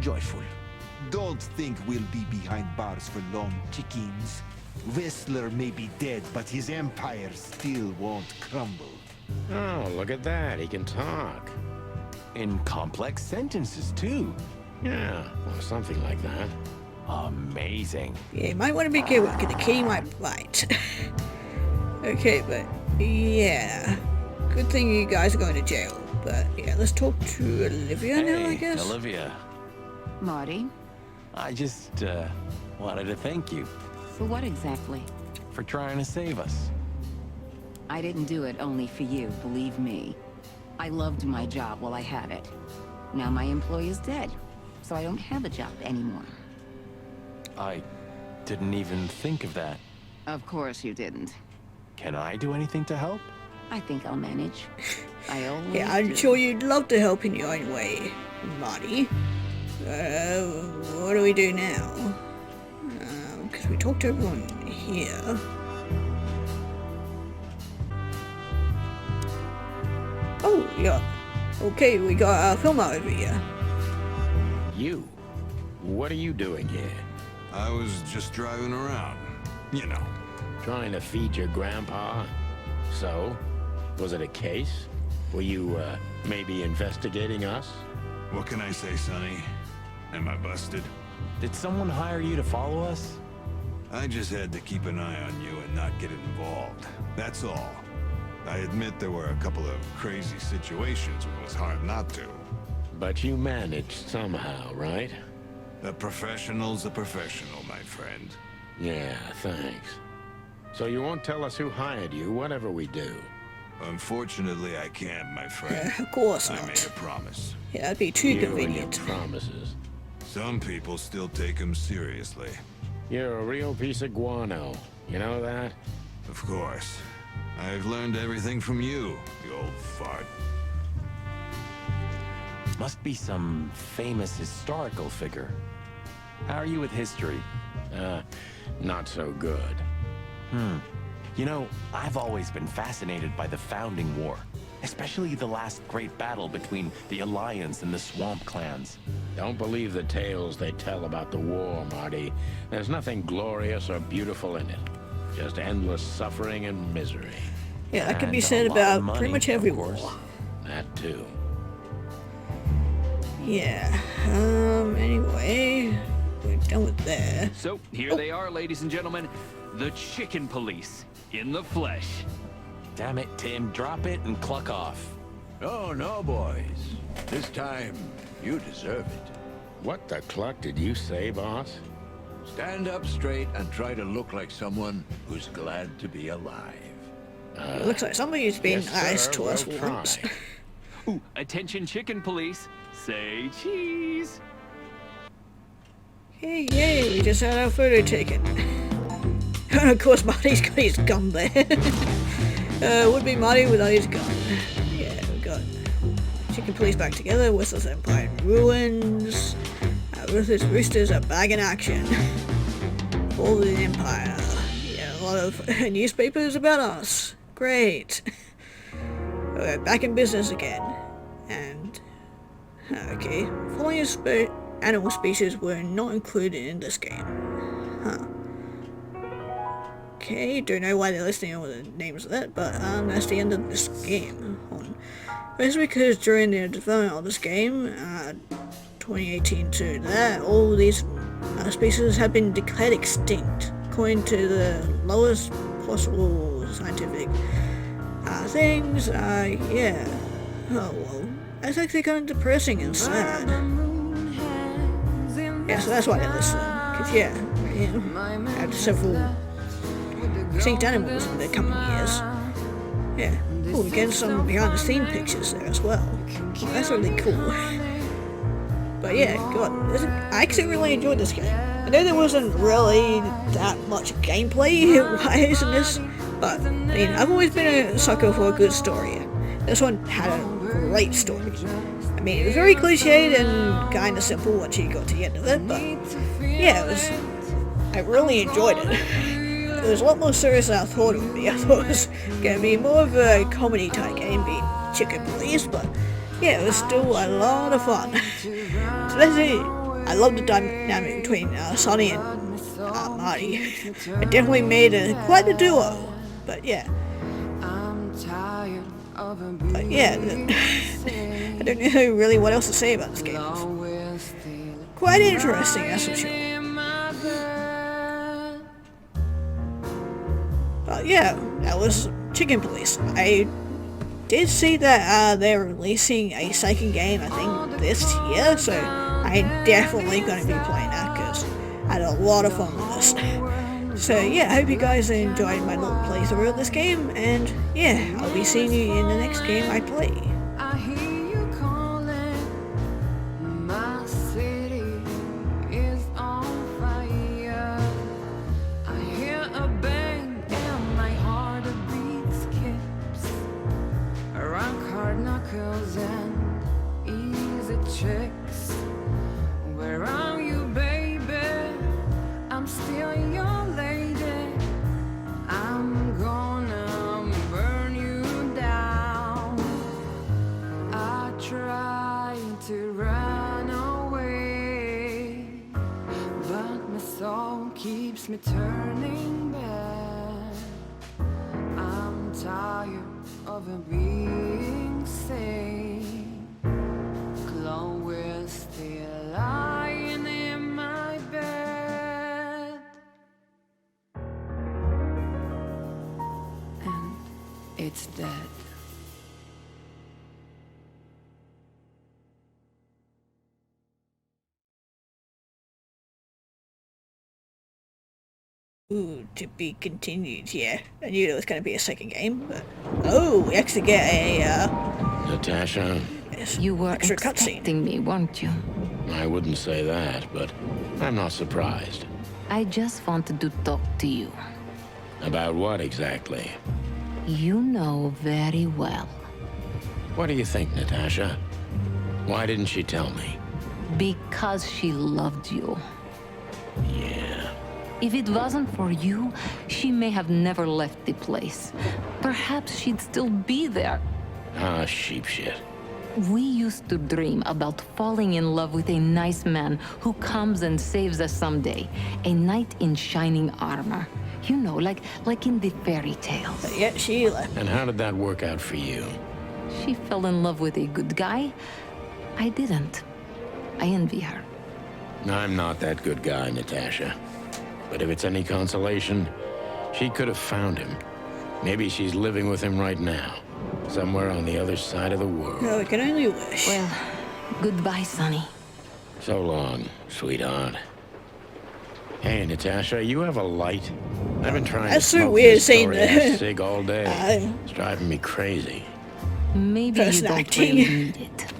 Joyful. Don't think we'll be behind bars for long, chickens. Whistler may be dead, but his empire still won't crumble. Oh, look at that. He can talk. In complex sentences, too. Yeah, or something like that. Amazing. Yeah, you might want to be careful because the key might bite. Okay, but yeah. Good thing you guys are going to jail. But yeah, let's talk to Olivia now, I guess. Olivia. Marty, I just, wanted to thank you for what exactly? for trying to save us. I didn't do it only for you, believe me. I loved my job while I had it. Now my employee is dead, so I don't have a job anymore. I didn't even think of that. Of course you didn't. Can I do anything to help? I think I'll manage. I always Yeah, I'm do. sure you'd love to help in your own way, Marty. What do we do now? Because we talked to everyone here. Oh, yeah. Okay, we got Filma over here. You? What are you doing here? I was just driving around. You know. Trying to feed your grandpa? So? Was it a case? Were you, maybe investigating us? What can I say, Sonny? Am I busted? Did someone hire you to follow us? I just had to keep an eye on you and not get involved. That's all. I admit there were a couple of crazy situations where it was hard not to. but you managed somehow, right? A professional's a professional, my friend. Yeah, thanks. So you won't tell us who hired you, whatever we do? Unfortunately, I can't, my friend. Of course I not. made a promise. Yeah, that'd be too You convenient. and your promises. Some people still take them seriously. You're a real piece of guano. You know that? Of course. I've learned everything from you, you old fart. Must be some famous historical figure. How are you with history? Not so good. You know, I've always been fascinated by the Founding War, especially the last great battle between the Alliance and the Swamp Clans. Don't believe the tales they tell about the war, Marty. There's nothing glorious or beautiful in it. Just endless suffering and misery. Yeah, that could be And a said lot of about money, pretty much every of war. course. That too. Yeah. Anyway, we're done with that. So, here they are, ladies and gentlemen. The Chicken Police. In the flesh. Damn it, Tim, drop it and cluck off. Oh, no, boys. This time, you deserve it. What the cluck did you say, boss? Stand up straight and try to look like someone who's glad to be alive. It looks like somebody's been yes, nice sir, to us we'll once. try. Ooh, attention Chicken Police. Say cheese. Hey, yay, we just had our photo taken. And of course Marty's got his gun there. Would be Marty without his gun. Yeah, we got Chicken Police back together, Whistler's Empire in ruins. Ruthless Roosters are back in action. All the Empire. Yeah, a lot of newspapers about us. Great. We're back in business again. And okay, following animal species were not included in this game. Huh. Okay, don't know why they're listing all the names of that, but that's the end of this game. That's because during the development of this game, 2018 to that, all these species have been declared extinct, according to the lowest possible scientific things. Yeah. Oh well, that's actually kind of depressing and sad. Yeah, so that's why they're listed. Because yeah, you know, had several extinct animals in the coming years. Yeah. Oh, we get some behind the scene pictures there as well. Oh, that's really cool. But yeah, God, I actually really enjoyed this game. I know there wasn't really that much gameplay-wise in this, but I mean, I've always been a sucker for a good story, and this one had a great story. I mean, it was very cliched and kind of simple once you got to the end of it, but yeah, I really enjoyed it. It was a lot more serious than I thought it would be. I thought it was going to be more of a comedy type game, being Chicken Police, but yeah, it was still a lot of fun. So that's it. I love the dynamic between Sonny and Marty. It definitely made quite a duo. But yeah. But yeah, I don't know really what else to say about this game. It's quite interesting, that's for sure. But yeah, that was Chicken Police. I did see that they're releasing a second game, I think, this year, so I'm definitely going to be playing that because I had a lot of fun with this. So yeah, I hope you guys enjoyed my little playthrough of this game, and yeah, I'll be seeing you in the next game I play. Where are you, baby? I'm still your lady. I'm gonna burn you down. I try to run away, but my soul keeps me turning back. I'm tired of being sane. Chloe's still lying in my bed, and it's dead. Ooh, to be continued, yeah. I knew there was going to be a second game, but... Oh, we actually get a, Natasha? You were extra cutscene. expecting me, weren't you? I wouldn't say that, but I'm not surprised. I just wanted to talk to you. About what exactly? You know very well. What do you think, Natasha? Why didn't she tell me? Because she loved you. Yeah. If it wasn't for you, she may have never left the place. Perhaps she'd still be there. Ah, sheep shit. We used to dream about falling in love with a nice man who comes and saves us someday. A knight in shining armor. You know, like in the fairy tales. But yet she left. And how did that work out for you? She fell in love with a good guy. I didn't. I envy her. I'm not that good guy, Natasha. But if it's any consolation, she could have found him. Maybe she's living with him right now. Somewhere on the other side of the world. No, we can only wish. Well, goodbye, Sonny. So long, sweetheart. Hey, Natasha, you have a light? I've been trying That's to so smoke weird this saying story that. ass cig all day. It's driving me crazy. Maybe you Person don't acting. really need it.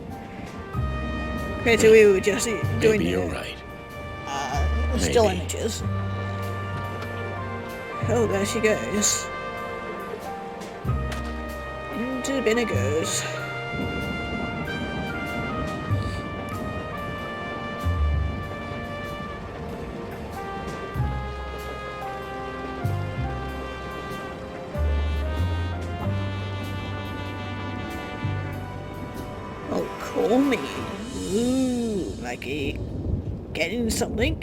Okay, so we were just doing Maybe the you're right. still Maybe. images. Oh, there she goes. Into the bin it goes. Oh, call me. Ooh, like getting something.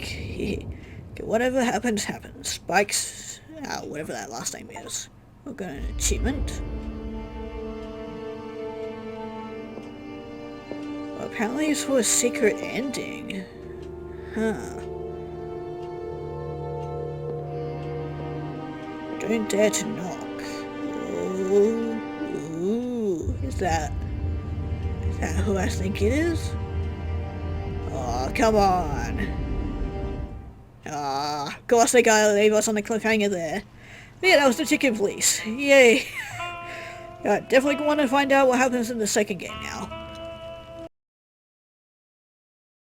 Whatever happens, happens. Spikes, whatever that last name is. We've got an achievement. Well, apparently it's for a secret ending. Huh. Don't dare to knock. Ooh, is that who I think it is? Oh, come on. Ah, of course they gotta leave us on the cliffhanger there. But yeah, that was the chicken police. Yay. Definitely want to find out what happens in the second game now.